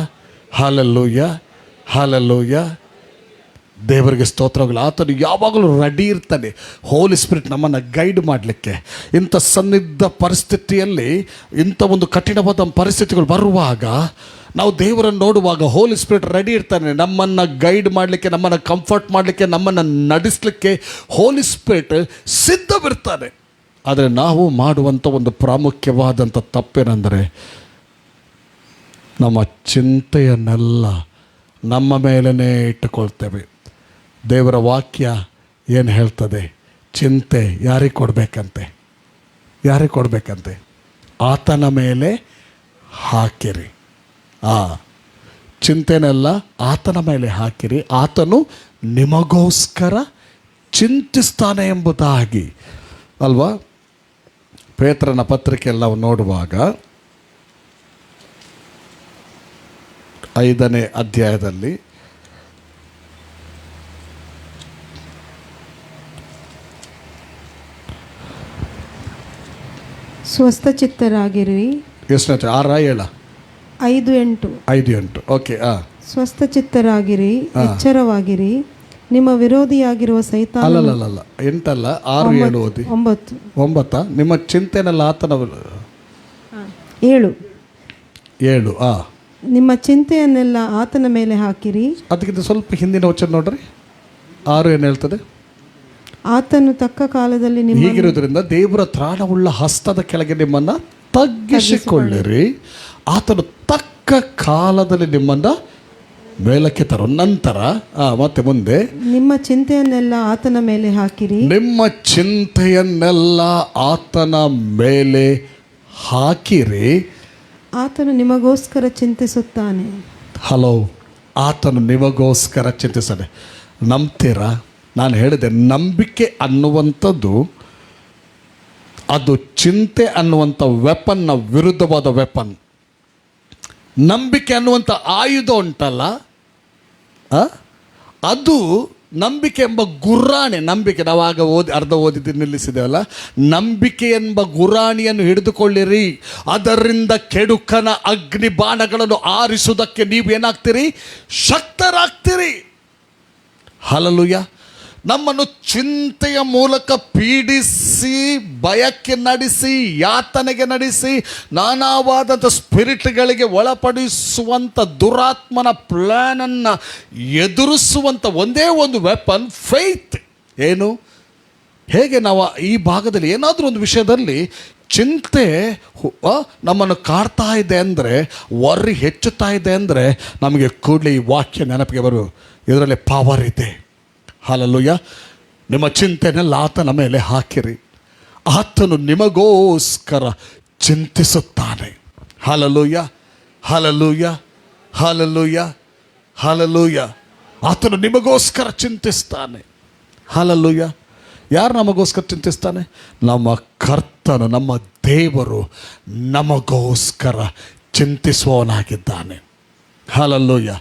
hallelujah, hallelujah. ದೇವರಿಗೆ ಸ್ತೋತ್ರಗಳು. ಆತನು ಯಾವಾಗಲೂ ರೆಡಿ ಇರ್ತಾನೆ. ಹೋಲಿ ಸ್ಪಿರಿಟ್ ನಮ್ಮನ್ನು ಗೈಡ್ ಮಾಡಲಿಕ್ಕೆ. ಇಂಥ ಸನ್ನಿಧ ಪರಿಸ್ಥಿತಿಯಲ್ಲಿ, ಇಂಥ ಒಂದು ಕಠಿಣವಾದ ಪರಿಸ್ಥಿತಿಗಳು ಬರುವಾಗ, ನಾವು ದೇವರನ್ನು ನೋಡುವಾಗ ಹೋಲಿ ಸ್ಪಿರಿಟ್ ರೆಡಿ ಇರ್ತಾನೆ ನಮ್ಮನ್ನು ಗೈಡ್ ಮಾಡಲಿಕ್ಕೆ, ನಮ್ಮನ್ನು ಕಂಫರ್ಟ್ ಮಾಡಲಿಕ್ಕೆ, ನಮ್ಮನ್ನು ನಡೆಸಲಿಕ್ಕೆ. ಹೋಲಿ ಸ್ಪಿರಿಟ್ ಸಿದ್ಧವಿರ್ತಾನೆ. ಆದರೆ ನಾವು ಮಾಡುವಂಥ ಒಂದು ಪ್ರಾಮುಖ್ಯವಾದಂಥ ತಪ್ಪೇನೆಂದರೆ, ನಮ್ಮ ಚಿಂತೆಯನ್ನೆಲ್ಲ ನಮ್ಮ ಮೇಲೇ ಇಟ್ಟುಕೊಳ್ತೇವೆ. ದೇವರ ವಾಕ್ಯ ಏನು ಹೇಳ್ತದೆ? ಚಿಂತೆ ಯಾರಿಗೆ ಕೊಡಬೇಕಂತೆ? ಆತನ ಮೇಲೆ ಹಾಕಿರಿ. ಚಿಂತೆನೆಲ್ಲ ಆತನ ಮೇಲೆ ಹಾಕಿರಿ, ಆತನು ನಿಮಗೋಸ್ಕರ ಚಿಂತಿಸ್ತಾನೆ ಎಂಬುದಾಗಿ ಅಲ್ವಾ. ಪೇತ್ರನ ಪತ್ರಿಕೆಯಲ್ಲಿ ನಾವು ನೋಡುವಾಗ 5ನೇ ಅಧ್ಯಾಯದಲ್ಲಿ ಸ್ವಸ್ಥಚಿತ್ತರಾಗಿರಿ. ಎಷ್ಟನೇ 6-7? 5-8. ಓಕೆ. ಸ್ವಸ್ಥಚಿತ್ತರಾಗಿರಿ, ಎಚ್ಚರವಾಗಿರಿ. ನಿಮ್ಮ ವಿರೋಧಿಯಾಗಿರುವ ಸೈತಾನ. ಅಲ್ಲ 8 ಅಲ್ಲ, 6-7 ಓದಿ. 9. ನಿಮ್ಮ ಚಿಂತೆನೆಲ್ಲ ಆತನ 7. ನಿಮ್ಮ ಚಿಂತೆಯನ್ನೆಲ್ಲ ಆತನ ಮೇಲೆ ಹಾಕಿರಿ. ಅದಕ್ಕಿಂತ ಸ್ವಲ್ಪ ಹಿಂದಿನ ವಚನ ನೋಡ್ರಿ. 6 ಏನು ಹೇಳ್ತದೆ? ಆತನು ತಕ್ಕ ಕಾಲದಲ್ಲಿ ಹೀಗಿರೋದ್ರಿಂದ ದೇವರ ತ್ರಾಣವುಳ್ಳ ಹಸ್ತದ ಕೆಳಗೆ ನಿಮ್ಮನ್ನು ತಗ್ಗಿಸಿಕೊಳ್ಳಿರಿ. ಆತನು ತಕ್ಕ ಕಾಲದಲ್ಲಿ ನಿಮ್ಮನ್ನು ಮೇಲಕ್ಕೆ ತರೋ. ನಂತರ ಮತ್ತೆ ಮುಂದೆ, ನಿಮ್ಮ ಚಿಂತೆಯನ್ನೆಲ್ಲ ಆತನ ಮೇಲೆ ಹಾಕಿರಿ. ನಿಮ್ಮ ಚಿಂತೆಯನ್ನೆಲ್ಲ ಆತನ ಮೇಲೆ ಹಾಕಿರಿ. ಆತನು ನಿಮಗೋಸ್ಕರ ಚಿಂತಿಸುತ್ತಾನೆ. ಹಲೋ, ಆತನು ನಿಮಗೋಸ್ಕರ ಚಿಂತಿಸ್ತಾನೆ. ನಂಬ್ತೀರಾ? ನಾನು ಹೇಳಿದೆ, ನಂಬಿಕೆ ಅನ್ನುವಂಥದ್ದು ಅದು ಚಿಂತೆ ಅನ್ನುವಂಥ ವೆಪನ್ನ ವಿರುದ್ಧವಾದ ವೆಪನ್. ನಂಬಿಕೆ ಅನ್ನುವಂಥ ಆಯುಧ ಉಂಟಲ್ಲ, ಅದು ನಂಬಿಕೆ ಎಂಬ ಗುರಾಣಿ. ನಂಬಿಕೆ ನಾವಾಗ ಅರ್ಧ ಓದಿದ್ದು ನಿಲ್ಲಿಸಿದೆವಲ್ಲ. ನಂಬಿಕೆ ಎಂಬ ಗುರಾಣಿಯನ್ನು ಹಿಡಿದುಕೊಳ್ಳಿರಿ, ಅದರಿಂದ ಕೆಡುಕನ ಅಗ್ನಿ ಬಾಣಗಳನ್ನು ಆರಿಸುವುದಕ್ಕೆ ನೀವು ಏನಾಗ್ತೀರಿ? ಶಕ್ತರಾಗ್ತೀರಿ. ಹಲ್ಲೆಲೂಯಾ. ನಮ್ಮನ್ನು ಚಿಂತೆಯ ಮೂಲಕ ಪೀಡಿಸಿ, ಭಯಕ್ಕೆ ನಡೆಸಿ, ಯಾತನೆಗೆ ನಡೆಸಿ, ನಾನಾವಾದಂಥ ಸ್ಪಿರಿಟ್ಗಳಿಗೆ ಒಳಪಡಿಸುವಂಥ ದುರಾತ್ಮನ ಪ್ಲ್ಯಾನನ್ನು ಎದುರಿಸುವಂಥ ಒಂದೇ ಒಂದು ವೆಪನ್ ಫೇತ್. ಏನು? ಹೇಗೆ ನಾವು ಈ ಭಾಗದಲ್ಲಿ ಏನಾದರೂ ಒಂದು ವಿಷಯದಲ್ಲಿ ಚಿಂತೆ ನಮ್ಮನ್ನು ಕಾಡ್ತಾ ಇದೆ ಅಂದರೆ, ವರ್ರಿ ಹೆಚ್ಚುತ್ತಾ ಇದೆ ಅಂದರೆ, ನಮಗೆ ಕೂಡಲೇ ಈ ವಾಕ್ಯ ನೆನಪಿಗೆ ಬರು, ಇದರಲ್ಲಿ ಪವರ್ ಇದೆ. ಹಲ್ಲೆಲೂಯಾ. ನಿಮ್ಮ ಚಿಂತೆನೆಲ್ಲ ಆತನ ಮೇಲೆ ಹಾಕಿರಿ, ಆತನು ನಿಮಗೋಸ್ಕರ ಚಿಂತಿಸುತ್ತಾನೆ. Hallelujah, hallelujah, hallelujah, hallelujah. ಆತನು ನಿಮಗೋಸ್ಕರ ಚಿಂತಿಸ್ತಾನೆ. ಹಲ್ಲೆಲೂಯಾ. ಯಾರು ನಮಗೋಸ್ಕರ ಚಿಂತಿಸ್ತಾನೆ? ನಮ್ಮ ಕರ್ತನು, ನಮ್ಮ ದೇವರು ನಮಗೋಸ್ಕರ ಚಿಂತಿಸುವವನಾಗಿದ್ದಾನೆ. Hallelujah,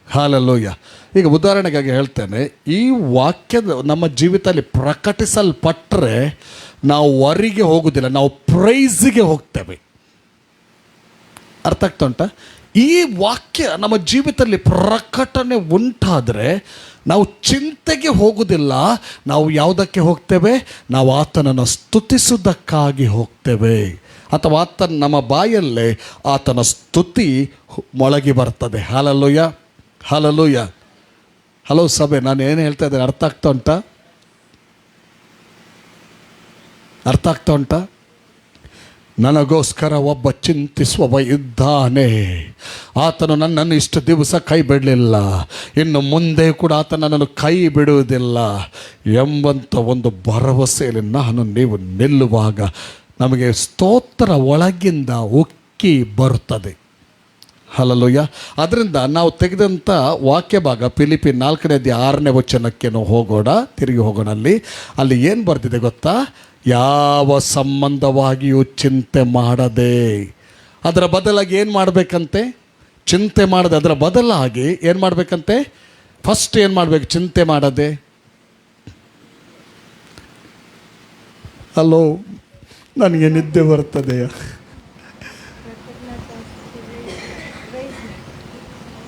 hallelujah. ಈಗ ಉದಾಹರಣೆಗಾಗಿ ಹೇಳ್ತೇನೆ, ಈ ವಾಕ್ಯದ ನಮ್ಮ ಜೀವಿತದಲ್ಲಿ ಪ್ರಕಟಿಸಲ್ಪಟ್ಟರೆ ನಾವು ವರಿಗೆ ಹೋಗುವುದಿಲ್ಲ, ನಾವು ಪ್ರೈಸಿಗೆ ಹೋಗ್ತೇವೆ. ಅರ್ಥ ಆಗ್ತಾ ಉಂಟ? ಈ ವಾಕ್ಯ ನಮ್ಮ ಜೀವಿತದಲ್ಲಿ ಪ್ರಕಟಣೆ ಉಂಟಾದರೆ ನಾವು ಚಿಂತೆಗೆ ಹೋಗುವುದಿಲ್ಲ, ನಾವು ಯಾವುದಕ್ಕೆ ಹೋಗ್ತೇವೆ? ನಾವು ಆತನನ್ನು ಸ್ತುತಿಸುವುದಕ್ಕಾಗಿ ಹೋಗ್ತೇವೆ. ಅಥವಾ ಆತನ ನಮ್ಮ ಬಾಯಲ್ಲೇ ಆತನ ಸ್ತುತಿ ಮೊಳಗಿ ಬರ್ತದೆ. Hallelujah, hallelujah. ಹಲೋ ಸಭೆ, ನಾನು ಏನು ಹೇಳ್ತಾ ಇದ್ದೇನೆ ಅರ್ಥ ಆಗ್ತಾ ಉಂಟಾ? ಅರ್ಥ ಆಗ್ತಾ ಉಂಟಾ? ನನಗೋಸ್ಕರ ಒಬ್ಬ ಚಿಂತಿಸುವವ ಇದ್ದಾನೆ, ಆತನು ನನ್ನನ್ನು ಇಷ್ಟು ದಿವಸ ಕೈ ಬಿಡಲಿಲ್ಲ, ಇನ್ನು ಮುಂದೆ ಕೂಡ ಆತ ನನ್ನನ್ನು ಕೈ ಬಿಡುವುದಿಲ್ಲ ಎಂಬಂಥ ಒಂದು ಭರವಸೆಯಲ್ಲಿ ನಾನು ನೀವು ನಿಲ್ಲುವಾಗ ನಮಗೆ ಸ್ತೋತ್ರ ಒಳಗಿಂದ ಉಕ್ಕಿ ಬರುತ್ತದೆ. ಹಲ್ಲೆಲೂಯಾ. ಅದರಿಂದ ನಾವು ತೆಗೆದಂಥ ವಾಕ್ಯ ಭಾಗ ಫಿಲಿಪ್ಪಿ 4:6 ನಾವು ಹೋಗೋಣ, ತಿರುಗಿ ಹೋಗೋಣ. ಅಲ್ಲಿ ಏನು ಬರ್ತಿದೆ ಗೊತ್ತಾ? ಯಾವ ಸಂಬಂಧವಾಗಿಯೂ ಚಿಂತೆ ಮಾಡದೆ, ಅದರ ಬದಲಾಗಿ ಏನು ಮಾಡಬೇಕಂತೆ? ಚಿಂತೆ ಮಾಡದೆ, ಅದರ ಬದಲಾಗಿ ಏನು ಮಾಡಬೇಕಂತೆ? ಫಸ್ಟ್ ಏನು ಮಾಡಬೇಕು? ಚಿಂತೆ ಮಾಡದೆ. ಹಲೋ, ನನಗೆ ನಿದ್ದೆ ಬರ್ತದೆಯಾ?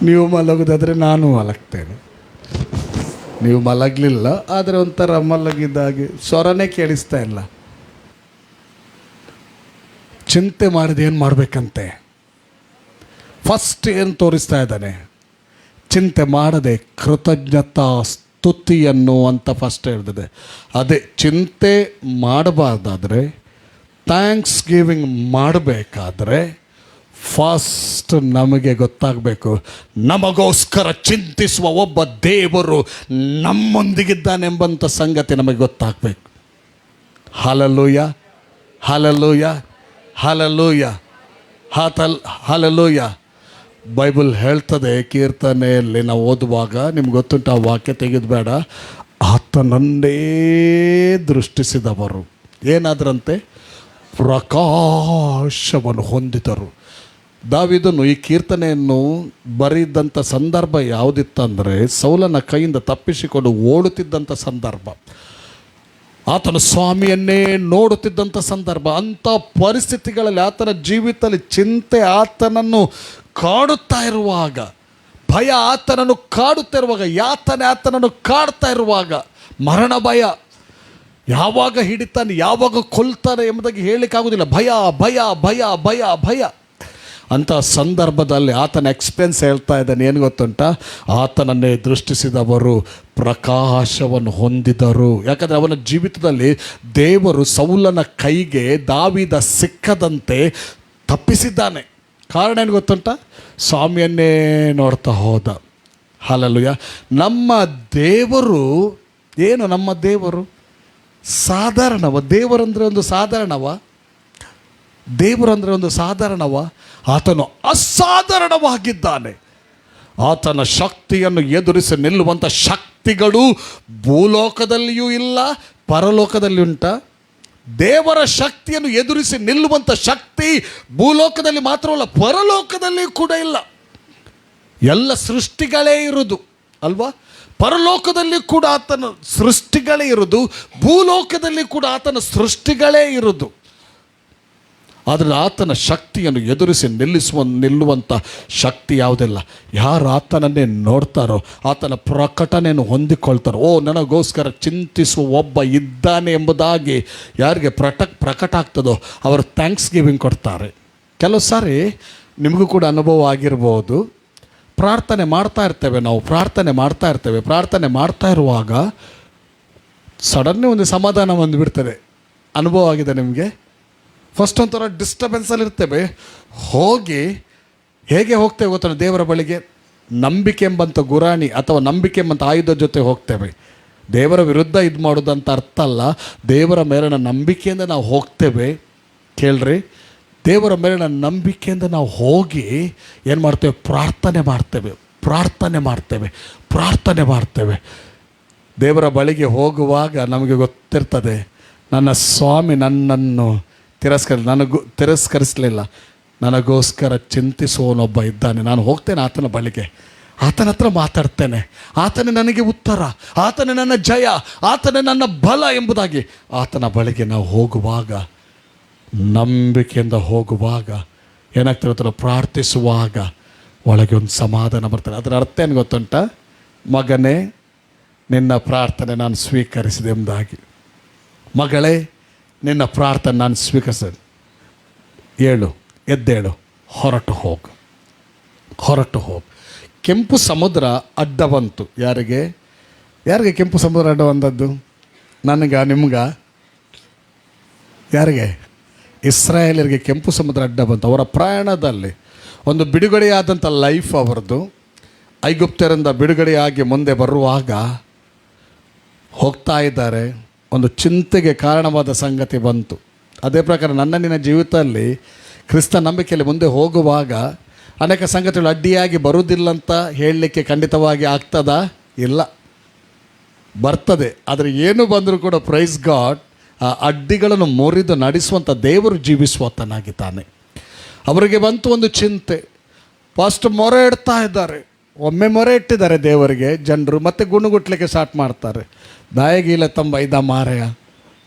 ನೀವು ಮಲಗೋದಾದರೆ ನಾನು ಮಲಗ್ತೇನೆ. ನೀವು ಮಲಗಲಿಲ್ಲ, ಆದರೆ ಒಂಥರ ಮಲಗಿದ್ದಾಗೆ ಸ್ವರನೇ ಕೇಳಿಸ್ತಾ ಇಲ್ಲ. ಚಿಂತೆ ಮಾಡಿದ ಏನು ಮಾಡಬೇಕಂತೆ? ಫಸ್ಟ್ ಏನು ತೋರಿಸ್ತಾ ಇದ್ದಾನೆ? ಚಿಂತೆ ಮಾಡದೆ ಕೃತಜ್ಞತಾ ಸ್ತುತಿಯನ್ನು ಅಂತ ಫಸ್ಟ್ ಹೇಳ್ತದೆ. ಅದೇ ಚಿಂತೆ ಮಾಡಬಾರ್ದಾದ್ರೆ, ಥ್ಯಾಂಕ್ಸ್ ಗಿವಿಂಗ್ ಮಾಡಬೇಕಾದ್ರೆ ಫಸ್ಟ್ ನಮಗೆ ಗೊತ್ತಾಗಬೇಕು, ನಮಗೋಸ್ಕರ ಚಿಂತಿಸುವ ಒಬ್ಬ ದೇವರು ನಮ್ಮೊಂದಿಗಿದ್ದಾನೆಂಬಂಥ ಸಂಗತಿ ನಮಗೆ ಗೊತ್ತಾಗಬೇಕು. Hallelujah, hallelujah, hallelujah, hallelujah. Bible ಹೇಳ್ತದೆ, ಕೀರ್ತನೆಯಲ್ಲಿ ನಾವು ಓದುವಾಗ ನಿಮ್ಗೆ ಗೊತ್ತುಂಟು, ಆ ವಾಕ್ಯ ತೆಗೆದುಬೇಡ, ಆತನನ್ನೇ ದೃಷ್ಟಿಸಿದವರು ಏನಾದ್ರಂತೆ? ಪ್ರಕಾಶವನ್ನು ಹೊಂದಿದರು. ದಾವೀದನು ಈ ಕೀರ್ತನೆಯನ್ನು ಬರೆದಂಥ ಸಂದರ್ಭ ಯಾವುದಿತ್ತಂದರೆ, ಸೌಲನ ಕೈಯಿಂದ ತಪ್ಪಿಸಿಕೊಂಡು ಓಡುತ್ತಿದ್ದಂಥ ಸಂದರ್ಭ, ಆತನ ಸ್ವಾಮಿಯನ್ನೇ ನೋಡುತ್ತಿದ್ದಂಥ ಸಂದರ್ಭ. ಅಂಥ ಪರಿಸ್ಥಿತಿಗಳಲ್ಲಿ ಆತನ ಜೀವಿತದಲ್ಲಿ ಚಿಂತೆ ಆತನನ್ನು ಕಾಡುತ್ತಾ ಇರುವಾಗ, ಭಯ ಆತನನ್ನು ಕಾಡುತ್ತಾ ಇರುವಾಗ, ಯಾತನೆ ಆತನನ್ನು ಕಾಡ್ತಾ ಇರುವಾಗ, ಮರಣ ಭಯ ಯಾವಾಗ ಹಿಡಿತಾನೆ, ಯಾವಾಗ ಕೊಲ್ತಾನೆ ಎಂಬುದಾಗಿ ಹೇಳಲಿಕ್ಕಾಗೋದಿಲ್ಲ. ಭಯ ಭಯ ಭಯ ಭಯ ಭಯ. ಅಂಥ ಸಂದರ್ಭದಲ್ಲಿ ಆತನ ಎಕ್ಸ್ಪೀರಿಯನ್ಸ್ ಹೇಳ್ತಾ ಇದ್ದಾನೆ. ಏನು ಗೊತ್ತುಂಟ? ಆತನನ್ನೇ ದೃಷ್ಟಿಸಿದವರು ಪ್ರಕಾಶವನ್ನು ಹೊಂದಿದರು. ಯಾಕಂದರೆ ಅವನ ಜೀವಿತದಲ್ಲಿ ದೇವರು ಸೌಲನ ಕೈಗೆ ದಾವೀದ ಸಿಕ್ಕದಂತೆ ತಪ್ಪಿಸಿದ್ದಾನೆ. ಕಾರಣ ಏನು ಗೊತ್ತುಂಟ? ಸ್ವಾಮಿಯನ್ನೇ ನೋಡ್ತಾ ಹೋದ. ಹಲ್ಲೆಲೂಯಾ. ನಮ್ಮ ದೇವರು ಏನು? ನಮ್ಮ ದೇವರು ಸಾಧಾರಣವ? ದೇವರಂದರೆ ಒಂದು ಸಾಧಾರಣವ? ದೇವರಂದರೆ ಒಂದು ಸಾಧಾರಣವ? ಆತನು ಅಸಾಧಾರಣವಾಗಿದ್ದಾನೆ. ಆತನ ಶಕ್ತಿಯನ್ನು ಎದುರಿಸಿ ನಿಲ್ಲುವಂಥ ಶಕ್ತಿಗಳು ಭೂಲೋಕದಲ್ಲಿಯೂ ಇಲ್ಲ, ಪರಲೋಕದಲ್ಲಿ ಉಂಟ. ದೇವರ ಶಕ್ತಿಯನ್ನು ಎದುರಿಸಿ ನಿಲ್ಲುವಂಥ ಶಕ್ತಿ ಭೂಲೋಕದಲ್ಲಿ ಮಾತ್ರವಲ್ಲ, ಪರಲೋಕದಲ್ಲಿ ಕೂಡ ಇಲ್ಲ. ಎಲ್ಲ ಸೃಷ್ಟಿಗಳೇ ಇರುವುದು ಅಲ್ವಾ? ಪರಲೋಕದಲ್ಲಿ ಕೂಡ ಆತನ ಸೃಷ್ಟಿಗಳೇ ಇರುವುದು, ಭೂಲೋಕದಲ್ಲಿ ಕೂಡ ಆತನ ಸೃಷ್ಟಿಗಳೇ ಇರುವುದು. ಆದರೆ ಆತನ ಶಕ್ತಿಯನ್ನು ಎದುರಿಸಿ ನಿಲ್ಲುವಂಥ ಶಕ್ತಿ ಯಾವುದಿಲ್ಲ. ಯಾರು ಆತನನ್ನೇ ನೋಡ್ತಾರೋ, ಆತನ ಪ್ರಕಟಣೆಯನ್ನು ಹೊಂದಿಕೊಳ್ತಾರೋ, ಓ ನನಗೋಸ್ಕರ ಚಿಂತಿಸುವ ಒಬ್ಬ ಇದ್ದಾನೆ ಎಂಬುದಾಗಿ ಯಾರಿಗೆ ಪ್ರಕಟ ಆಗ್ತದೋ ಅವರು ಥ್ಯಾಂಕ್ಸ್ ಗಿವಿಂಗ್ ಕೊಡ್ತಾರೆ. ಕೆಲವು ಸಾರಿ ನಿಮಗೂ ಕೂಡ ಅನುಭವ ಆಗಿರ್ಬೋದು. ಪ್ರಾರ್ಥನೆ ಮಾಡ್ತಾ ಇರ್ತೇವೆ, ಪ್ರಾರ್ಥನೆ ಮಾಡ್ತಾ ಇರುವಾಗ ಸಡನ್ನೇ ಒಂದು ಸಮಾಧಾನ ಬಂದುಬಿಡ್ತದೆ. ಅನುಭವ ಆಗಿದೆ ನಿಮಗೆ? ಫಸ್ಟ್ ಒಂಥರ ಡಿಸ್ಟರ್ಬೆನ್ಸಲ್ಲಿ ಇರ್ತೇವೆ. ಹೇಗೆ ಹೋಗ್ತೇವೆ ಗೊತ್ತಾನೆ ದೇವರ ಬಳಿಗೆ? ನಂಬಿಕೆ ಎಂಬಂಥ ಗುರಾಣಿ ಅಥವಾ ನಂಬಿಕೆ ಎಂಬಂಥ ಆಯುಧ ಜೊತೆ ಹೋಗ್ತೇವೆ. ದೇವರ ವಿರುದ್ಧ ಇದು ಮಾಡೋದಂತ ಅರ್ಥ ಅಲ್ಲ. ದೇವರ ಮೇಲಿನ ನಂಬಿಕೆಯಿಂದ ನಾವು ಹೋಗ್ತೇವೆ. ಕೇಳ್ರಿ, ದೇವರ ಮೇಲಿನ ನಂಬಿಕೆಯಿಂದ ನಾವು ಹೋಗಿ ಏನು ಮಾಡ್ತೇವೆ? ಪ್ರಾರ್ಥನೆ ಮಾಡ್ತೇವೆ. ದೇವರ ಬಳಿಗೆ ಹೋಗುವಾಗ ನಮಗೆ ಗೊತ್ತಿರ್ತದೆ, ನನ್ನ ಸ್ವಾಮಿ ನನ್ನನ್ನು ತಿರಸ್ಕರಿಸಲಿಲ್ಲ, ನನಗೋಸ್ಕರ ಚಿಂತಿಸುವವನೊಬ್ಬ ಇದ್ದಾನೆ. ನಾನು ಹೋಗ್ತೇನೆ ಆತನ ಬಳಿಗೆ, ಆತನ ಹತ್ರ ಮಾತಾಡ್ತೇನೆ. ಆತನೇ ನನಗೆ ಉತ್ತರ, ಆತನೇ ನನ್ನ ಜಯ, ಆತನೇ ನನ್ನ ಬಲ ಎಂಬುದಾಗಿ ಆತನ ಬಳಿಗೆ ನಾವು ಹೋಗುವಾಗ, ನಂಬಿಕೆಯಿಂದ ಹೋಗುವಾಗ ಏನಾಗ್ತಿರುತ್ತಲ್ಲ, ಪ್ರಾರ್ಥಿಸುವಾಗ ಒಳಗೆ ಒಂದು ಸಮಾಧಾನ ಬರ್ತದೆ. ಅದರ ಅರ್ಥ ಏನು ಗೊತ್ತುಂಟ? ಮಗನೇ, ನಿನ್ನ ಪ್ರಾರ್ಥನೆ ನಾನು ಸ್ವೀಕರಿಸಿದೆ ಎಂಬುದಾಗಿ. ಮಗಳೇ, ನಿನ್ನ ಪ್ರಾರ್ಥನೆ ನಾನು ಸ್ವೀಕರಿಸಿದೆ. ಎದ್ದೇಳು, ಹೊರಟು ಹೋಗು. ಕೆಂಪು ಸಮುದ್ರ ಅಡ್ಡ ಬಂತು. ಯಾರಿಗೆ ಕೆಂಪು ಸಮುದ್ರ ಅಡ್ಡ ಬಂದದ್ದು? ನಿಮ್ಗ? ಯಾರಿಗೆ? ಇಸ್ರಾಯೇಲರಿಗೆ ಕೆಂಪು ಸಮುದ್ರ ಅಡ್ಡ ಬಂತು. ಅವರ ಪ್ರಯಾಣದಲ್ಲಿ ಒಂದು ಬಿಡುಗಡೆಯಾದಂಥ ಲೈಫ್ ಅವರದು. ಐಗುಪ್ತರಿಂದ ಬಿಡುಗಡೆಯಾಗಿ ಮುಂದೆ ಬರುವಾಗ ಹೋಗ್ತಾ ಇದ್ದಾರೆ, ಒಂದು ಚಿಂತೆಗೆ ಕಾರಣವಾದ ಸಂಗತಿ ಬಂತು. ಅದೇ ಪ್ರಕಾರ ನಿನ್ನ ಜೀವಿತದಲ್ಲಿ ಕ್ರಿಸ್ತ ನಂಬಿಕೆಯಲ್ಲಿ ಮುಂದೆ ಹೋಗುವಾಗ ಅನೇಕ ಸಂಗತಿಗಳು ಅಡ್ಡಿಯಾಗಿ ಬರುವುದಿಲ್ಲ ಅಂತ ಹೇಳಲಿಕ್ಕೆ ಖಂಡಿತವಾಗಿ ಆಗ್ತದಾ? ಇಲ್ಲ, ಬರ್ತದೆ. ಆದರೆ ಏನು ಬಂದರೂ ಕೂಡ ಪ್ರೈಸ್ ಗಾಡ್, ಆ ಅಡ್ಡಿಗಳನ್ನು ಮುರಿದು ನಡೆಸುವಂಥ ದೇವರು ಜೀವಿಸುವತನಾಗಿದ್ದಾನೆ. ಅವರಿಗೆ ಬಂತು ಒಂದು ಚಿಂತೆ. ಫಸ್ಟ್ ಮೊರೆ ಇಡ್ತಾ ಇದ್ದಾರೆ. ಒಮ್ಮೆ ಮೊರೆ ಇಟ್ಟಿದ್ದಾರೆ ದೇವರಿಗೆ ಜನರು, ಮತ್ತೆ ಗುಣಗುಟ್ಲಿಕ್ಕೆ ಸ್ಟಾರ್ಟ್ ಮಾಡ್ತಾರೆ. ದಾಯಗೀಲ ತಂಬ ಇದ ಮಾರೆಯ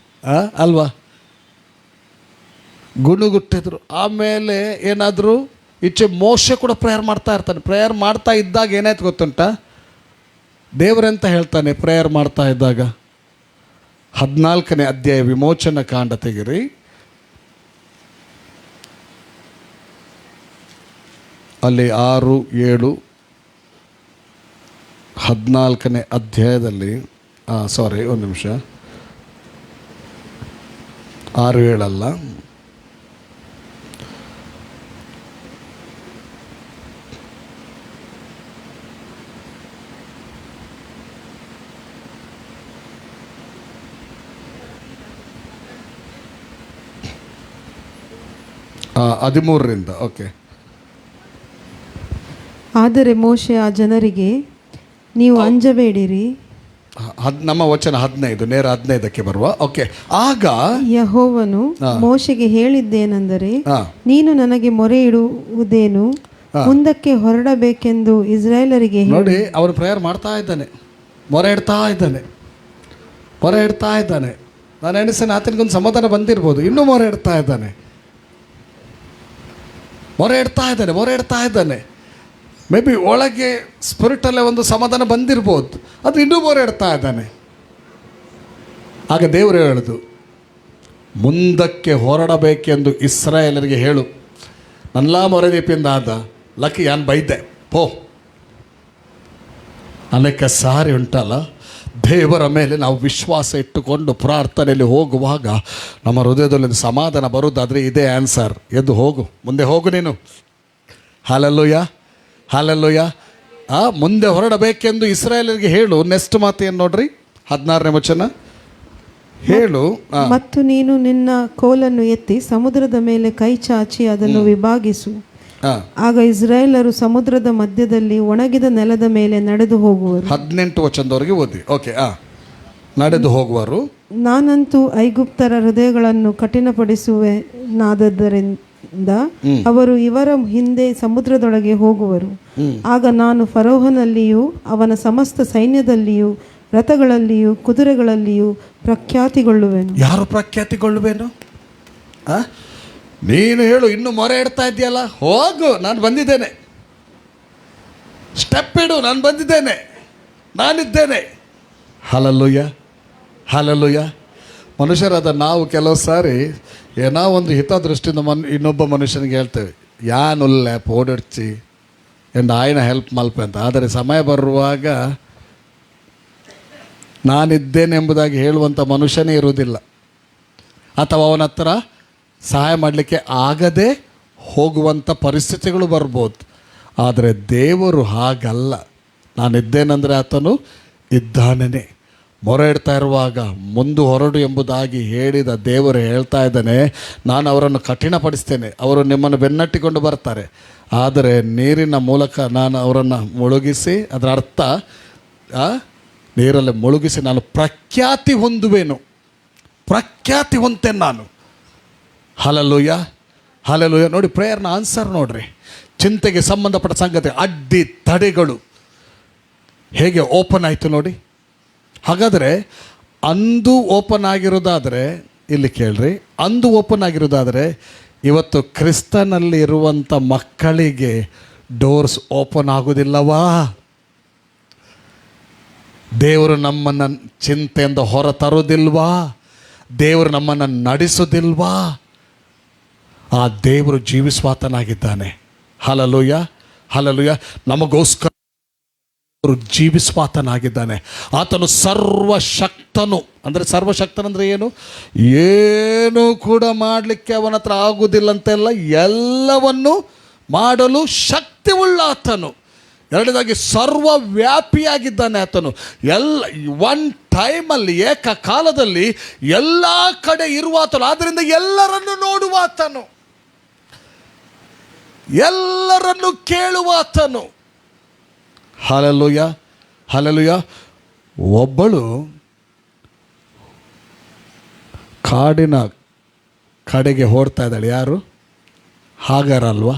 ಅಲ್ವಾ? ಗುಣಗುಟ್ಟಿದ್ರು. ಆಮೇಲೆ ಏನಾದರೂ ಈಚೆ ಮೋಶೆ ಕೂಡ ಪ್ರೇಯರ್ ಮಾಡ್ತಾ ಇರ್ತಾನೆ. ಪ್ರೇಯರ್ ಮಾಡ್ತಾ ಇದ್ದಾಗ ಏನಾಯ್ತು ಗೊತ್ತುಂಟ? ದೇವರೆಂತ ಹೇಳ್ತಾನೆ ಪ್ರೇಯರ್ ಮಾಡ್ತಾ ಇದ್ದಾಗ? 14ನೇ ಅಧ್ಯಾಯ ವಿಮೋಚನ ಕಾಂಡ ತೆಗಿರಿ. ಅಲ್ಲಿ 6, 7, 14ನೇ ಅಧ್ಯಾಯದಲ್ಲಿ 1 ನಿಮಿಷ, 6, 7 ಅಲ್ಲ, ಆ 13ರಿಂದ. ಓಕೆ. ಆದರೆ ಮೋಶೆ ಆ ಜನರಿಗೆ, ನೀವು ಅಂಜಬೇಡಿರಿ. ನಮ್ಮ ವಚನ 15, ನೇರ 15ಕ್ಕೆ ಬರುವ. ಓಕೆ. ಆಗ ಯೆಹೋವನು ಮೋಶೆಗೆ ಹೇಳಿದ್ದೇನೆಂದರೆ, ನೀನು ನನಗೆ ಮೊರೆ ಇಡುವುದೇನು? ಮುಂದಕ್ಕೆ ಹೊರಡಬೇಕೆಂದು ಇಸ್ರಾಯೇಲರಿಗೆ ನೋಡಿ. ಅವನು ಪ್ರೇಯರ್ ಮಾಡ್ತಾ ಇದ್ದಾನೆ, ಮೊರೆ ಇಡ್ತಾ ಇದ್ದಾನೆ. ನಾನು ಎಣಿಸ್ತೇನೆ ಆತನಿಗೊಂದು ಸಮಾಧಾನ ಬಂದಿರ್ಬೋದು. ಇನ್ನೂ ಮೊರೆ ಇಡ್ತಾ ಇದ್ದಾನೆ. ಮೇ ಬಿ ಒಳಗೆ ಸ್ಪಿರಿಟಲ್ಲೇ ಒಂದು ಸಮಾಧಾನ ಬಂದಿರ್ಬೋದು, ಅದು ಇನ್ನೂ ಮೊರೆ ಇಡ್ತಾ ಇದ್ದಾನೆ. ಆಗ ದೇವರು ಹೇಳುದು, ಮುಂದಕ್ಕೆ ಹೊರಡಬೇಕೆಂದು ಇಸ್ರಾಯೇಲರಿಗೆ ಹೇಳು. ನನ್ನಲ್ಲ ಮೊರೆ ದೀಪಿಂದ ಆದ ಲಕ್ಕಿ ಯಾನ್ ಬೈದೆ ಪೋ. ಅನೇಕ ಸಾರಿ ಉಂಟಲ್ಲ, ದೇವರ ಮೇಲೆ ನಾವು ವಿಶ್ವಾಸ ಇಟ್ಟುಕೊಂಡು ಪ್ರಾರ್ಥನೆಯಲ್ಲಿ ಹೋಗುವಾಗ ನಮ್ಮ ಹೃದಯದಲ್ಲಿ ಸಮಾಧಾನ ಬರುವುದಾದರೆ ಇದೇ ಆನ್ಸರ್. ಎದ್ದು ಹೋಗು, ಮುಂದೆ ಹೋಗು ನೀನು. ಹಾಲೆಲ್ಲೂಯ. ಮುಂದೆ ಹೊರಡಬೇಕೆಂದು ಇಸ್ರಾಯೇಲರಿಗೆ ಹೇಳು. ನೆಕ್ಸ್ಟ್ ಮಾತು ಏನು ನೋಡ್ರಿ, 16ನೇ ವಚನ. ಹೇಳು, ಮತ್ತು ನೀನು ನಿನ್ನ ಕೋಲನ್ನು ಎತ್ತಿ ಸಮುದ್ರದ ಮೇಲೆ ಕೈ ಚಾಚಿ ಅದನ್ನು ವಿಭಾಗಿಸು. ಆಗ ಇಸ್ರಾಯೇಲರು ಸಮುದ್ರದ ಮಧ್ಯದಲ್ಲಿ ಒಣಗಿದ ನೆಲದ ಮೇಲೆ ನಡೆದು ಹೋಗುವರು. 18 ವಚನದವರೆಗೆ ಓದಿ. ಓಕೆ. ನಡೆದು ಹೋಗುವರು. ನಾನಂತೂ ಐಗುಪ್ತರ ಹೃದಯಗಳನ್ನು ಕಠಿಣಪಡಿಸುವೆನಾದ್ದರಿಂದ ಅವರು ಇವರ ಹಿಂದೆ ಸಮುದ್ರದೊಳಗೆ ಹೋಗುವರು. ಆಗ ನಾನು ಫರೋಹನಲ್ಲಿಯೂ ಅವನ ಸಮಸ್ತ ಸೈನ್ಯದಲ್ಲಿಯೂ ರಥಗಳಲ್ಲಿಯೂ ಕುದುರೆಗಳಲ್ಲಿಯೂ ಪ್ರಖ್ಯಾತಿಗೊಳ್ಳುವೆನು. ಯಾರು ಪ್ರಖ್ಯಾತಿಗೊಳ್ಳುವೇನು? ನೀನು ಹೇಳು, ಇನ್ನು ಮೊರೆ ಇಡ್ತಾ ಇದೆಯಲ್ಲ, ಹೋಗು, ನಾನು ಬಂದಿದ್ದೇನೆ, ಸ್ಟೆಪ್ ಇಡು, ನಾನು ಬಂದಿದ್ದೇನೆ, ನಾನಿದ್ದೇನೆ. Hallelujah, hallelujah. ಮನುಷ್ಯರಾದ ನಾವು ಕೆಲವು ಸಾರಿ ಏನೋ ಒಂದು ಹಿತದೃಷ್ಟಿಯಿಂದ ಇನ್ನೊಬ್ಬ ಮನುಷ್ಯನಿಗೆ ಹೇಳ್ತೇವೆ, ಯಾನುಲ್ಲ ಓಡಿಡ್ಚಿ ಎಂದು ಆಯ್ನ ಹೆಲ್ಪ್ ಮಲ್ಪೆ ಅಂತ. ಆದರೆ ಸಮಯ ಬರುವಾಗ ನಾನಿದ್ದೇನೆಂಬುದಾಗಿ ಹೇಳುವಂಥ ಮನುಷ್ಯನೇ ಇರುವುದಿಲ್ಲ, ಅಥವಾ ಅವನ ಹತ್ರ ಸಹಾಯ ಮಾಡಲಿಕ್ಕೆ ಆಗದೆ ಹೋಗುವಂಥ ಪರಿಸ್ಥಿತಿಗಳು ಬರ್ಬೋದು. ಆದರೆ ದೇವರು ಹಾಗಲ್ಲ. ನಾನಿದ್ದೇನೆಂದರೆ ಆತನು ಇದ್ದಾನೇ. ಮೊರೆ ಇಡ್ತಾ ಇರುವಾಗ ಮುಂದೆ ಹೊರಡು ಎಂಬುದಾಗಿ ಹೇಳಿದ ದೇವರು ಹೇಳ್ತಾ ಇದ್ದಾನೆ, ನಾನು ಅವರನ್ನು ಕಠಿಣಪಡಿಸ್ತೇನೆ, ಅವರು ನಿಮ್ಮನ್ನು ಬೆನ್ನಟ್ಟಿಕೊಂಡು ಬರ್ತಾರೆ, ಆದರೆ ನೀರಿನ ಮೂಲಕ ನಾನು ಅವರನ್ನು ಮುಳುಗಿಸಿ, ಅದರ ಅರ್ಥ ನೀರಲ್ಲಿ ಮುಳುಗಿಸಿ ನಾನು ಪ್ರಖ್ಯಾತಿ ಹೊಂದುವೆನು, ಪ್ರಖ್ಯಾತಿ ಹೊಂದ್ತೇನೆ ನಾನು. Hallelujah, hallelujah. ನೋಡಿ, ಪ್ರೇಯರ್ನ ಆನ್ಸರ್ ನೋಡ್ರಿ. ಚಿಂತೆಗೆ ಸಂಬಂಧಪಟ್ಟ ಸಂಗತಿ, ಅಡ್ಡಿ ತಡೆಗಳು ಹೇಗೆ ಓಪನ್ ಆಯಿತು ನೋಡಿ. ಹಾಗಾದರೆ ಅಂದು ಓಪನ್ ಆಗಿರೋದಾದರೆ, ಇಲ್ಲಿ ಕೇಳ್ರಿ, ಅಂದು ಓಪನ್ ಆಗಿರೋದಾದರೆ ಇವತ್ತು ಕ್ರಿಸ್ತನಲ್ಲಿ ಇರುವಂಥ ಮಕ್ಕಳಿಗೆ ಡೋರ್ಸ್ ಓಪನ್ ಆಗೋದಿಲ್ಲವಾ? ದೇವರು ನಮ್ಮನ್ನು ಚಿಂತೆಯಿಂದ ಹೊರ ತರೋದಿಲ್ವಾ? ದೇವರು ನಮ್ಮನ್ನು ನಡೆಸೋದಿಲ್ವಾ? ಆ ದೇವರು ಜೀವಿಸುವಾತನಾಗಿದ್ದಾನೆ. Hallelujah, hallelujah. ನಮಗೋಸ್ಕರ ಜೀವಿಸುವಾತನಾಗಿದ್ದಾನೆ. ಆತನು ಸರ್ವಶಕ್ತನು. ಅಂದರೆ ಸರ್ವಶಕ್ತನಂದರೆ ಏನು? ಏನೂ ಕೂಡ ಮಾಡಲಿಕ್ಕೆ ಅವನ ಹತ್ರ ಆಗುವುದಿಲ್ಲ ಅಂತೆಲ್ಲ, ಎಲ್ಲವನ್ನು ಮಾಡಲು ಶಕ್ತಿ ಉಳ್ಳ ಆತನು. ಎರಡನೇದಾಗಿ ಸರ್ವವ್ಯಾಪಿಯಾಗಿದ್ದಾನೆ ಆತನು. ಒನ್ ಟೈಮಲ್ಲಿ, ಏಕಕಾಲದಲ್ಲಿ ಎಲ್ಲ ಕಡೆ ಇರುವ ಆತನು. ಆದ್ದರಿಂದ ಎಲ್ಲರನ್ನು ನೋಡುವ ಆತನು, ಎಲ್ಲರನ್ನು ಕೇಳುವ ಆತನು. Hallelujah, hallelujah. ಒಬ್ಬಳು ಕಾಡಿನ ಕಡೆಗೆ ಓಡ್ತಾ ಇದ್ದಾಳೆ. ಯಾರು? ಹಾಗಾರ ಅಲ್ವಾ?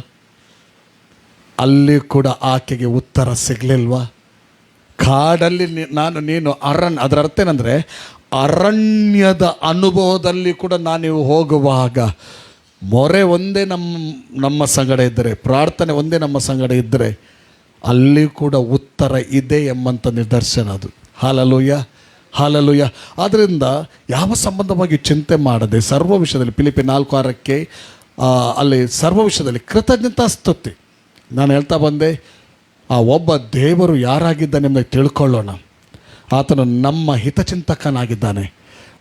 ಅಲ್ಲಿ ಕೂಡ ಆಕೆಗೆ ಉತ್ತರ ಸಿಗಲಿಲ್ವಾ? ಕಾಡಲ್ಲಿ ನೀನು ಅರಣ್ಯ, ಅದರ ಅರ್ಥ ಏನಂದರೆ ಅರಣ್ಯದ ಅನುಭವದಲ್ಲಿ ಕೂಡ ನೀವು ಹೋಗುವಾಗ ಮೊರೆ ಒಂದೇ ನಮ್ಮ ಸಂಗಡ ಇದ್ದರೆ, ಪ್ರಾರ್ಥನೆ ಒಂದೇ ನಮ್ಮ ಸಂಗಡ ಇದ್ದರೆ ಅಲ್ಲಿ ಕೂಡ ಉತ್ತರ ಇದೆ ಎಂಬಂಥ ನಿದರ್ಶನ ಅದು. Hallelujah, hallelujah. ಆದ್ದರಿಂದ ಯಾವ ಸಂಬಂಧವಾಗಿ ಚಿಂತೆ ಮಾಡದೆ ಸರ್ವ ವಿಷಯದಲ್ಲಿ, ಫಿಲಿಪ್ಪಿ 4:6 ಅಲ್ಲಿ ಸರ್ವ ವಿಷಯದಲ್ಲಿ ಕೃತಜ್ಞತಾಸ್ತುತಿ. ನಾನು ಹೇಳ್ತಾ ಬಂದೆ, ಆ ಒಬ್ಬ ದೇವರು ಯಾರಾಗಿದ್ದಾನೆ ಎಂಬುದಾಗಿ ತಿಳ್ಕೊಳ್ಳೋಣ. ಆತನು ನಮ್ಮ ಹಿತಚಿಂತಕನಾಗಿದ್ದಾನೆ.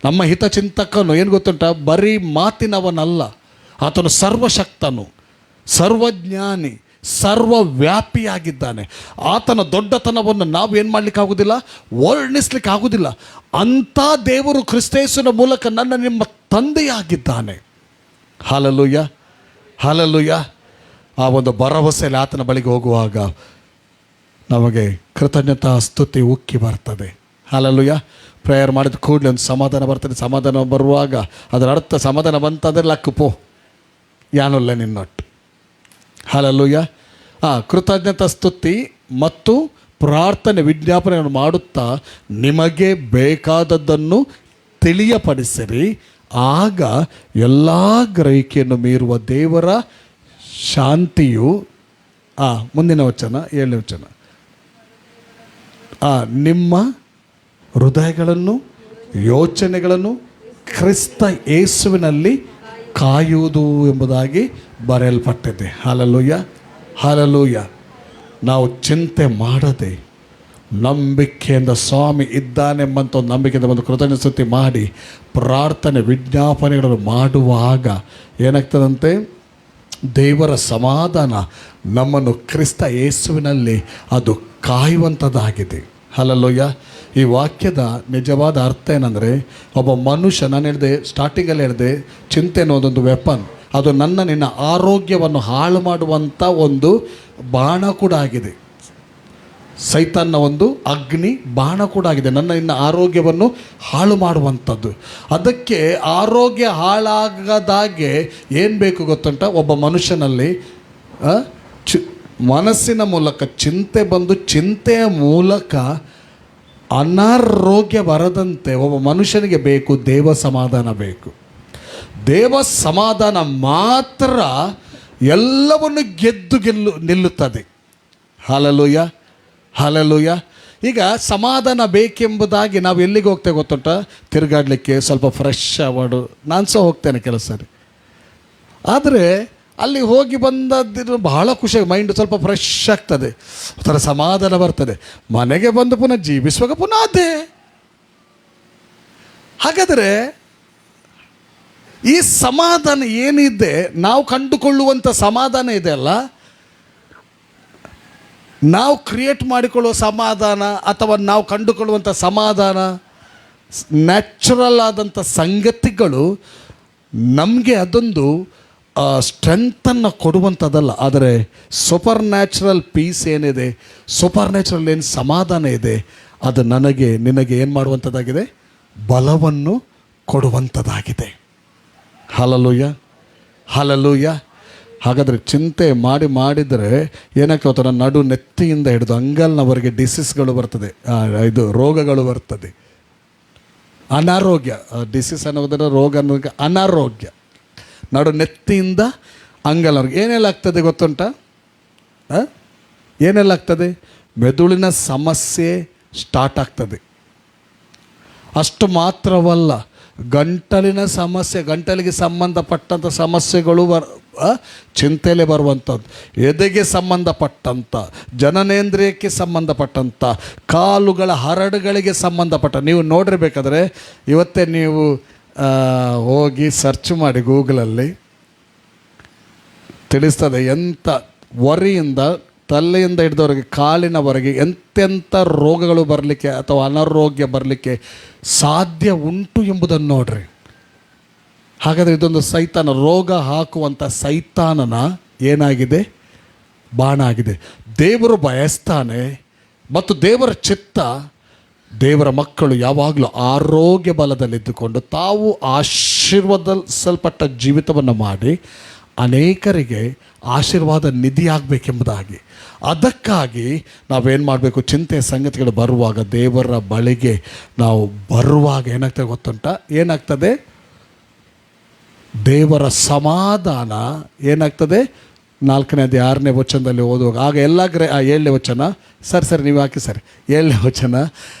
ನಮ್ಮ ಹಿತಚಿಂತಕನು ಏನು ಗೊತ್ತುಂಟ? ಬರೀ ಮಾತಿನವನಲ್ಲ, ಆತನು ಸರ್ವಶಕ್ತನು, ಸರ್ವಜ್ಞಾನಿ, ಸರ್ವವ್ಯಾಪಿಯಾಗಿದ್ದಾನೆ. ಆತನ ದೊಡ್ಡತನವನ್ನು ನಾವು ಏನು ಮಾಡಲಿಕ್ಕಾಗೋದಿಲ್ಲ, ವರ್ಣಿಸ್ಲಿಕ್ಕೆ ಆಗೋದಿಲ್ಲ. ಅಂಥ ದೇವರು ಕ್ರಿಸ್ತೇಸುವಿನ ಮೂಲಕ ನನ್ನ ನಿಮ್ಮ ತಂದೆಯಾಗಿದ್ದಾನೆ. Hallelujah, hallelujah. ಆ ಒಂದು ಭರವಸೆಯಲ್ಲಿ ಆತನ ಬಳಿಗೆ ಹೋಗುವಾಗ ನಮಗೆ ಕೃತಜ್ಞತಾ ಸ್ತುತಿ ಉಕ್ಕಿ ಬರ್ತದೆ. ಹಲ್ಲೆಲೂಯ. ಪ್ರೇಯರ್ ಮಾಡಿದ ಕೂಡಲೇ ಒಂದು ಸಮಾಧಾನ ಬರ್ತದೆ. ಸಮಾಧಾನ ಬರುವಾಗ ಅದರ ಅರ್ಥ, ಸಮಾಧಾನ ಬಂತಂದರೆ ಲಕ್ಕು ಪೋ ಯಾನಲ್ಲ ನಿನ್ನೊಟ್ಟು. ಹಲ್ಲೆಲೂಯ. ಕೃತಜ್ಞತಾ ಸ್ತುತಿ ಮತ್ತು ಪ್ರಾರ್ಥನೆ ವಿಜ್ಞಾಪನೆಯನ್ನು ಮಾಡುತ್ತಾ ನಿಮಗೆ ಬೇಕಾದದ್ದನ್ನು ತಿಳಿಯಪಡಿಸಿರಿ, ಆಗ ಎಲ್ಲ ಗ್ರಹಿಕೆಯನ್ನು ಮೀರುವ ದೇವರ ಶಾಂತಿಯು, ಮುಂದಿನ ವಚನ 7ನೇ ವಚನ, ನಿಮ್ಮ ಹೃದಯಗಳನ್ನು ಯೋಚನೆಗಳನ್ನು ಕ್ರಿಸ್ತ ಯೇಸುವಿನಲ್ಲಿ ಕಾಯುವುದು ಎಂಬುದಾಗಿ ಬರೆಯಲ್ಪಟ್ಟಿದೆ. Hallelujah, hallelujah. ನಾವು ಚಿಂತೆ ಮಾಡದೆ ನಂಬಿಕೆಯಿಂದ ಸ್ವಾಮಿ ಇದ್ದಾನೆಂಬಂಥ ಒಂದು ನಂಬಿಕೆಯಿಂದ ಒಂದು ಕೃತಜ್ಞ ಸ್ತುತಿ ಮಾಡಿ ಪ್ರಾರ್ಥನೆ ವಿಜ್ಞಾಪನೆಗಳನ್ನು ಮಾಡುವಾಗ ಏನಾಗ್ತದಂತೆ? ದೇವರ ಸಮಾಧಾನ ನಮ್ಮನ್ನು ಕ್ರಿಸ್ತ ಯೇಸುವಿನಲ್ಲಿ ಅದು ಕಾಯುವಂಥದ್ದಾಗಿದೆ. ಹಲ್ಲೆಲೂಯ. ಈ ವಾಕ್ಯದ ನಿಜವಾದ ಅರ್ಥ ಏನಂದರೆ, ಒಬ್ಬ ಮನುಷ್ಯ, ನಾನು ಹೇಳಿದೆ ಸ್ಟಾರ್ಟಿಂಗಲ್ಲಿ ಹೇಳಿದೆ, ಚಿಂತೆ ಅನ್ನೋದೊಂದು ವೆಪನ್. ಅದು ನಿನ್ನ ಆರೋಗ್ಯವನ್ನು ಹಾಳು ಮಾಡುವಂಥ ಒಂದು ಬಾಣ ಕೂಡ ಆಗಿದೆ. ಸೈತಾನ್ನ ಒಂದು ಅಗ್ನಿ ಬಾಣ ಕೂಡ ಆಗಿದೆ, ನನ್ನ ಆರೋಗ್ಯವನ್ನು ಹಾಳು ಮಾಡುವಂಥದ್ದು. ಅದಕ್ಕೆ ಆರೋಗ್ಯ ಹಾಳಾಗದಾಗೆ ಏನು ಬೇಕು ಗೊತ್ತುಂಟ? ಒಬ್ಬ ಮನುಷ್ಯನಲ್ಲಿ ಮನಸ್ಸಿನ ಮೂಲಕ ಚಿಂತೆ ಬಂದು ಚಿಂತೆಯ ಮೂಲಕ ಅನಾರೋಗ್ಯ ಬರದಂತೆ ಒಬ್ಬ ಮನುಷ್ಯನಿಗೆ ಬೇಕು ದೇವ ಸಮಾಧಾನ ಬೇಕು. ದೇವ ಸಮಾಧಾನ ಮಾತ್ರ ಎಲ್ಲವನ್ನು ಗೆದ್ದು ನಿಲ್ಲುತ್ತದೆ. Hallelujah, hallelujah. ಈಗ ಸಮಾಧಾನ ಬೇಕೆಂಬುದಾಗಿ ನಾವು ಎಲ್ಲಿಗೆ ಹೋಗ್ತೇವೆ ಗೊತ್ತುಂಟ? ತಿರುಗಾಡಲಿಕ್ಕೆ, ಸ್ವಲ್ಪ ಫ್ರೆಶ್ ಅವಾರ್ಡು. ನಾನು ಸಹ ಹೋಗ್ತೇನೆ ಕೆಲವು ಸಾರಿ. ಆದರೆ ಅಲ್ಲಿ ಹೋಗಿ ಬಂದದ್ದು ಬಹಳ ಖುಷಿ, ಮೈಂಡ್ ಸ್ವಲ್ಪ ಫ್ರೆಶ್ ಆಗ್ತದೆ, ಒಂಥರ ಸಮಾಧಾನ ಬರ್ತದೆ. ಮನೆಗೆ ಬಂದು ಪುನಃ ಜೀವಿಸುವಾಗ ಪುನಃ ಅದೇ. ಹಾಗಾದರೆ ಈ ಸಮಾಧಾನ ಏನಿದೆ, ನಾವು ಕಂಡುಕೊಳ್ಳುವಂಥ ಸಮಾಧಾನ ಇದೆ ಅಲ್ಲ, ನಾವು ಕ್ರಿಯೇಟ್ ಮಾಡಿಕೊಳ್ಳುವ ಸಮಾಧಾನ ಅಥವಾ ನಾವು ಕಂಡುಕೊಳ್ಳುವಂಥ ಸಮಾಧಾನ, ನ್ಯಾಚುರಲ್ ಆದಂಥ ಸಂಗತಿಗಳು ನಮಗೆ ಅದೊಂದು ಸ್ಟ್ರೆಂತನ್ನು ಕೊಡುವಂಥದ್ದಲ್ಲ. ಆದರೆ ಸೂಪರ್ ನ್ಯಾಚುರಲ್ ಪೀಸ್ ಏನಿದೆ, ಸೂಪರ್ ನ್ಯಾಚುರಲ್ ಏನು ಸಮಾಧಾನ ಇದೆ, ಅದು ನನಗೆ ನಿನಗೆ ಏನು ಮಾಡುವಂಥದ್ದಾಗಿದೆ? ಬಲವನ್ನು ಕೊಡುವಂಥದ್ದಾಗಿದೆ. Hallelujah, hallelujah. ಹಾಗಾದರೆ ಚಿಂತೆ ಮಾಡಿದರೆ ಏನಾಗ್ತದೆ ಗೊತ್ತಾ? ನಡು ನೆತ್ತಿಯಿಂದ ಹಿಡಿದು ಅಂಗಲ್ನವರೆಗೆ ಡಿಸೀಸ್ಗಳು ಬರ್ತದೆ, ಇದು ರೋಗಗಳು ಬರ್ತದೆ. ಅನಾರೋಗ್ಯ, ಡಿಸೀಸ್ ಅನ್ನೋದರ ರೋಗ ಅನ್ನೋದಕ್ಕೆ ಅನಾರೋಗ್ಯ. ನಡು ನೆತ್ತಿಯಿಂದ ಅಂಗಲ್ನವರೆಗೆ ಏನೆಲ್ಲ ಆಗ್ತದೆ ಗೊತ್ತುಂಟ? ಏನೆಲ್ಲ ಆಗ್ತದೆ? ಮೆದುಳಿನ ಸಮಸ್ಯೆ ಸ್ಟಾರ್ಟ್ ಆಗ್ತದೆ. ಅಷ್ಟು ಮಾತ್ರವಲ್ಲ, ಗಂಟಲಿನ ಸಮಸ್ಯೆ, ಗಂಟಲಿಗೆ ಸಂಬಂಧಪಟ್ಟಂಥ ಸಮಸ್ಯೆಗಳು ಚಿಂತೆಯಲ್ಲೇ ಬರುವಂಥದ್ದು. ಎದೆಗೆ ಸಂಬಂಧಪಟ್ಟಂಥ, ಜನನೇಂದ್ರಿಯಕ್ಕೆ ಸಂಬಂಧಪಟ್ಟಂಥ, ಕಾಲುಗಳ ಹರಡುಗಳಿಗೆ ಸಂಬಂಧಪಟ್ಟ. ನೀವು ನೋಡಿರ್ಬೇಕಾದ್ರೆ ಇವತ್ತೇ ನೀವು ಹೋಗಿ ಸರ್ಚ್ ಮಾಡಿ ಗೂಗಲಲ್ಲಿ, ತಿಳಿಸ್ತದೆ ಎಂಥ ವರಿಯಿಂದ ತಲೆಯಿಂದ ಹಿಡಿದವರೆಗೆ ಕಾಲಿನವರೆಗೆ ಎಂತೆಂಥ ರೋಗಗಳು ಬರಲಿಕ್ಕೆ ಅಥವಾ ಅನಾರೋಗ್ಯ ಬರಲಿಕ್ಕೆ ಸಾಧ್ಯ ಉಂಟು ಎಂಬುದನ್ನು ನೋಡ್ರಿ. ಹಾಗಾದರೆ ಇದೊಂದು ಸೈತಾನ, ರೋಗ ಹಾಕುವಂಥ ಸೈತಾನನ ಏನಾಗಿದೆ? ಬಾಣ ಆಗಿದೆ. ದೇವರು ಬಯಸ್ತಾನೆ ಮತ್ತು ದೇವರ ಚಿತ್ತ, ದೇವರ ಮಕ್ಕಳು ಯಾವಾಗಲೂ ಆರೋಗ್ಯ ಬಲದಲ್ಲಿದ್ದುಕೊಂಡು ತಾವು ಆಶೀರ್ವಾದಿಸಲ್ಪಟ್ಟ ಜೀವಿತವನ್ನು ಮಾಡಿ ಅನೇಕರಿಗೆ ಆಶೀರ್ವಾದ ನಿಧಿಯಾಗಬೇಕೆಂಬುದಾಗಿ. ಅದಕ್ಕಾಗಿ ನಾವೇನು ಮಾಡಬೇಕು? ಚಿಂತೆಯ ಸಂಗತಿಗಳು ಬರುವಾಗ, ದೇವರ ಬಳಿಗೆ ನಾವು ಬರುವಾಗ ಏನಾಗ್ತದೆ ಗೊತ್ತುಂಟ? ಏನಾಗ್ತದೆ? ದೇವರ ಸಮಾಧಾನ ಏನಾಗ್ತದೆ? 4ನೇ ಅಧ್ಯಾಯ 6ನೇ ವಚನದಲ್ಲಿ ಓದುವಾಗ, ಆಗ ಎಲ್ಲ 7ನೇ ವಚನ, ಸರಿ ನೀವು ಹಾಕಿ ಸರಿ, 7ನೇ ವಚನ,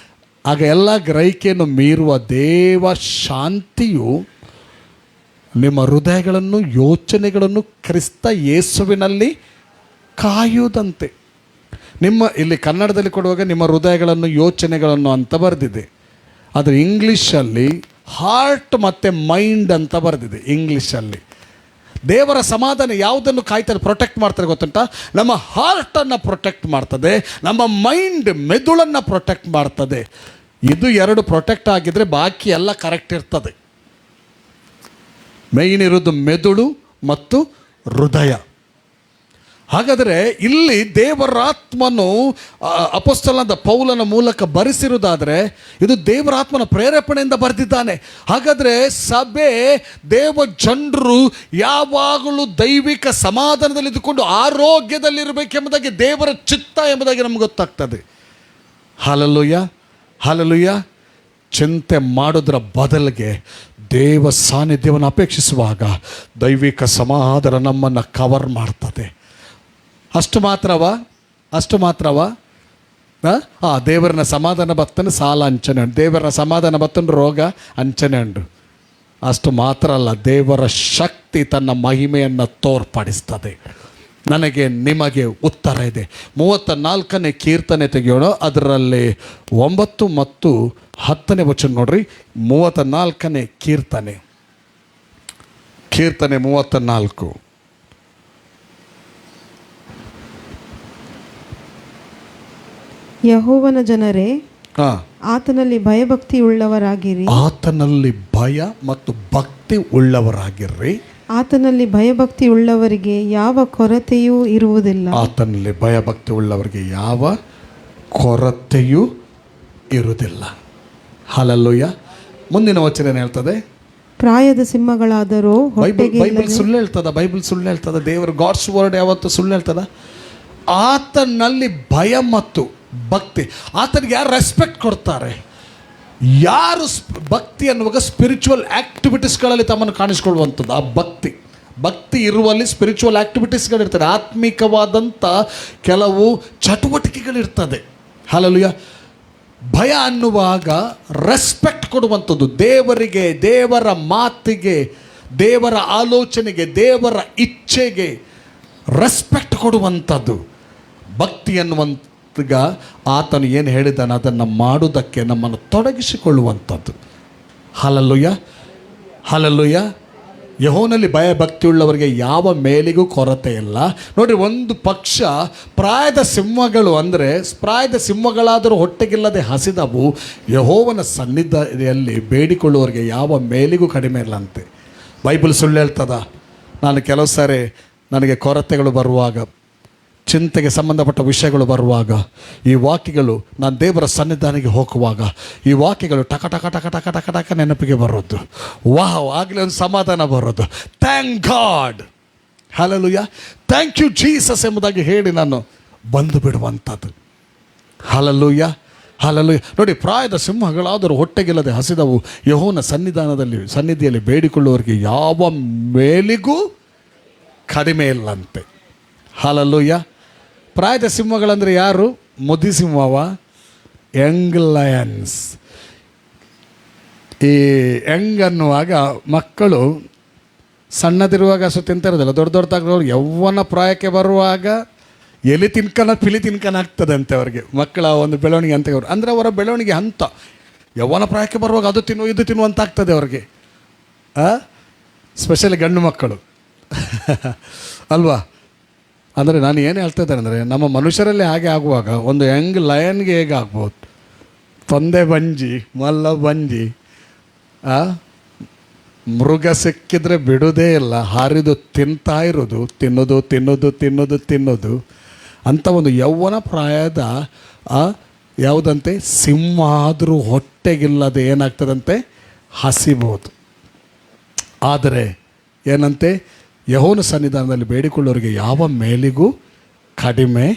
ಆಗ ಎಲ್ಲ ಗ್ರಹಿಕೆಯನ್ನು ಮೀರುವ ದೇವ ಶಾಂತಿಯು ನಿಮ್ಮ ಹೃದಯಗಳನ್ನು ಯೋಚನೆಗಳನ್ನು ಕ್ರಿಸ್ತ ಯೇಸುವಿನಲ್ಲಿ ಕಾಯುವುದಂತೆ. ಇಲ್ಲಿ ಕನ್ನಡದಲ್ಲಿ ಕೊಡುವಾಗ ನಿಮ್ಮ ಹೃದಯಗಳನ್ನು ಯೋಚನೆಗಳನ್ನು ಅಂತ ಬರೆದಿದೆ, ಆದರೆ ಇಂಗ್ಲೀಷಲ್ಲಿ ಹಾರ್ಟ್ ಮತ್ತು ಮೈಂಡ್ ಅಂತ ಬರೆದಿದೆ. ಇಂಗ್ಲೀಷಲ್ಲಿ ದೇವರ ಸಮಾಧಾನ ಯಾವುದನ್ನು ಕಾಯ್ತಾರೆ, ಪ್ರೊಟೆಕ್ಟ್ ಮಾಡ್ತಾರೆ ಗೊತ್ತುಂಟ? ನಮ್ಮ ಹಾರ್ಟನ್ನು ಪ್ರೊಟೆಕ್ಟ್ ಮಾಡ್ತದೆ, ನಮ್ಮ ಮೈಂಡ್ ಮೆದುಳನ್ನು ಪ್ರೊಟೆಕ್ಟ್ ಮಾಡ್ತದೆ. ಇದು 2 ಪ್ರೊಟೆಕ್ಟ್ ಆಗಿದ್ರೆ ಬಾಕಿ ಎಲ್ಲ ಕರೆಕ್ಟ್ ಇರ್ತದೆ. ಮೈನ್ ಇರೋದು ಮೆದುಳು ಮತ್ತು ಹೃದಯ. ಹಾಗಾದರೆ ಇಲ್ಲಿ ದೇವರಾತ್ಮನು ಅಪೊಸ್ತಲನಾದ ಪೌಲನ ಮೂಲಕ ಬರೆಸಿರುವುದಾದರೆ ಇದು ದೇವರಾತ್ಮನ ಪ್ರೇರೇಪಣೆಯಿಂದ ಬರೆದಿದ್ದಾನೆ. ಹಾಗಾದರೆ ಸಭೆ, ದೇವ ಜನರು ಯಾವಾಗಲೂ ದೈವಿಕ ಸಮಾಧಾನದಲ್ಲಿ ಇದ್ದುಕೊಂಡು ಆರೋಗ್ಯದಲ್ಲಿರಬೇಕೆಂಬುದಾಗಿ ದೇವರ ಚಿತ್ತ ಎಂಬುದಾಗಿ ನಮ್ಗೆ ಗೊತ್ತಾಗ್ತದೆ. Hallelujah, hallelujah. ಚಿಂತೆ ಮಾಡೋದ್ರ ಬದಲಿಗೆ ದೇವ ಸಾನ್ನಿಧ್ಯವನ್ನು ಅಪೇಕ್ಷಿಸುವಾಗ ದೈವಿಕ ಸಮಾಧಾನ ನಮ್ಮನ್ನು ಕವರ್ ಮಾಡ್ತದೆ. ಅಷ್ಟು ಮಾತ್ರವಾ ದೇವರನ್ನ ಸಮಾಧಾನ ಬತ್ತನು ಸಾಲ ಅಂಚನೆ ಉಂಟು, ದೇವರ ಸಮಾಧಾನ ಬತ್ತನು ರೋಗ ಅಂಚನೆ ಉಂಟು. ಅಷ್ಟು ಮಾತ್ರ ಅಲ್ಲ, ದೇವರ ಶಕ್ತಿ ತನ್ನ ಮಹಿಮೆಯನ್ನು ತೋರ್ಪಡಿಸ್ತದೆ. ನನಗೆ ನಿಮಗೆ ಉತ್ತರ ಇದೆ. 34ನೇ ಕೀರ್ತನೆ ತೆಗೆಯೋಣ, ಅದರಲ್ಲಿ 9 ಮತ್ತು 10ನೇ ವಚನ ನೋಡ್ರಿ. 34ನೇ ಕೀರ್ತನೆ 34. ಯೆಹೋವನ ಜನರೇ, ಆತನಲ್ಲಿ ಭಯಭಕ್ತಿ ಉಳ್ಳವರಾಗಿರಿ. ಆತನಲ್ಲಿ ಭಯ ಮತ್ತು ಭಕ್ತಿ ಉಳ್ಳವರಾಗಿರ್ರಿ. ಆತನಲ್ಲಿ ಭಯಭಕ್ತಿ ಉಳ್ಳವರಿಗೆ ಯಾವ ಕೊರತೆಯೂ ಇರುವುದಿಲ್ಲ. ಆತನಲ್ಲಿ ಭಯಭಕ್ತಿ ಉಳ್ಳವರಿಗೆ ಯಾವ ಕೊರತೆಯೂ ಇರುವುದಿಲ್ಲ. ಹಲ್ಲೆಲೂಯಾ. ಮುಂದಿನ ವಚನ ಏನು ಹೇಳ್ತದೆ? ಪ್ರಾಯದ ಸಿಂಹಗಳಾದರೂ ಬೈಬಲ್ ಸುಳ್ಳು ಹೇಳ್ತದ? ಬೈಬಲ್ ಸುಳ್ಳು ಹೇಳ್ತದ? ದೇವರು ಗಾಡ್ಸ್ ವರ್ಡ್ ಯಾವತ್ತು ಸುಳ್ಳು ಹೇಳ್ತದ? ಆತನಲ್ಲಿ ಭಯ ಮತ್ತು ಭಕ್ತಿ, ಆತನಿಗೆ ಯಾರು ರೆಸ್ಪೆಕ್ಟ್ ಕೊಡ್ತಾರೆ, ಯಾರು ಭಕ್ತಿ ಅನ್ನುವಾಗ ಸ್ಪಿರಿಚುವಲ್ ಆ್ಯಕ್ಟಿವಿಟೀಸ್ಗಳಲ್ಲಿ ತಮ್ಮನ್ನು ಕಾಣಿಸ್ಕೊಳ್ಳುವಂಥದ್ದು. ಆ ಭಕ್ತಿ ಇರುವಲ್ಲಿ ಸ್ಪಿರಿಚುವಲ್ ಆ್ಯಕ್ಟಿವಿಟೀಸ್ಗಳಿರ್ತದೆ, ಆತ್ಮಿಕವಾದಂಥ ಕೆಲವು ಚಟುವಟಿಕೆಗಳಿರ್ತದೆ. ಹಲ್ಲೆಲೂಯಾ. ಭಯ ಅನ್ನುವಾಗ ರೆಸ್ಪೆಕ್ಟ್ ಕೊಡುವಂಥದ್ದು, ದೇವರಿಗೆ, ದೇವರ ಮಾತಿಗೆ, ದೇವರ ಆಲೋಚನೆಗೆ, ದೇವರ ಇಚ್ಛೆಗೆ ರೆಸ್ಪೆಕ್ಟ್ ಕೊಡುವಂಥದ್ದು. ಭಕ್ತಿ ಅನ್ನುವಂಥಗ ಆತನು ಏನು ಹೇಳಿದ್ದಾನೆ ಅದನ್ನು ಮಾಡುವುದಕ್ಕೆ ನಮ್ಮನ್ನು ತೊಡಗಿಸಿಕೊಳ್ಳುವಂಥದ್ದು. Hallelujah, hallelujah. ಯೆಹೋವನಲ್ಲಿ ಭಯ ಭಕ್ತಿಯುಳ್ಳವರಿಗೆ ಯಾವ ಮೇಲಿಗೂ ಕೊರತೆ ಇಲ್ಲ. ನೋಡಿ, ಒಂದು ಪಕ್ಷ ಪ್ರಾಯದ ಸಿಂಹಗಳು ಅಂದರೆ ಪ್ರಾಯದ ಸಿಂಹಗಳಾದರೂ ಹೊಟ್ಟೆಗಿಲ್ಲದೆ ಹಸಿದವು, ಯೆಹೋವನ ಸನ್ನಿಧಿಯಲ್ಲಿ ಬೇಡಿಕೊಳ್ಳುವವರಿಗೆ ಯಾವ ಮೇಲಿಗೂ ಕಡಿಮೆ ಇಲ್ಲಂತೆ. ಬೈಬಲ್ ಸುಳ್ಳು ಹೇಳ್ತದ? ನಾನು ಕೆಲವು ಸಾರಿ ನನಗೆ ಕೊರತೆಗಳು ಬರುವಾಗ, ಚಿಂತೆಗೆ ಸಂಬಂಧಪಟ್ಟ ವಿಷಯಗಳು ಬರುವಾಗ, ಈ ವಾಕ್ಯಗಳು ನಾನು ದೇವರ ಸನ್ನಿಧಾನಿಗೆ ಹೋಗುವಾಗ ಈ ವಾಕ್ಯಗಳು ಟಕ ಟಕ ಟಕ ಟಕ ಟಕ ಟಕ ನೆನಪಿಗೆ ಬರೋದು. ವಾಹ್, ಆಗಲೇ ಒಂದು ಸಮಾಧಾನ ಬರೋದು. Thank God, hallelujah, thank you Jesus ಎಂಬುದಾಗಿ ಹೇಳಿ ನಾನು ಬಂದು ಬಿಡುವಂಥದ್ದು. Hallelujah, hallelujah. ನೋಡಿ, ಪ್ರಾಯದ ಸಿಂಹಗಳಾದರೂ ಹೊಟ್ಟೆಗಿಲ್ಲದೆ ಹಸಿದವು, ಯೆಹೋವನ ಸನ್ನಿಧಿಯಲ್ಲಿ ಬೇಡಿಕೊಳ್ಳುವವರಿಗೆ ಯಾವ ಮೇಲಿಗೂ ಕಡಿಮೆ ಇಲ್ಲಂತೆ. ಹಲ್ಲೆಲೂಯಾ. ಪ್ರಾಯದ ಸಿಂಹಗಳಂದರೆ ಯಾರು? ಮುದಿ ಸಿಂಹವ? Young lions. ಈ ಯಂಗ್ ಅನ್ನುವಾಗ ಮಕ್ಕಳು ಸಣ್ಣದಿರುವಾಗ ಅಷ್ಟು ತಿಂತಿರೋದಿಲ್ಲ, ದೊಡ್ಡದಾಗ್ರವ್ರು ಯೌವನ ಪ್ರಾಯಕ್ಕೆ ಬರುವಾಗ ಎಲೆ ತಿನ್ಕನ ಪಿಲಿ ತಿನ್ಕನಾಗ್ತದೆ ಅಂತೆ ಅವ್ರಿಗೆ, ಮಕ್ಕಳ ಒಂದು ಬೆಳವಣಿಗೆ ಅಂತ. ಅವರು ಅಂದರೆ ಅವರ ಬೆಳವಣಿಗೆ ಹಂತ ಯೌವನ ಪ್ರಾಯಕ್ಕೆ ಬರುವಾಗ ಅದು ತಿನ್ನು ಇದು ತಿನ್ನು ಅಂತ ಆಗ್ತದೆ ಅವ್ರಿಗೆ. ಸ್ಪೆಷಲಿ ಗಂಡು ಮಕ್ಕಳು ಅಲ್ವಾ? ಅಂದರೆ ನಾನು ಏನು ಹೇಳ್ತಾ ಇದ್ದೇನೆ ಅಂದರೆ, ನಮ್ಮ ಮನುಷ್ಯರಲ್ಲಿ ಹಾಗೆ ಆಗುವಾಗ ಒಂದು ಯಂಗ್ ಲಯನ್ಗೆ ಹೇಗೆ ಆಗ್ಬೋದು? ತೊಂದೆ ಬಂಜಿ, ಮಲ್ಲ ಬಂಜಿ, ಮೃಗ ಸಿಕ್ಕಿದ್ರೆ ಬಿಡೋದೇ ಇಲ್ಲ, ಹಾರಿದು ತಿಂತಾ ಇರೋದು, ತಿನ್ನೋದು ತಿನ್ನೋದು ತಿನ್ನೋದು ತಿನ್ನೋದು ಅಂತ ಒಂದು ಯೌವನ ಪ್ರಾಯದ ಯಾವುದಂತೆ ಸಿಂಹ ಆದರೂ ಹೊಟ್ಟೆಗಿಲ್ಲದೆ ಏನಾಗ್ತದಂತೆ? ಹಸಿಬೋದು. ಆದರೆ ಏನಂತೆ? ಯೆಹೋವನ ಸನ್ನಿಧಾನದಲ್ಲಿ ಬೇಡಿಕೊಳ್ಳೋರಿಗೆ ಯಾವ ಮೇಲಿಗೂ ಕಡಿಮೆ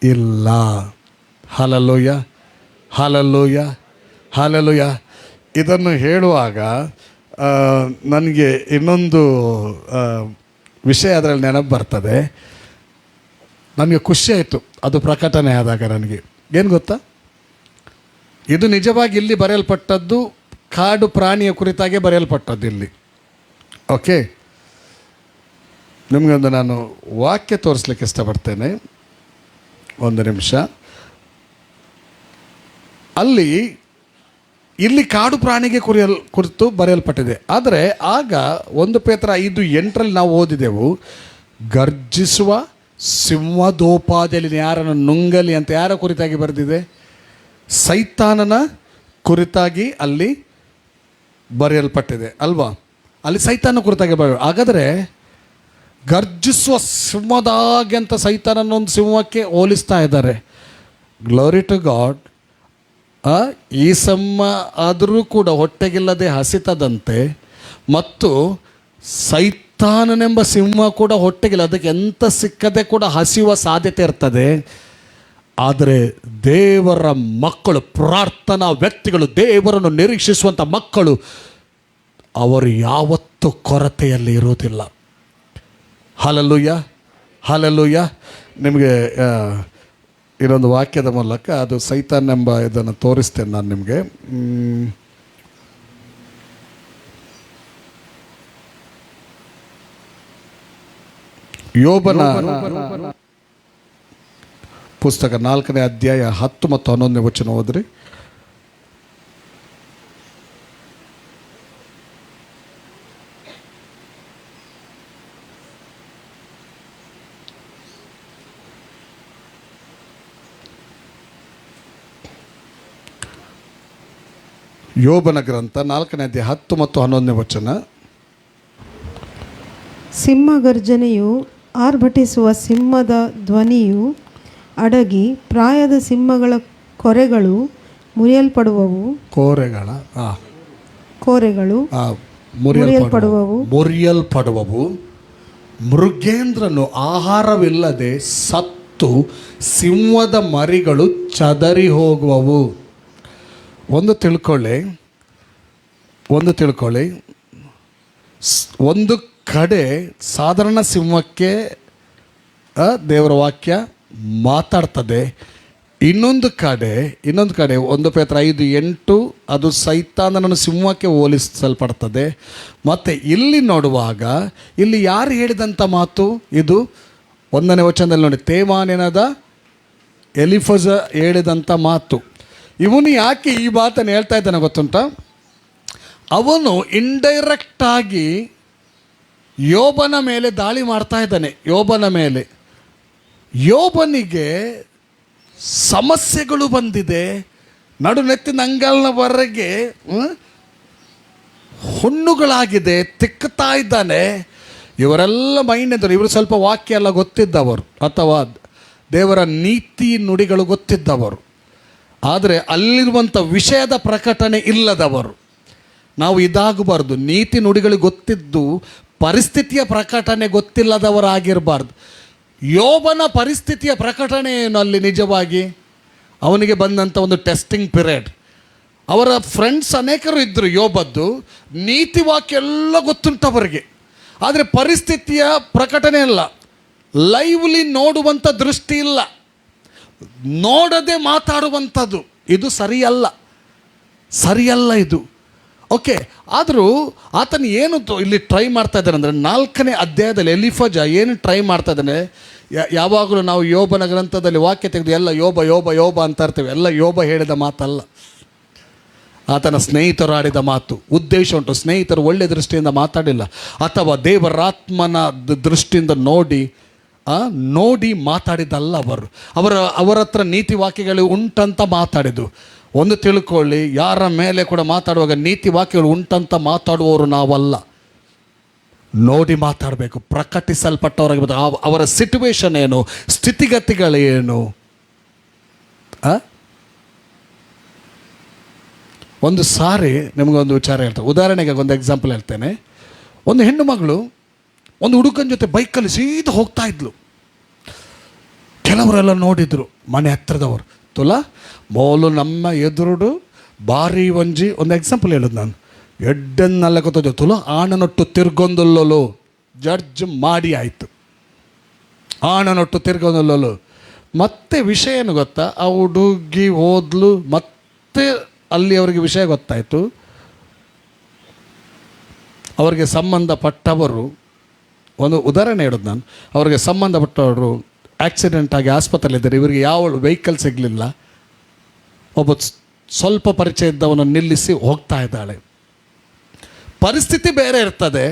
ಇಲ್ಲ. Hallelujah, hallelujah, hallelujah. ಇದನ್ನು ಹೇಳುವಾಗ ನನಗೆ ಇನ್ನೊಂದು ವಿಷಯ ಅದರಲ್ಲಿ ನೆನಪು ಬರ್ತದೆ. ನನಗೆ ಖುಷಿ ಆಯಿತು ಅದು ಪ್ರಕಟಣೆ ಆದಾಗ. ನನಗೆ ಏನು ಗೊತ್ತಾ, ಇದು ನಿಜವಾಗಿ ಇಲ್ಲಿ ಬರೆಯಲ್ಪಟ್ಟದ್ದು ಕಾಡು ಪ್ರಾಣಿಯ ಕುರಿತಾಗೆ ಬರೆಯಲ್ಪಟ್ಟದ್ದು ಇಲ್ಲಿ. ಓಕೆ, ನಿಮಗೊಂದು ನಾನು ವಾಕ್ಯ ತೋರಿಸ್ಲಿಕ್ಕೆ ಇಷ್ಟಪಡ್ತೇನೆ, ಒಂದು ನಿಮಿಷ. ಇಲ್ಲಿ ಕಾಡು ಪ್ರಾಣಿಗೆ ಕುರಿತು ಬರೆಯಲ್ಪಟ್ಟಿದೆ. ಆದರೆ ಆಗ 1 ಪೇತ್ರ 5:8 ನಾವು ಓದಿದೆವು, ಗರ್ಜಿಸುವ ಸಿಂಹದೋಪಾದಿಯಲ್ಲಿ ಯಾರನ್ನು ನುಂಗಲಿ ಅಂತ ಯಾರ ಕುರಿತಾಗಿ ಬರೆದಿದೆ? ಸೈತಾನನ ಕುರಿತಾಗಿ ಅಲ್ಲಿ ಬರೆಯಲ್ಪಟ್ಟಿದೆ ಅಲ್ವಾ? ಅಲ್ಲಿ ಸೈತಾನ ಕುರಿತಾಗಿ ಹಾಗಾದರೆ ಗರ್ಜಿಸುವ ಸಿಂಹದಾಗೆ ಅಂತ ಸೈತಾನನ್ನೊಂದು ಸಿಂಹಕ್ಕೆ ಹೋಲಿಸ್ತಾ ಇದ್ದಾರೆ. Glory to God. ಈ ಸಿಂಹ ಆದರೂ ಕೂಡ ಹೊಟ್ಟೆಗಿಲ್ಲದೆ ಹಸಿತದಂತೆ, ಮತ್ತು ಸೈತಾನನೆಂಬ ಸಿಂಹ ಕೂಡ ಹೊಟ್ಟೆಗಿಲ್ಲ, ಅದಕ್ಕೆ ಎಂತ ಸಿಕ್ಕದೆ ಕೂಡ ಹಸಿಯುವ ಸಾಧ್ಯತೆ ಇರ್ತದೆ. ಆದರೆ ದೇವರ ಮಕ್ಕಳು, ಪ್ರಾರ್ಥನಾ ವ್ಯಕ್ತಿಗಳು, ದೇವರನ್ನು ನಿರೀಕ್ಷಿಸುವಂಥ ಮಕ್ಕಳು, ಅವರು ಯಾವತ್ತೂ ಕೊರತೆಯಲ್ಲಿ ಇರುವುದಿಲ್ಲ. Hallelujah, hallelujah. ನಿಮಗೆ ಇನ್ನೊಂದು ವಾಕ್ಯದ ಮೂಲಕ ಅದು ಸೈತಾನ್ ಎಂಬ ಇದನ್ನು ತೋರಿಸ್ತೇನೆ ನಾನು ನಿಮಗೆ. ಯೋಬನ ಪುಸ್ತಕ 4ನೇ ಅಧ್ಯಾಯ 10 ಮತ್ತು 11ನೇ ವಚನ ಓದ್ರಿ. ಯೋಬನ ಗ್ರಂಥ 4ನೇ ಅಧ್ಯಾಯ 10 ಮತ್ತು 11ನೇ ವಚನ. ಸಿಂಹ ಗರ್ಜನೆಯು, ಆರ್ಭಟಿಸುವ ಸಿಂಹದ ಧ್ವನಿಯು, ಅಡಗಿ ಪ್ರಾಯದ ಸಿಂಹಗಳ ಕೊರೆಗಳು ಮುರಿಯಲ್ಪಡುವವು. ಕೋರೆಗಳು ಮುರಿಯಲ್ಪಡುವವು. ಮೃಗೇಂದ್ರನು ಆಹಾರವಿಲ್ಲದೆ ಸತ್ತು ಸಿಂಹದ ಮರಿಗಳು ಚದರಿ ಹೋಗುವವು. ಒಂದು ತಿಳ್ಕೊಳ್ಳಿ, ಒಂದು ಕಡೆ ಸಾಧಾರಣ ಸಿಂಹಕ್ಕೆ ದೇವರ ವಾಕ್ಯ ಮಾತಾಡ್ತದೆ. ಇನ್ನೊಂದು ಕಡೆ 1 ಪೇತ್ರ 5:8 ಅದು ಸೈತಾನನನ್ನು ಸಿಂಹಕ್ಕೆ ಹೋಲಿಸಲ್ಪಡ್ತದೆ. ಮತ್ತು ಇಲ್ಲಿ ನೋಡುವಾಗ ಇಲ್ಲಿ ಯಾರು ಹೇಳಿದಂಥ ಮಾತು ಇದು? 1ನೇ ವಚನದಲ್ಲಿ ನೋಡಿ, ತೇಮಾನೇನದ ಎಲಿಫಜ ಹೇಳಿದಂಥ ಮಾತು. ಇವನು ಯಾಕೆ ಈ ಮಾತನ್ನು ಹೇಳ್ತಾ ಇದ್ದಾನೆ ಗೊತ್ತುಂಟ? ಅವನು ಇಂಡೈರೆಕ್ಟಾಗಿ ಯೋಬನ ಮೇಲೆ ದಾಳಿ ಮಾಡ್ತಾ ಇದ್ದಾನೆ. ಯೋಬನಿಗೆ ಸಮಸ್ಯೆಗಳು ಬಂದಿದೆ, ನಡುನೆತ್ತಿನ ಅಂಗಲ್ನವರೆಗೆ ಹುಣ್ಣುಗಳಾಗಿದೆ, ತಿಕ್ಕುತ್ತಾ ಇದ್ದಾನೆ. ಇವರೆಲ್ಲ ಮೈನೆದರು. ಇವರು ಸ್ವಲ್ಪ ವಾಕ್ಯ ಎಲ್ಲ ಗೊತ್ತಿದ್ದವರು ಅಥವಾ ದೇವರ ನೀತಿ ನುಡಿಗಳು ಗೊತ್ತಿದ್ದವರು, ಆದರೆ ಅಲ್ಲಿರುವಂಥ ವಿಷಯದ ಪ್ರಕಟಣೆ ಇಲ್ಲದವರು. ನಾವು ಇದಾಗಬಾರ್ದು. ನೀತಿ ನುಡಿಗಳು ಗೊತ್ತಿದ್ದು ಪರಿಸ್ಥಿತಿಯ ಪ್ರಕಟಣೆ ಗೊತ್ತಿಲ್ಲದವರಾಗಿರಬಾರ್ದು. ಯೋಬನ ಪರಿಸ್ಥಿತಿಯ ಪ್ರಕಟಣೆ ಏನು ಅಲ್ಲಿ? ನಿಜವಾಗಿ ಅವನಿಗೆ ಬಂದಂಥ ಒಂದು ಟೆಸ್ಟಿಂಗ್ ಪೀರಿಯಡ್. ಅವರ ಫ್ರೆಂಡ್ಸ್ ಅನೇಕರು ಇದ್ದರು. ಯೋಬದ್ದು ನೀತಿ ವಾಕ್ಯ ಎಲ್ಲ ಗೊತ್ತುಂಟವರಿಗೆ, ಆದರೆ ಪರಿಸ್ಥಿತಿಯ ಪ್ರಕಟಣೆ ಇಲ್ಲ. ಲೈವ್ಲಿ ನೋಡುವಂಥ ದೃಷ್ಟಿ ಇಲ್ಲ, ನೋಡದೆ ಮಾತಾಡುವಂಥದ್ದು. ಇದು ಸರಿಯಲ್ಲ ಇದು. ಓಕೆ, ಆದರೂ ಆತನು ಏನು ಇಲ್ಲಿ ಟ್ರೈ ಮಾಡ್ತಾ ಇದ್ದಾನೆ ಅಂದರೆ 4ನೇ ಅಧ್ಯಾಯದಲ್ಲಿ ಎಲಿಫಜ ಏನು ಟ್ರೈ ಮಾಡ್ತಾ ಇದ್ದಾನೆ? ಯಾವಾಗಲೂ ನಾವು ಯೋಬನ ಗ್ರಂಥದಲ್ಲಿ ವಾಕ್ಯ ತೆಗೆದು ಎಲ್ಲ ಯೋಬ ಅಂತ ಇರ್ತೇವೆ. ಎಲ್ಲ ಯೋಬ ಹೇಳಿದ ಮಾತಲ್ಲ, ಆತನ ಸ್ನೇಹಿತರು ಆಡಿದ ಮಾತು. ಉದ್ದೇಶ ಉಂಟು. ಸ್ನೇಹಿತರು ಒಳ್ಳೆ ದೃಷ್ಟಿಯಿಂದ ಮಾತಾಡಿಲ್ಲ, ಅಥವಾ ದೇವರಾತ್ಮನ ದೃಷ್ಟಿಯಿಂದ ನೋಡಿ ಮಾತಾಡಿದಲ್ಲ. ಅವರ ಹತ್ರ ನೀತಿ ವಾಕ್ಯಗಳು ಉಂಟಂತ ಮಾತಾಡಿದ್ದು. ಒಂದು ತಿಳ್ಕೊಳ್ಳಿ, ಯಾರ ಮೇಲೆ ಕೂಡ ಮಾತಾಡುವಾಗ ನೀತಿ ವಾಕ್ಯಗಳು ಉಂಟಂತ ಮಾತಾಡುವವರು ನಾವಲ್ಲ, ನೋಡಿ ಮಾತಾಡಬೇಕು. ಪ್ರಕಟಿಸಲ್ಪಟ್ಟವರಾಗಿ ಅವರ ಸಿಟುವೇಶನ್ ಏನು, ಸ್ಥಿತಿಗತಿಗಳೇನು. ಒಂದು ಸಾರಿ ನಿಮಗೊಂದು ವಿಚಾರ ಹೇಳ್ತೇನೆ. ಉದಾಹರಣೆಗೆ ಒಂದು ಎಕ್ಸಾಂಪಲ್ ಹೇಳ್ತೇನೆ. ಒಂದು ಹೆಣ್ಣು ಮಗಳು ಒಂದು ಹುಡುಗನ ಜೊತೆ ಬೈಕಲ್ಲಿ ಸೀದಾ ಹೋಗ್ತಾ ಇದ್ಲು. ಕೆಲವರೆಲ್ಲ ನೋಡಿದ್ರು, ಮನೆ ಹತ್ತಿರದವರು. ಮೋಲು ನಮ್ಮ ಎದುರುಡು ಭಾರಿ ಒಂಜಿ ಒಂದು ಎಕ್ಸಾಂಪಲ್ ಹೇಳೋದು ನಾನು. ಎಡ್ಡನ್ನೆಲ್ಲ ಗೊತ್ತೋ ಆಣನೊಟ್ಟು ತಿರ್ಗೊಂದಲ್ಲೋಲು ಜಡ್ಜ್ ಮಾಡಿ ಆಯಿತು. ಆಣನೊಟ್ಟು ತಿರ್ಗೊಂದಲ್ಲೋಲು. ಮತ್ತೆ ವಿಷಯ ಏನು ಗೊತ್ತಾ? ಆ ಹುಡುಗಿ ಹೋದ್ಲು, ಮತ್ತೆ ಅಲ್ಲಿ ಅವರಿಗೆ ವಿಷಯ ಗೊತ್ತಾಯಿತು. ಅವರಿಗೆ ಸಂಬಂಧಪಟ್ಟವರು, ಒಂದು ಉದಾಹರಣೆ ಹೇಳೋದು ನಾನು, ಅವರಿಗೆ ಸಂಬಂಧಪಟ್ಟವರು ಆಕ್ಸಿಡೆಂಟ್ ಆಗಿ ಆಸ್ಪತ್ರೆಯಲ್ಲಿದ್ದಾರೆ. ಇವರಿಗೆ ಯಾವ ವೆಹಿಕಲ್ ಸಿಗಲಿಲ್ಲ. ಒಬ್ಬ ಸ್ವಲ್ಪ ಪರಿಚಯ ಇದ್ದವನು ನಿಲ್ಲಿಸಿ ಹೋಗ್ತಾ ಇದ್ದಾಳೆ. ಪರಿಸ್ಥಿತಿ ಬೇರೆ ಇರ್ತದೆ,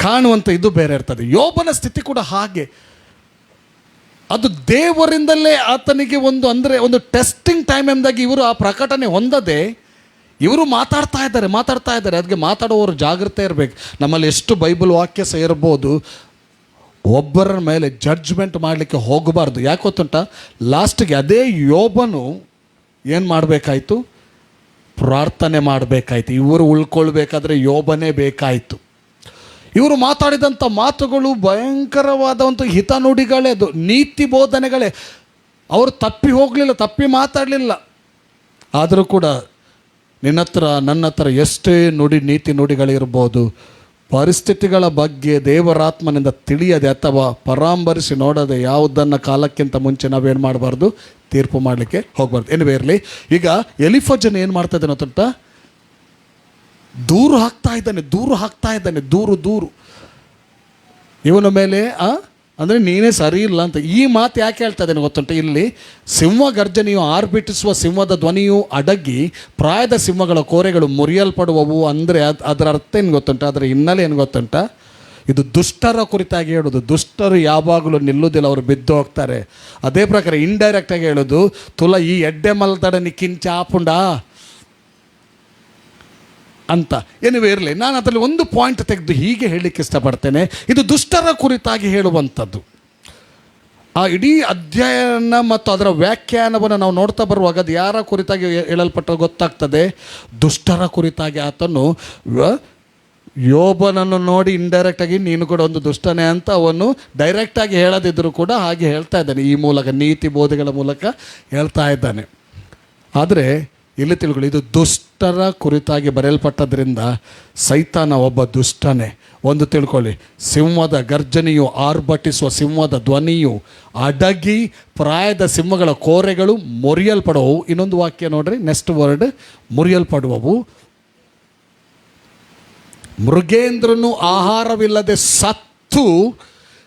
ಕಾಣುವಂಥ ಇದು ಬೇರೆ ಇರ್ತದೆ. ಯೋಬನ ಸ್ಥಿತಿ ಕೂಡ ಹಾಗೆ. ಅದು ದೇವರಿಂದಲೇ ಆತನಿಗೆ ಒಂದು ಟೆಸ್ಟಿಂಗ್ ಟೈಮ್ ಎಂದಾಗ ಇವರು ಆ ಪ್ರಕಟಣೆ ಹೊಂದದೆ ಇವರು ಮಾತಾಡ್ತಾ ಇದ್ದಾರೆ. ಅದಕ್ಕೆ ಮಾತಾಡುವವರು ಜಾಗ್ರತೆ ಇರಬೇಕು. ನಮ್ಮಲ್ಲಿ ಎಷ್ಟು ಬೈಬಲ್ ವಾಕ್ಯ ಸಹ ಇರ್ಬೋದು, ಒಬ್ಬರ ಮೇಲೆ ಜಡ್ಜ್ಮೆಂಟ್ ಮಾಡಲಿಕ್ಕೆ ಹೋಗಬಾರ್ದು. ಯಾಕೆ ಗೊತ್ತುಂಟ? ಲಾಸ್ಟಿಗೆ ಅದೇ ಯೋಬನು ಏನು ಮಾಡಬೇಕಾಯ್ತು? ಪ್ರಾರ್ಥನೆ ಮಾಡಬೇಕಾಯ್ತು. ಇವರು ಉಳ್ಕೊಳ್ಬೇಕಾದ್ರೆ ಯೋಬನೇ ಬೇಕಾಯಿತು. ಇವರು ಮಾತಾಡಿದಂಥ ಮಾತುಗಳು ಭಯಂಕರವಾದ ಒಂದು ಹಿತನುಡಿಗಳೇ, ಅದು ನೀತಿ ಬೋಧನೆಗಳೇ. ಅವರು ತಪ್ಪಿ ಹೋಗಲಿಲ್ಲ, ತಪ್ಪಿ ಮಾತಾಡಲಿಲ್ಲ. ಆದರೂ ಕೂಡ ನನ್ನ ಹತ್ರ ಎಷ್ಟೇ ನೀತಿ ನುಡಿಗಳಿರ್ಬೋದು, ಪರಿಸ್ಥಿತಿಗಳ ಬಗ್ಗೆ ದೇವರಾತ್ಮನಿಂದ ತಿಳಿಯದೆ ಅಥವಾ ಪರಾಂಬರಿಸಿ ನೋಡದೆ ಯಾವುದನ್ನು ಕಾಲಕ್ಕಿಂತ ಮುಂಚೆ ನಾವೇನು ಮಾಡಬಾರ್ದು? ತೀರ್ಪು ಮಾಡಲಿಕ್ಕೆ ಹೋಗಬಾರ್ದು. ಏನೇ ಇರಲಿ, ಈಗ ಎಲಿಫಜನ್ ಏನು ಮಾಡ್ತಾ ಇದ್ದಾನೆ ಅಂತ ದೂರು ಹಾಕ್ತಾ ಇದ್ದಾನೆ. ದೂರು ಇವನ ಮೇಲೆ ಅಂದರೆ ನೀನೇ ಸರಿ ಇಲ್ಲ ಅಂತ. ಈ ಮಾತು ಯಾಕೆ ಹೇಳ್ತಾ ಇದ್ದೇನೆ ಗೊತ್ತುಂಟ? ಇಲ್ಲಿ ಸಿಂಹ ಗರ್ಜನೆಯು ಆರ್ಭಟಿಸುವ ಸಿಂಹದ ಧ್ವನಿಯು ಅಡಗಿ ಪ್ರಾಯದ ಸಿಂಹಗಳ ಕೋರೆಗಳು ಮುರಿಯಲ್ಪಡುವವು. ಅಂದರೆ ಅದರ ಅರ್ಥ ಏನು ಗೊತ್ತುಂಟ? ಅದರ ಹಿನ್ನೆಲೆ ಏನು ಗೊತ್ತುಂಟ? ಇದು ದುಷ್ಟರ ಕುರಿತಾಗಿ ಹೇಳೋದು. ದುಷ್ಟರು ಯಾವಾಗಲೂ ನಿಲ್ಲುವುದಿಲ್ಲ, ಅವರು ಬಿದ್ದು ಹೋಗ್ತಾರೆ. ಅದೇ ಪ್ರಕಾರ ಇಂಡೈರೆಕ್ಟಾಗಿ ಹೇಳೋದು, ಈ ಎಡ್ಡೆ ಮಲ್ದಡ ನಿ ಕಿಂಚ ಆಪುಂಡಾ ಅಂತ. ಏನಿವೆ ಇರಲಿ, ನಾನು ಅದರಲ್ಲಿ ಒಂದು ಪಾಯಿಂಟ್ ತೆಗೆದು ಹೀಗೆ ಹೇಳಲಿಕ್ಕೆ ಇಷ್ಟಪಡ್ತೇನೆ. ಇದು ದುಷ್ಟರ ಕುರಿತಾಗಿ ಹೇಳುವಂಥದ್ದು. ಆ ಇಡೀ ಅಧ್ಯಯನ ಮತ್ತು ಅದರ ವ್ಯಾಖ್ಯಾನವನ್ನು ನಾವು ನೋಡ್ತಾ ಬರುವಾಗ ಅದು ಯಾರ ಕುರಿತಾಗಿ ಹೇಳಲ್ಪಟ್ಟ ಗೊತ್ತಾಗ್ತದೆ? ದುಷ್ಟರ ಕುರಿತಾಗಿ. ಆತನು ಯೋಬನನ್ನು ನೋಡಿ ಇಂಡೈರೆಕ್ಟಾಗಿ ನೀನು ಕೂಡ ಒಂದು ದುಷ್ಟನೇ ಅಂತ ಅವನು ಡೈರೆಕ್ಟಾಗಿ ಹೇಳದಿದ್ದರೂ ಕೂಡ ಹಾಗೆ ಹೇಳ್ತಾ ಇದ್ದಾನೆ. ಈ ಮೂಲಕ ನೀತಿ ಬೋಧೆಗಳ ಮೂಲಕ ಹೇಳ್ತಾ ಇದ್ದಾನೆ. ಆದರೆ ಇಲ್ಲಿ ತಿಳ್ಕೊಳ್ಳಿ, ಇದು ದುಷ್ಟರ ಕುರಿತಾಗಿ ಬರೆಯಲ್ಪಟ್ಟದ್ರಿಂದ ಸೈತಾನ ಒಬ್ಬ ದುಷ್ಟನೇ. ಒಂದು ತಿಳ್ಕೊಳ್ಳಿ, ಸಿಂಹದ ಗರ್ಜನೆಯು, ಆರ್ಭಟಿಸುವ ಸಿಂಹದ ಧ್ವನಿಯು ಅಡಗಿ ಪ್ರಾಯದ ಸಿಂಹಗಳ ಕೋರೆಗಳು ಮುರಿಯಲ್ಪಡುವವು. ಇನ್ನೊಂದು ವಾಕ್ಯ ನೋಡ್ರಿ, ನೆಕ್ಸ್ಟ್ ವರ್ಡ್, ಮುರಿಯಲ್ಪಡುವವು. ಮೃಗೇಂದ್ರನು ಆಹಾರವಿಲ್ಲದೆ ಸತ್ತು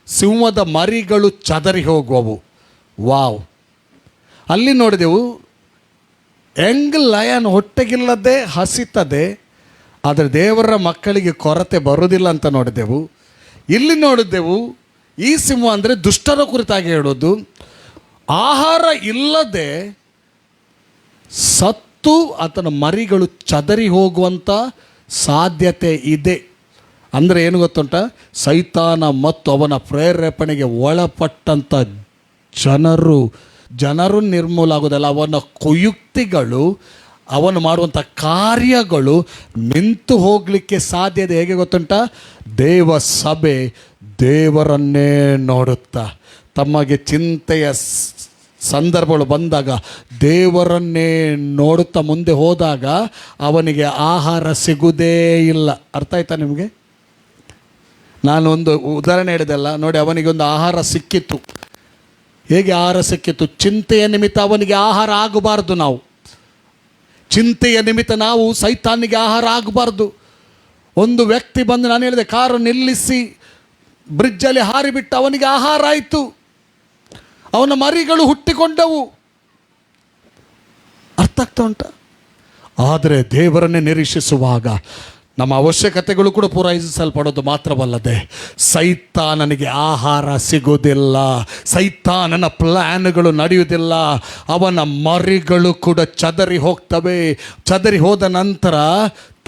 ಸಿಂಹದ ಮರಿಗಳು ಚದರಿ ಹೋಗುವವು. ವಾವ್! ಅಲ್ಲಿ ನೋಡಿದೆವು, ಯಂಗ್ ಲಯನ್ ಹೊಟ್ಟೆಗಿಲ್ಲದೆ ಹಸಿತದೆ, ಆದರೆ ದೇವರ ಮಕ್ಕಳಿಗೆ ಕೊರತೆ ಬರುವುದಿಲ್ಲ ಅಂತ ನೋಡಿದೆವು. ಇಲ್ಲಿ ನೋಡಿದೆವು, ಈ ಸಿಂಹ ಅಂದರೆ ದುಷ್ಟರ ಕುರಿತಾಗಿ ಹೇಳೋದು. ಆಹಾರ ಇಲ್ಲದೆ ಸತ್ತು ಆತನ ಮರಿಗಳು ಚದರಿ ಹೋಗುವಂಥ ಸಾಧ್ಯತೆ ಇದೆ. ಅಂದರೆ ಏನು ಗೊತ್ತುಂಟ? ಸೈತಾನ ಮತ್ತು ಅವನ ಪ್ರೇರೇಪಣೆಗೆ ಒಳಪಟ್ಟಂಥ ಜನರು ನಿರ್ಮೂಲ ಆಗೋದಲ್ಲ, ಅವನ ಕುಯುಕ್ತಿಗಳು, ಅವನು ಮಾಡುವಂಥ ಕಾರ್ಯಗಳು ನಿಂತು ಹೋಗಲಿಕ್ಕೆ ಸಾಧ್ಯತೆ ಹೇಗೆ ಗೊತ್ತುಂಟ? ದೇವ ಸಭೆ ದೇವರನ್ನೇ ನೋಡುತ್ತಾ, ತಮಗೆ ಚಿಂತೆಯ ಸಂದರ್ಭಗಳು ಬಂದಾಗ ದೇವರನ್ನೇ ನೋಡುತ್ತಾ ಮುಂದೆ ಹೋದಾಗ ಅವನಿಗೆ ಆಹಾರ ಸಿಗುವುದೇ ಇಲ್ಲ. ಅರ್ಥ ಆಯ್ತಾ ನಿಮಗೆ? ನಾನು ಒಂದು ಉದಾಹರಣೆ ಹೇಳಿದೆಲ್ಲ ನೋಡಿ, ಅವನಿಗೆ ಒಂದು ಆಹಾರ ಸಿಕ್ಕಿತ್ತು. ಹೇಗೆ ಆಹಾರ ಸಿಕ್ಕಿತ್ತು? ಚಿಂತೆಯ ನಿಮಿತ್ತ ಅವನಿಗೆ ಆಹಾರ ಆಗಬಾರ್ದು. ನಾವು ಚಿಂತೆಯ ನಿಮಿತ್ತ ನಾವು ಸೈತಾನಿಗೆ ಆಹಾರ ಆಗಬಾರ್ದು. ಒಂದು ವ್ಯಕ್ತಿ ಬಂದು, ನಾನು ಹೇಳಿದೆ, ಕಾರು ನಿಲ್ಲಿಸಿ ಬ್ರಿಡ್ಜಲ್ಲಿ ಹಾರಿಬಿಟ್ಟು ಅವನಿಗೆ ಆಹಾರ ಆಯಿತು. ಅವನ ಮರಿಗಳು ಹುಟ್ಟಿಕೊಂಡವು. ಅರ್ಥ ಆಗ್ತಾ ಉಂಟ? ಆದರೆ ದೇವರನ್ನೇ ನಿರೀಕ್ಷಿಸುವಾಗ ನಮ್ಮ ಅವಶ್ಯಕತೆಗಳು ಕೂಡ ಪೂರೈಸಲ್ಪಡೋದು ಮಾತ್ರವಲ್ಲದೆ ಸೈತಾನನಿಗೆ ಆಹಾರ ಸಿಗುವುದಿಲ್ಲ, ಸೈತಾನನ ಪ್ಲ್ಯಾನ್ಗಳು ನಡೆಯುವುದಿಲ್ಲ. ಅವನ ಮರಿಗಳು ಕೂಡ ಚದರಿ ಹೋಗ್ತವೆ. ಚದರಿ ಹೋದ ನಂತರ,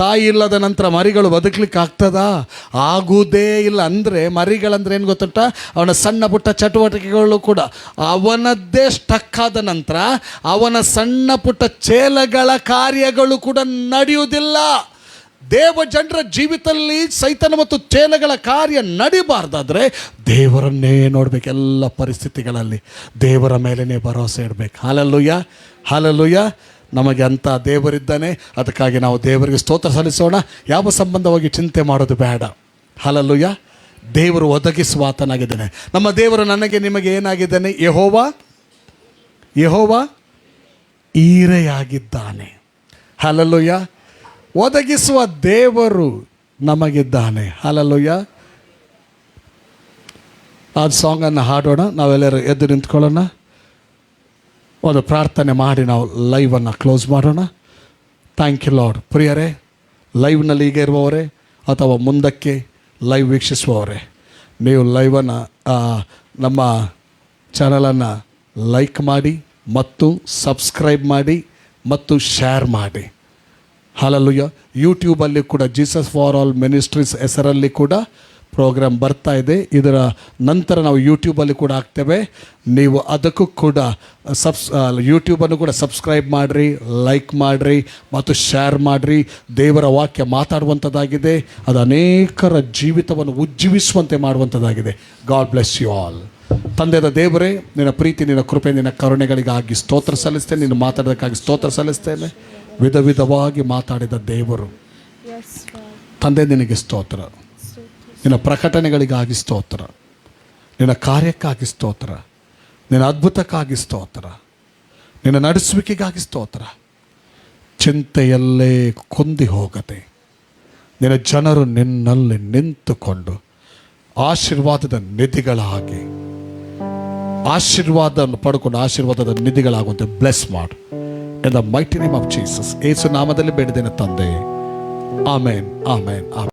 ತಾಯಿ ಇಲ್ಲದ ನಂತರ ಮರಿಗಳು ಬದುಕಲಿಕ್ಕೆ ಆಗ್ತದಾ? ಆಗುವುದೇ ಇಲ್ಲ. ಅಂದರೆ ಮರಿಗಳಂದ್ರೆ ಏನು ಗೊತ್ತುಂಟ? ಅವನ ಸಣ್ಣ ಪುಟ್ಟ ಚಟುವಟಿಕೆಗಳು ಕೂಡ ಅವನದ್ದೇ ಸ್ಟಕ್ ಆದ ನಂತರ ಅವನ ಸಣ್ಣ ಪುಟ್ಟ ಚೇಲಗಳ ಕಾರ್ಯಗಳು ಕೂಡ ನಡೆಯುವುದಿಲ್ಲ. ದೇವ ಜನರ ಜೀವಿತದಲ್ಲಿ ಸೈತಾನ ಮತ್ತು ಚೇಲಗಳ ಕಾರ್ಯ ನಡಿಬಾರ್ದಾದ್ರೆ ದೇವರನ್ನೇ ನೋಡಬೇಕು. ಎಲ್ಲ ಪರಿಸ್ಥಿತಿಗಳಲ್ಲಿ ದೇವರ ಮೇಲೇ ಭರವಸೆ ಇಡಬೇಕು. Hallelujah, hallelujah. ನಮಗೆ ಅಂಥ ದೇವರಿದ್ದಾನೆ. ಅದಕ್ಕಾಗಿ ನಾವು ದೇವರಿಗೆ ಸ್ತೋತ್ರ ಸಲ್ಲಿಸೋಣ. ಯಾವ ಸಂಬಂಧವಾಗಿ ಚಿಂತೆ ಮಾಡೋದು ಬೇಡ. ಹಲ್ಲೆಲೂಯಾ. ದೇವರು ಒದಗಿಸುವ ಆತನಾಗಿದ್ದಾನೆ. ನಮ್ಮ ದೇವರು ನನಗೆ ನಿಮಗೆ ಏನಾಗಿದ್ದಾನೆ? ಯೆಹೋವ ಈರೆಯಾಗಿದ್ದಾನೆ. ಹಲ್ಲೆಲೂಯಾ. ಒದಗಿಸುವ ದೇವರು ನಮಗಿದ್ದಾನೆ. ಹಲ್ಲೆಲೂಯಾ. ಆ ಸಾಂಗನ್ನು ಹಾಡೋಣ. ನಾವೆಲ್ಲರೂ ಎದ್ದು ನಿಂತ್ಕೊಳ್ಳೋಣ. ಒಂದು ಪ್ರಾರ್ಥನೆ ಮಾಡಿ ನಾವು ಲೈವನ್ನು ಕ್ಲೋಸ್ ಮಾಡೋಣ. Thank you Lord. ಪ್ರಿಯರೇ, ಲೈವ್ನಲ್ಲಿ ಈಗ ಇರುವವರೇ ಅಥವಾ ಮುಂದಕ್ಕೆ ಲೈವ್ ವೀಕ್ಷಿಸುವವರೇ, ನೀವು ಲೈವನ್ನು ನಮ್ಮ ಚಾನಲನ್ನು ಲೈಕ್ ಮಾಡಿ ಮತ್ತು ಸಬ್ಸ್ಕ್ರೈಬ್ ಮಾಡಿ ಮತ್ತು ಶೇರ್ ಮಾಡಿ. ಹಲ್ಲೆಲೂಯಾ. ಯೂಟ್ಯೂಬಲ್ಲಿ ಕೂಡ ಜೀಸಸ್ ಫಾರ್ ಆಲ್ ಮಿನಿಸ್ಟ್ರೀಸ್ ಹೆಸರಲ್ಲಿ ಕೂಡ ಪ್ರೋಗ್ರಾಮ್ ಬರ್ತಾ ಇದೆ. ಇದರ ನಂತರ ನಾವು ಯೂಟ್ಯೂಬಲ್ಲಿ ಕೂಡ ಹಾಕ್ತೇವೆ. ನೀವು ಅದಕ್ಕೂ ಕೂಡ ಯೂಟ್ಯೂಬನ್ನು ಕೂಡ ಸಬ್ಸ್ಕ್ರೈಬ್ ಮಾಡಿರಿ, ಲೈಕ್ ಮಾಡಿರಿ ಮತ್ತು ಶೇರ್ ಮಾಡಿರಿ. ದೇವರ ವಾಕ್ಯ ಮಾತಾಡುವಂಥದ್ದಾಗಿದೆ. ಅದು ಅನೇಕರ ಜೀವಿತವನ್ನು ಉಜ್ಜೀವಿಸುವಂತೆ ಮಾಡುವಂಥದ್ದಾಗಿದೆ. God bless you all. ತಂದೆಯ ದೇವರೇ, ನಿನ್ನ ಪ್ರೀತಿ, ನಿನ್ನ ಕೃಪೆ, ನಿನ್ನ ಕರುಣೆಗಳಿಗಾಗಿ ಸ್ತೋತ್ರ ಸಲ್ಲಿಸ್ತೇನೆ. ನೀನು ಮಾತಾಡೋದಕ್ಕಾಗಿ ಸ್ತೋತ್ರ ಸಲ್ಲಿಸ್ತೇನೆ. ವಿಧ ವಿಧವಾಗಿ ಮಾತಾಡಿದ ದೇವರು ತಂದೆ, ನಿನಗೆ ಸ್ತೋತ್ರ. ನಿನ್ನ ಪ್ರಕಟಣೆಗಳಿಗಾಗಿ ಸ್ತೋತ್ರ, ನಿನ್ನ ಕಾರ್ಯಕ್ಕಾಗಿ ಸ್ತೋತ್ರ, ನಿನ್ನ ಅದ್ಭುತಕ್ಕಾಗಿ ಸ್ತೋತ್ರ, ನಿನ್ನ ನಡೆಸುವಿಕೆಗಾಗಿ ಸ್ತೋತ್ರ. ಚಿಂತೆಯಲ್ಲೇ ಕೊಂದಿ ಹೋಗದೆ ನಿನ್ನ ಜನರು ನಿನ್ನಲ್ಲಿ ನಿಂತುಕೊಂಡು ಆಶೀರ್ವಾದದ ನಿಧಿಗಳಾಗಿ, ಆಶೀರ್ವಾದವನ್ನು ಪಡ್ಕೊಂಡು ಆಶೀರ್ವಾದದ ನಿಧಿಗಳಾಗುವಂತೆ ಬ್ಲೆಸ್ ಮಾಡು. In the mighty name of Jesus, ಯೇಸು ನಾಮದಲ್ಲಿ ಬೇಡಿದ್ದೇನೆ ತಂದೆ. ಆಮೇನ್, ಆಮೇನ್, ಆಮೇನ್.